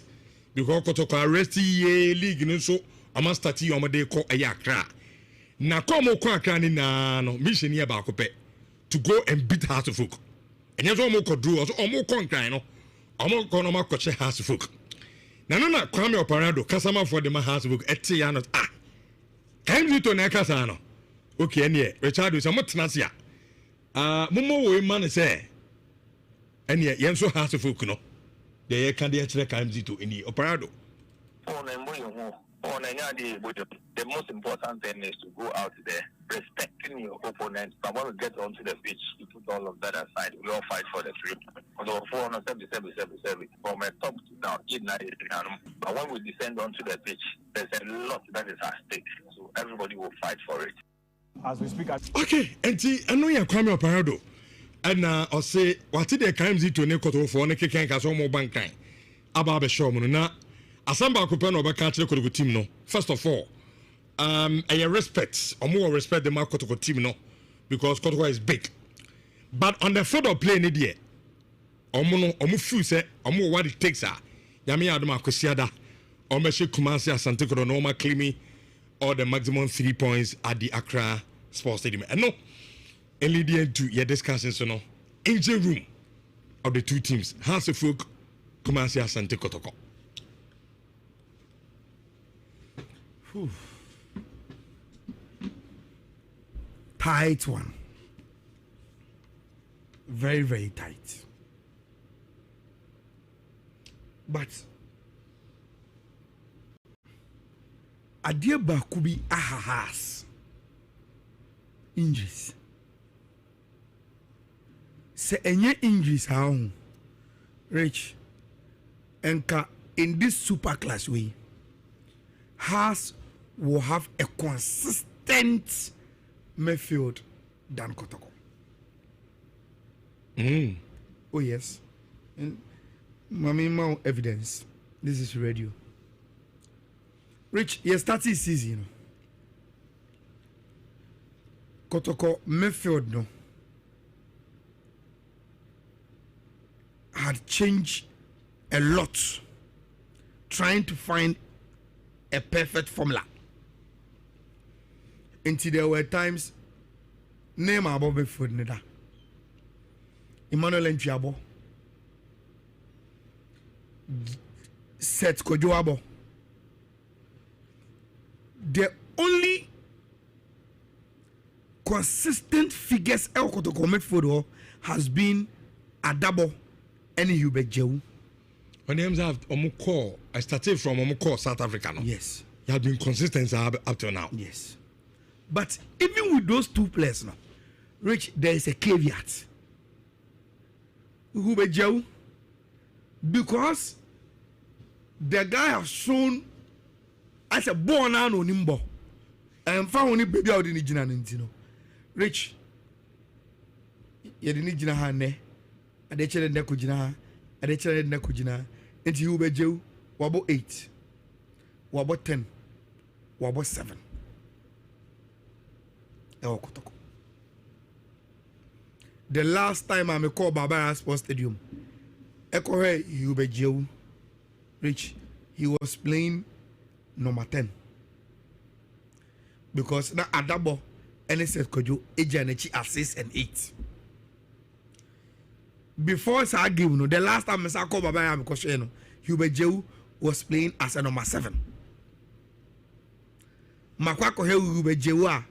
Because Kotoko arrested ye league and so I must start you on my day call a yakra. Na come on, na no mission here bakope to go and beat Hasefuk. And yes, almost do also almost conquer no. Almost konoma koche Hasefuk. Na no kwame operado customer for the man Hasefuk etiano Can you to nekasano? Okay, any Richard is a mutnasia. Momo we man say and yet Yenso Hasefuk no. The candidate comes to any operado. The most important thing is to go out there respecting your opponent. But when we get onto the pitch, you put all of that aside. We all fight for the dream. Although 477 from a top to down, but when we descend onto the pitch, there's a lot that is at stake. So everybody will fight for it. As we speak, okay, and I know you're coming up, Parado. And I'll say, what did they come to Nekoto for Nekan Kasomo Bankai? Ababe Shomuna. Asamba Kupano Bakachiko team no. First of all, I respect or more respect the Makotoko team no, because Kotoko is big. But on the photo play ni die, omu say omu what it takes Yami Adama Kosiada, Omeshi Kumasi Asante Noma claiming all the maximum 3 points at the Accra Sports Stadium. And no, and leading to your discussion so no engine room of the two teams, Hasefuk, Kumasi Asante Kotoko. Tight one. Very, very tight. But Adiaba could be ahahas. Injuries. Say any injuries how Rich Enka in this super class way will have a consistent midfield than Kotoko. Oh yes. And Mami evidence. This is radio. Rich, you started season. Kotoko midfield no had changed a lot, trying to find a perfect formula. Until there were times, name above midfield neda. Emmanuel Nhyira, set Kojoabo. The only consistent figures El Kotoko midfield has been Adabo and Hubejewu. When names have Omukor, I started from Omukor, South Africa. No? Yes. You have been consistent up till now. Yes. But even with those two players now, Rich, there is a caveat. Hubejewu, because the guy has shown as a born on Nimbo and found only baby out in the Jinanintino. Rich, you didn't jina hane, a decade nekujina, a decade nekujina, and Hubejewu, wabo 8, wabo 10, wabo 7. The last time I called Barbara Sports Stadium, Ekohe Hubejewu, Rich, he was playing number 10. Because na Adabo, NSS Kojo, Ejanechi assist and 8. Before I give you the last time I called Barbara because Hubejewu was playing as a number 7. Makwako Hubejewu,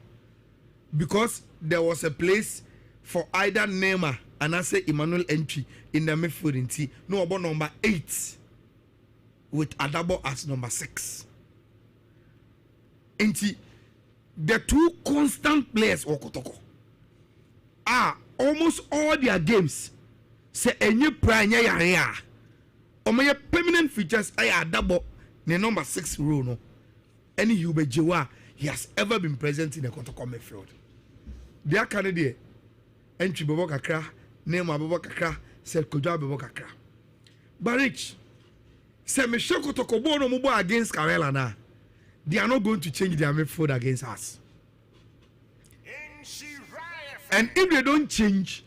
because there was a place for either Neymar and I say Emmanuel entry in the midfield. No about number 8 with Adabo as number 6. The two constant players Okotoko are almost all their games say any prime ya or my permanent features I Adabo the number 6 role no any Hubejewu he has ever been present in the Kotoko midfield. They are Canadian entry Bobo Kakra, name Bobo Kakra, said Kojo Bobo Kakra. But Rich, say Michelle Kotoko no mobile against Karela na. They are not going to change their midfield against us. And if they don't change,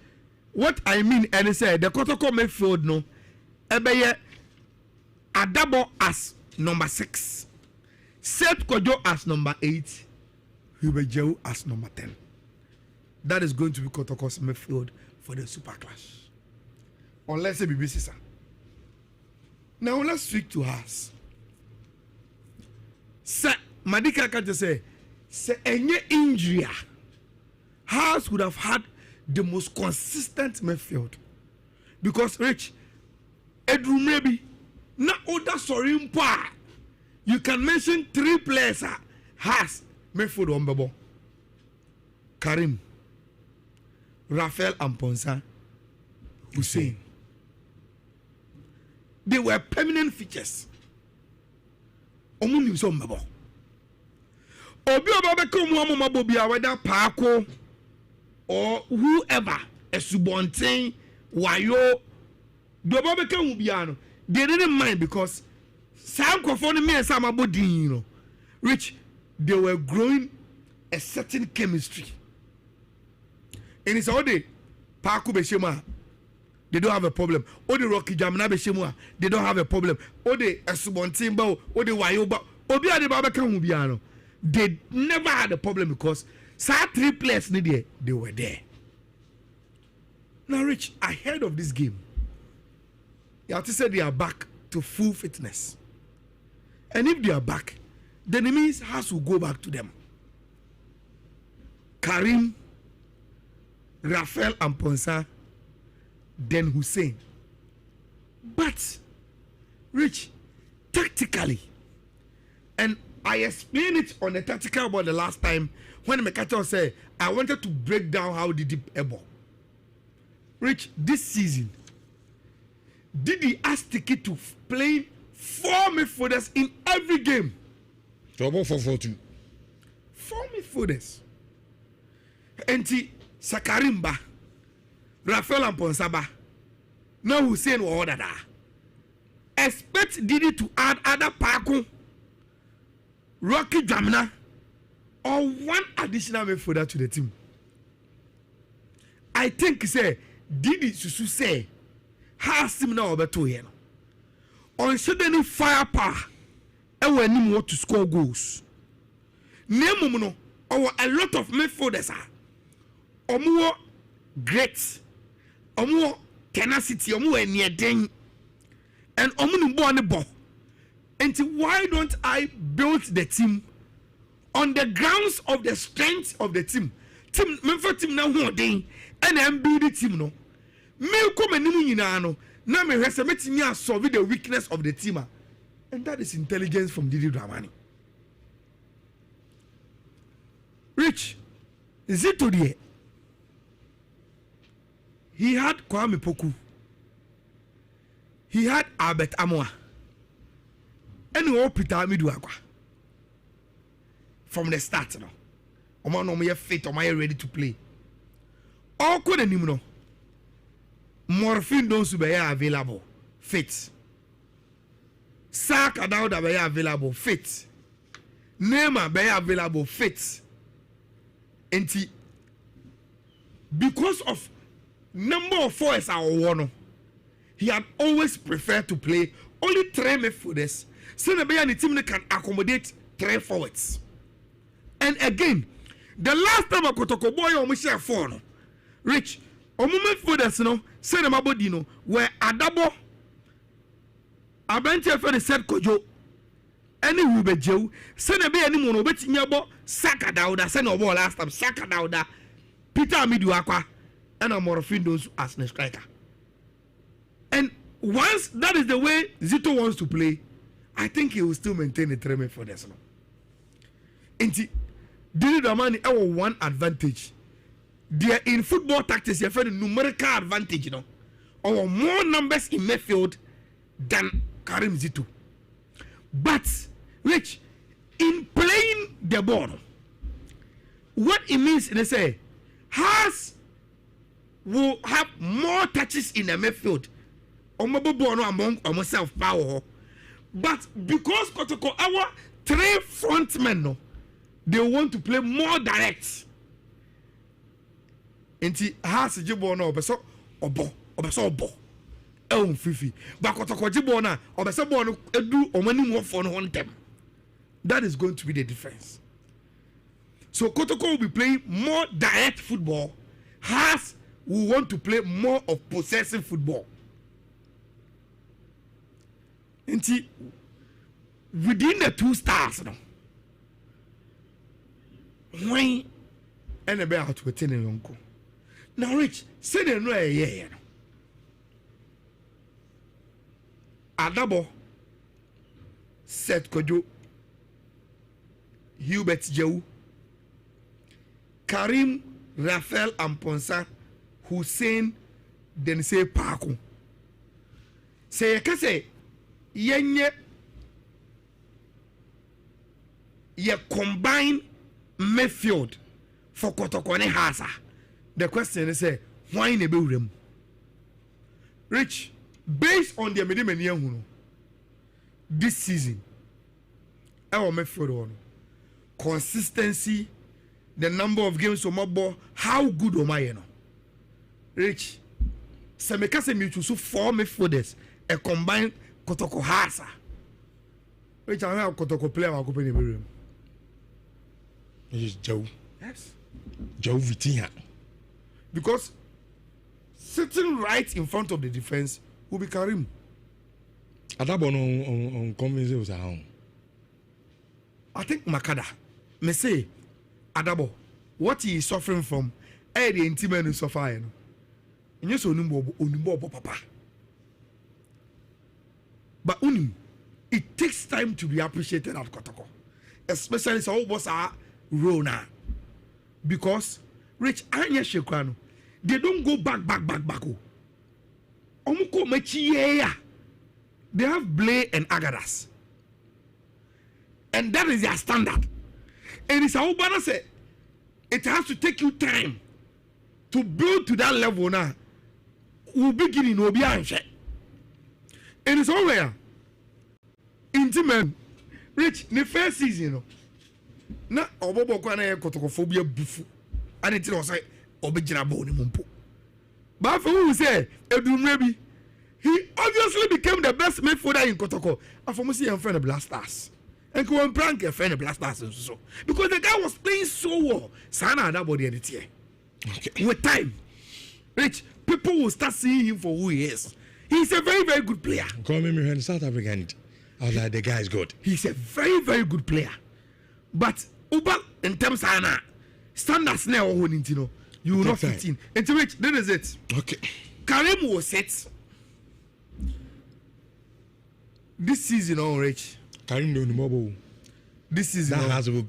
what I mean, and they say the Kotoko midfield no, Ebeye Adabo as number 6, Seth Kojo as number 8, Hubejewu as number 10. That is going to be Kotoko's midfield for the Super Clash. Unless it be BBC. Now let's speak to us. Sir, Madika can just say any injury, Haas would have had the most consistent midfield. Because Rich, Edru maybe, na other sorry mpa. You can mention 3 players Haas midfield on Bebo. Karim, Raphael Amponsa, Hussein. They were permanent features. Omunim so mbabo. Obi obabeka omuamu mabobia whether Paako or whoever, Esubonten, Wayo, the obabeka mubiano, they didn't mind because some conforming me and some abodin, you know, Rich, they were growing a certain chemistry. And it's all the Paako Beshema, they don't have a problem. Or the Rocky Jamna Beshema, they don't have a problem. Or the Esubontimbo, or the Wayoba, or the Babaka Mubiano, they never had a problem because 3 players needed, they were there. Now, Rich, ahead of this game, you have to say they are back to full fitness. And if they are back, then it means has to go back to them. Karim, Raphael Amponsa, then Hussein. But, Rich, tactically, and I explained it on the tactical about the last time when Mekato said, I wanted to break down how they did Ebo. Rich, this season, Didi asked Tiki to play 4 midfielders in every game. Trouble for 4-2. 4 midfielders. Enti Sakarimba, Raphael Amponsaba, now Hussein or order. Expect Didi to add other Paako, Rocky Jamna, or 1 additional midfielder to the team. I think say Didi Susu say has him now better here. On suddenly firepower, and when him want to score goals. Name no, or a lot of midfielders are. Or more great, or more tenacity, or more near den. and Omunumbo. And why don't I build the team on the grounds of the strength of the team? Team, Memphis team now who day, and I'm building team no. Me come and you know, now me resubmit me solve the weakness of the team, and that is intelligence from Didi Dramani. Rich, is it today? He had Kwame Poku. He had Albert Amoa. And we all Peter Miduakwa. From the start, no. Omo no me fit, omo ready to play. All could him no. Morphine those be available. Fit. Saka Dauda be available. Fit. Neymar be available. Fit. Enti because of number of forwards are one, he had always preferred to play only 3 midfielders. So the team can accommodate 3 forwards. And again, the last time I got to boy on Michelle Fono, Rich, midfielders no, say the Mabodino, where Adabo, Abente for the said Kojo, any Rube Joe, send a be any mono bet in your bo, Saka Dauda, send a ball last time, Saka Dauda, Peter Miduakwa, and a Morphine those as a striker. And once that is the way Zito wants to play, I think he will still maintain the 3 midfielders. Inti, Didi Dramani have one advantage. They are in football tactics, you have a numerical advantage, you know, or more numbers in midfield than Karim Zito. But, Rich, in playing the ball, what it means, they say, Haas will have more touches in the midfield among ourselves power. But because Kotoko, our 3 frontmen, no, they want to play more direct. Enti Haas jibo no obeso obo fifi but Kotoko jibo na obeso bo no edu omani mo for no on them. That is going to be the difference. So Kotoko will be playing more direct football. Haas will want to play more of possessive football. Enti within the 2 stars, no, when and about to attend a uncle. Now, Rich, say the no yeah. Adabo, Seth Kojo, Hubert Jou, Karim, Rafael Amponsa, Hussein, then say Paco. Say a case, yenye, ye combine midfield for Kotoko and Hasa. The question is, why in a building? Rich, based on the minimum this season, our midfield consistency, the number of games on my ball, how good am I? Rich, Semekase mutual so 4 midfielders, a combined Kotoko Hasa. Rich, I have Kotoko player I'll open in the room. It's Joe. Yes. Joe Vitinha. Because sitting right in front of the defense will be Karim. Adabo on convince was at home. I think Makada may say Adabo, what he is suffering from, the intimate is suffering. And yes, Onimbo Papa. But it takes time to be appreciated at Kotoko, especially so was our Rona, because Rich Anya Shekwano, they don't go back. Omuko Mechiya. They have Blay and Agadas. And that is their standard. And it's how Bana said, it has to take you time to build to that level now. We'll begin in Obianche. And it's over. Intimate. Rich, the first season, you know. Na Obobo Kwana Kotokophobia bufu. And it was like Obejina Boni Mumpo. But for who say Edumrebi, he obviously became the best midfielder in Kotoko. And for me, see, I'm friend of Blasters. And go and prank a friend of Blasters so. Because the guy was playing so well. Sana that body edit. Okay. With time, Rich, people will start seeing him for who he is. He's a very, very good player. Call me in South African. I was like, the guy is good. He's a very, very good player. But Uber in terms of standards now, you will not fit in. Into which, that is it. Okay. Karim was set. This season, all rich. Karim don't know. This season, that has a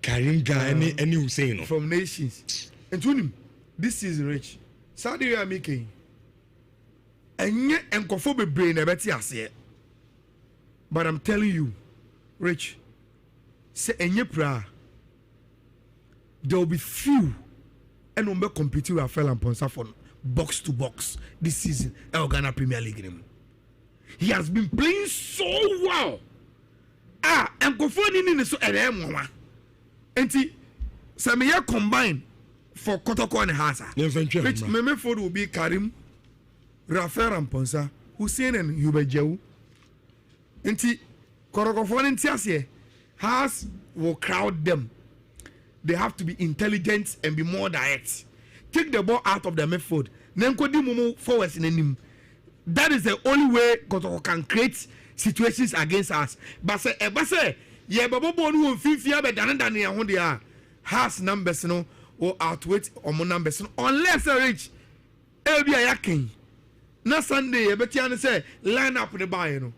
Karim guy, any Hussein from Nations. And to him, this season, rich. Saudi Arabia making. And yet, and conform brain, I bet you say. But I'm telling you, Rich, say any prayer, there will be few and will be competing with Rafael and Ponsa for box to box this season in Ghana Premier League. He has been playing so well. And conforming in the so and see, some year combined for Kotoko and Hasa. Which Memeford will be Karim, Rafael and Ponsa, Hussein and Hubert Jew. Nti korokofo ntiase has will crowd them. They have to be intelligent and be more direct. Take the ball out of the midfield. Then go mumu forwards in him. That is the only way Kotoko can create situations against us. But say yeah babo no fifia be dan e ho dia has numbers no or outweight omo numbers no unless a reach ebi ayakin. Na Sunday e beti an say line up the buy no.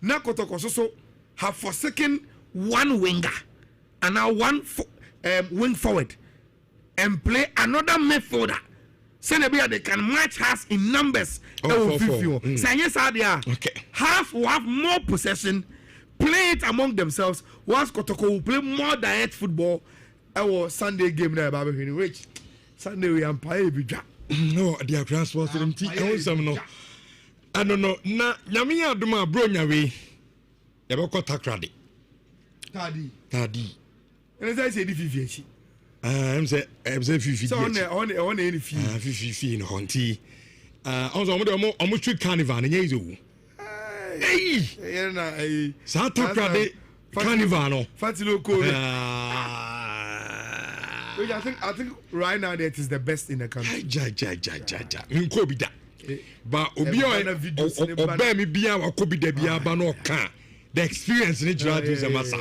Na Kotoko so have forsaken one winger and now one wing forward and play another midfielder. So they can match us in numbers. Say yes, okay. Half will have more possession, play it among themselves. Whilst Kotoko will play more direct football. Our Sunday game now, Baby Rich. Sunday we are playing. No, they are transporting them. I don't know. Na nyamiya duma bro nyawe. Yabako takrade. Tadi. And as I say, the fifi. I'm say fifi. So on any fee. Fifi in Honti. Also, I'm street carnival in Yezu. Hey, Sa takrade carnival no. Fatilo code. I think right now that is the best in the country. Ja. Nkobi da. But obi o me bia wa kobi da bia ba no ka the experience ni jira to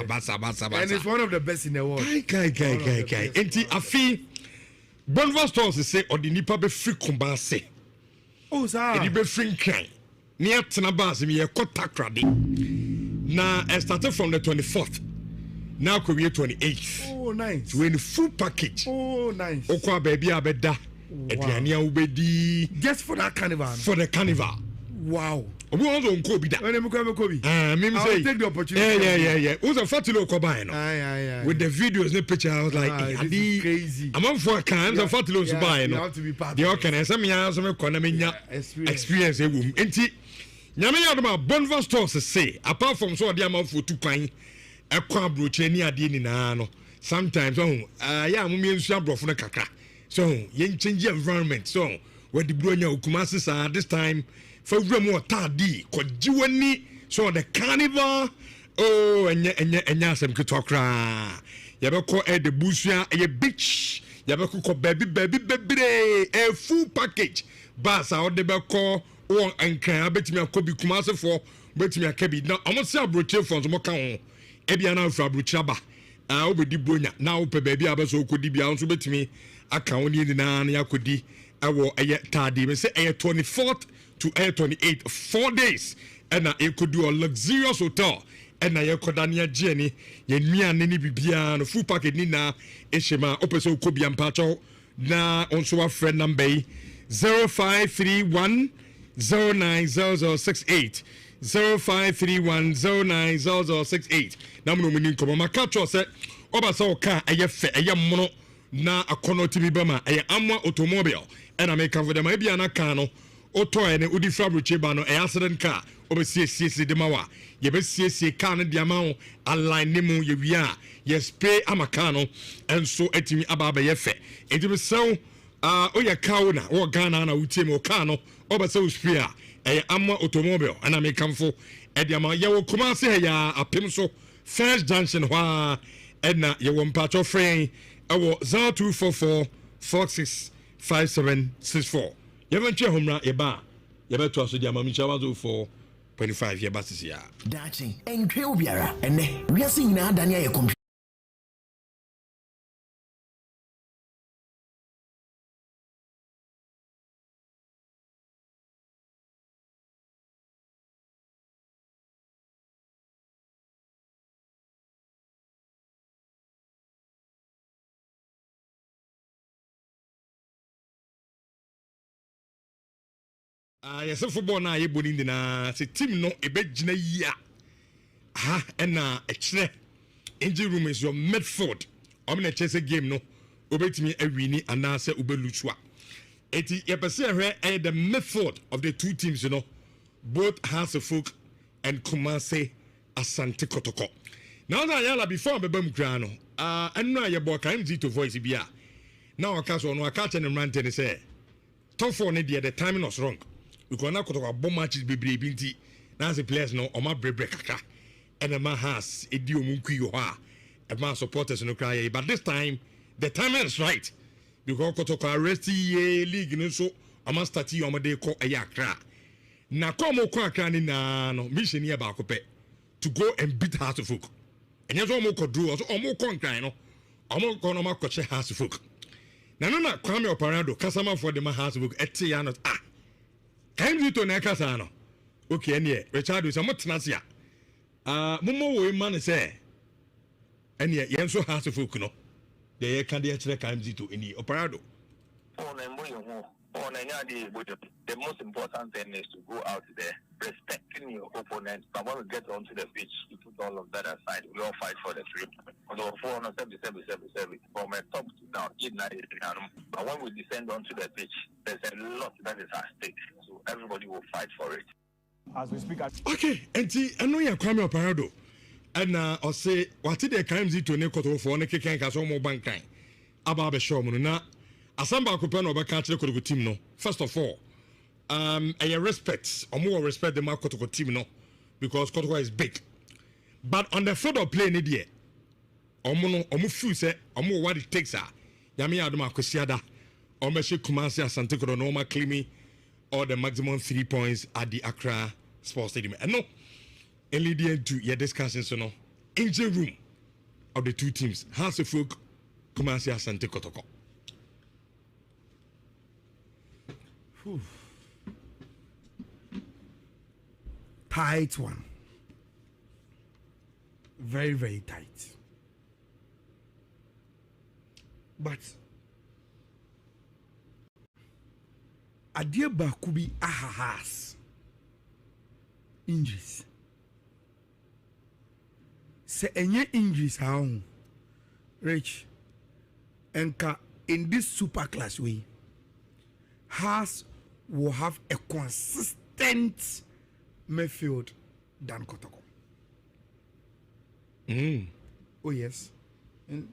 basa and it's one of the best in the world. Kai enti afi Bonva stores say odi nipa be free Kumasi. Oh sir, edi be free Nkan ni atena base me Takrade na started from the 24th now ko we 28th. Oh nice, we in full package. Oh nice, okwa baby abeda. Just for that carnival. For the carnival. Wow. We also Kobe that. When Kobe. I'll take the opportunity. Yeah. Who's a fatilo Kobino? With the videos, the picture, I was like, this is crazy. I'm on for a kind of fatilo Subino. You have to be part of it. Okay, some years of experience. Enti, Yamia Bonva stores say, apart from so the amount for 2 pints, a crab routine no. Sometimes, Mummy Shabro from the Kaka. So, yen change environment. So, where the Brunya Ukumasis are this time for more tardy. Kojuani, so the carnival. Oh, and yasem kitokra. Yabako at the Bushia, a beach. Yabako baby, a full package. Bass out the Bako, or and can I bet me a Kobe Kumasa for bet me a cabby. Now, I must say, Brutia from Mokao. Ebiana fra Bruchaba. I will be Brunya. Now, baby, I was so could be out to bet me. Account in the Yakudi, I will a tardy, me say a 24th to a 28th, 4 days, and I could do a luxurious hotel, and I could Dania Jenny, Yenia Nini Bibian, full packet Nina, Eshema, Opeso Kobian Pacho, na also a friend number 0531 090068. 0531090068. Now, no meaning come on my catch or set, Obaso car, a yefe, a mono. Na akono tibi bama amwa automobile and I make for them maybe an akano auto and udi fabric bano accident car over CC de mawa ye be CC car de amount align nemu ye wia ye spray amakano and so etimi ababa ye fe it be so oya kauna or Ghana na utimo kano over so spray amwa automobile and I make for ediama ye will come say ya apim so first junction wa edna ye won patch of frame 0244 465764. You haven't checked home right, Eba. yɛbɛto aso deɛ amamikyia 104.5 yɛba ya dachi enkwe obiara ene wiase nyina adane aye computer yes, football na yɛbɔ ni nyinaa sɛ team no ɛbɛgyina yi a ha ɛna ɛkyerɛ injury room is your midfield ɔmo na ɛkyerɛ sɛ game no obɛtumi awini anaasɛ obɛlutu a eti yɛpɛ sɛ ɛhwɛ the midfield of the two teams, you know, both Hasefolk and Kumase Asante Kotoko. Now that yala before bɛbɛ mu kura no ɛno a yɛbɔ kan to voice bi a na ɔka so no aka kyɛ ne mmerante ne sɛ top 4 ne deɛ the timing was wrong. Because now Kotoko bomb matches bebree binti na as players no oma brebre kakra and the man has edi omunku yo ha e man supporters no cry but this time the timing is right because Kotoko arrest ye league no so ama start yi omade ko Accra na ko mo ko Accra ni na no mission here ba ko pe to go and beat Hasefolk enye so mo ko do so omo ko nkran no omo ko no ma ko che Hasefolk na Kwame Oparado customer for the Hasefolk eti ya no Time to nekasa no. Okay, ene Richard we some tenasia. Momo we man say. Ene yenso Hasefolk no. The can dey chere time to eni Oparado. The most important thing is to go out there respecting your opponent. But when we get onto the pitch, you put all of that aside. We all fight for the dream. Although 477 from a top to down, but when we descend onto the pitch, there's a lot that is at stake. So everybody will fight for it. As we speak, okay, and I know you're Kwame Oparado. And I say, what did the crimes to Nekoto for Nekan Kasomo Bankai? About the show, Muna. Asamba Kupano Bakatri Kotoko team no. First of all, I respect or more respect the Kotoko team no, because Kotoko is big. But on the field of play, Nidia, Omu say, Omu what it takes are Yami Adama Kosiada, Omeshe Kumasi Asante Koto Noma claiming all the maximum 3 points at the Accra Sports Stadium. And no, and leading to your discussion, so no, engine room of the two teams, Hasefolk, Kumasi Asante Kotoko. Tight one. Very, very tight. But adeɛ baako bi ahahas injuries. Sɛ ɛnyɛ injuries ha ho, Rich, enka in this super class way, Haas will have a consistent midfield than Kotoko. Oh yes. And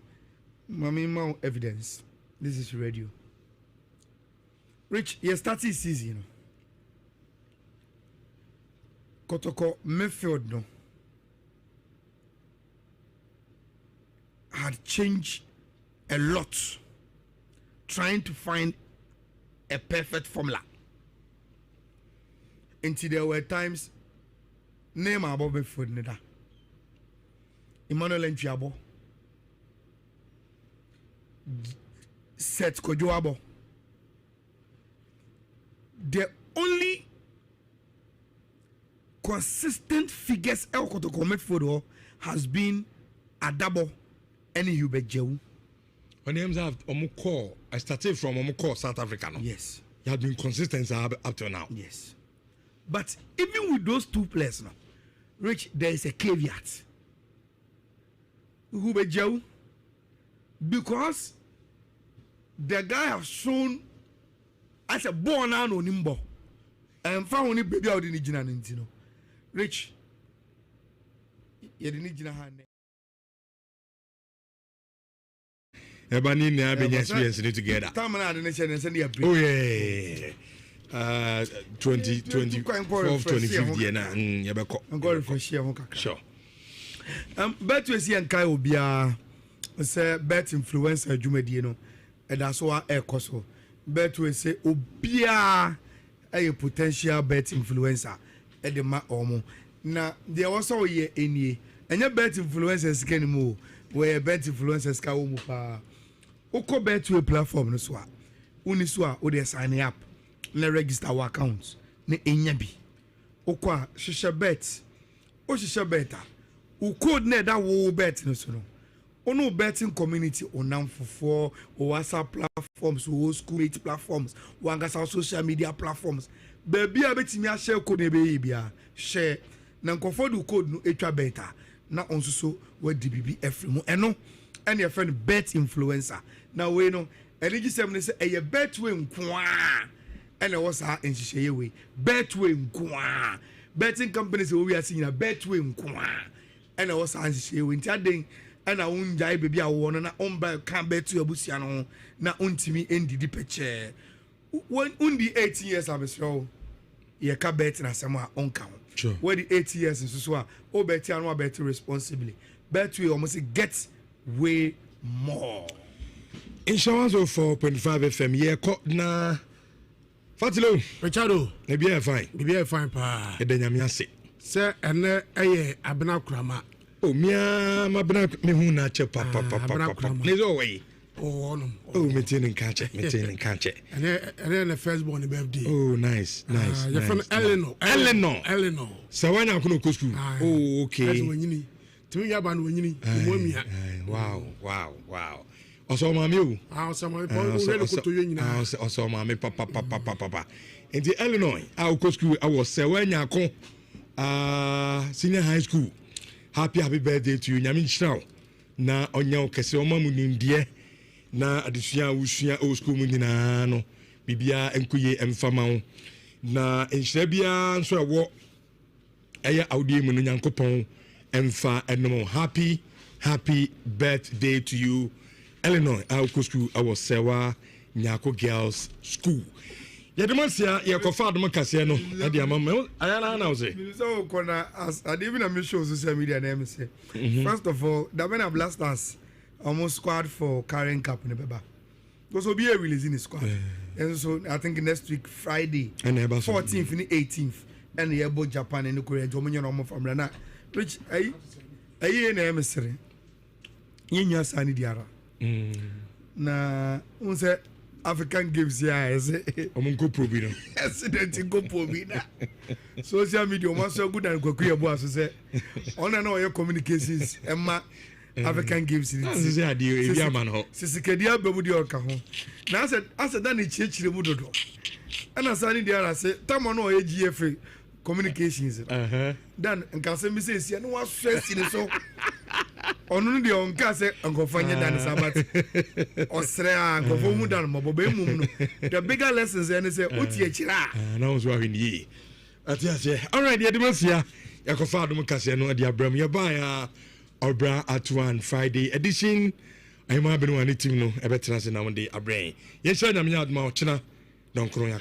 Mama evidence. This is radio. Rich, you started season. Kotoko midfield no had changed a lot, trying to find a perfect formula. Until there were times name about midfield neda. Emmanuel Nchiabo, Seth Kojoabo. The only consistent figures El Kotoko midfield has been Adabo and Hubert Jehu. When names have Omuko, I started from Omuko, South Africa. No? Yes. You have been consistent up to now. Yes. But even with those two players now, Rich, there is a caveat. Hubert Jehu, because the guy has shown as a born on Nimbo and found only baby out in the Jina Nintino. Rich, you didn't need hand. Ebani ne have experience together. Oh yeah. 2025 na yebeko. Go refresh here kakra. Sure. Bet we see Nkai obia say bet influencer adwumadie no. And that's why air coso. Bet we say obia a potential bet influencer at the ma omo. Na there was all year any and your bet influencers can move where bet influencers can move. Oko bet to a platform no swa. Uniswa o de sign up. Na register our accounts. Ne enyabi. Okwa shisha bet. O shisha beta. U code ne that wo bet no so no. Ono betting community onam for WhatsApp platforms, o schoolmate platforms, wangasa social media platforms. Baby a betimi a share code be bia share na nkofo du code no etwa beta na onso so we DBB efremu eno ene ye friend bet influencer na we no ene gisem ne say eye bet we nkoa ene wo sa enhihye we bet we nkoa betting companies we are seeing na bet we nkoa ene wo sa enhihye we ntiaden ena unjai baby a wo no na omba kan bet we abusia no na untimi endidi peche undi 18 years abesro ye ka bet na sama onka ho sure. Where the 8 years in so o bet and bet responsibly bet we almost get way more insurance of 4.5 FM ye ko na Fatilo Richardo e be fine pa e de nyame ase se ene eye abena kurama o mia mabena me hu na che papa ne zo we oh no meeting in catch and the first born birthday oh nice your friend Eleanor so when I go school oh okay as wonyini timi ya ban wonyini momia wow also mami o so mami pa o ready ko to yonyina also mami papa enti Eleanor I go school I was say when ya ko senior high school happy birthday to you nyame nchiraw na onya okese omamu nimdie na adesua usua old school mu nyina no bibia enkoye emfama wo na enhyira bia nso ewo eye audie mu no nyankopon emfa enom happy birthday to you Eleanor Alco School our sewa nyako girls school yedemansia yekofa adom kase no e de amama ayana na oze so kona as even a show social media name say first of all that when I blasters almost squad for carrying cap in the beba. Because will be a release in the squad. And so I think next week Friday, 14th and 18th, and the about Japan and the Korea, Dominion almost from Rana. Which I in emissary. In your sanity diara. Na unse African Games here is omunko probino. Accident go probina. Social media was so good and Kokuya boss say on and all your communications Emma African Games this idea e man ho sisikedia bemudi oka ho na ase da ne chiechire mu dodo ana sani dia ra se tamo no ye GFA communications dan nka se mi se sia no wa stress ni so onu ndi on ka se nkofanye dan sabat osre a nkofo mu dan mo bobe mu no the bigger lessons and say oti echira na wo so ahweni ati ase all right ye demasia yakofa adom kase no ade abram ye ban ya Obra at 1 Friday edition. I'm a been one team no a better than a brain. Yes, I'm not more china. Don't cry.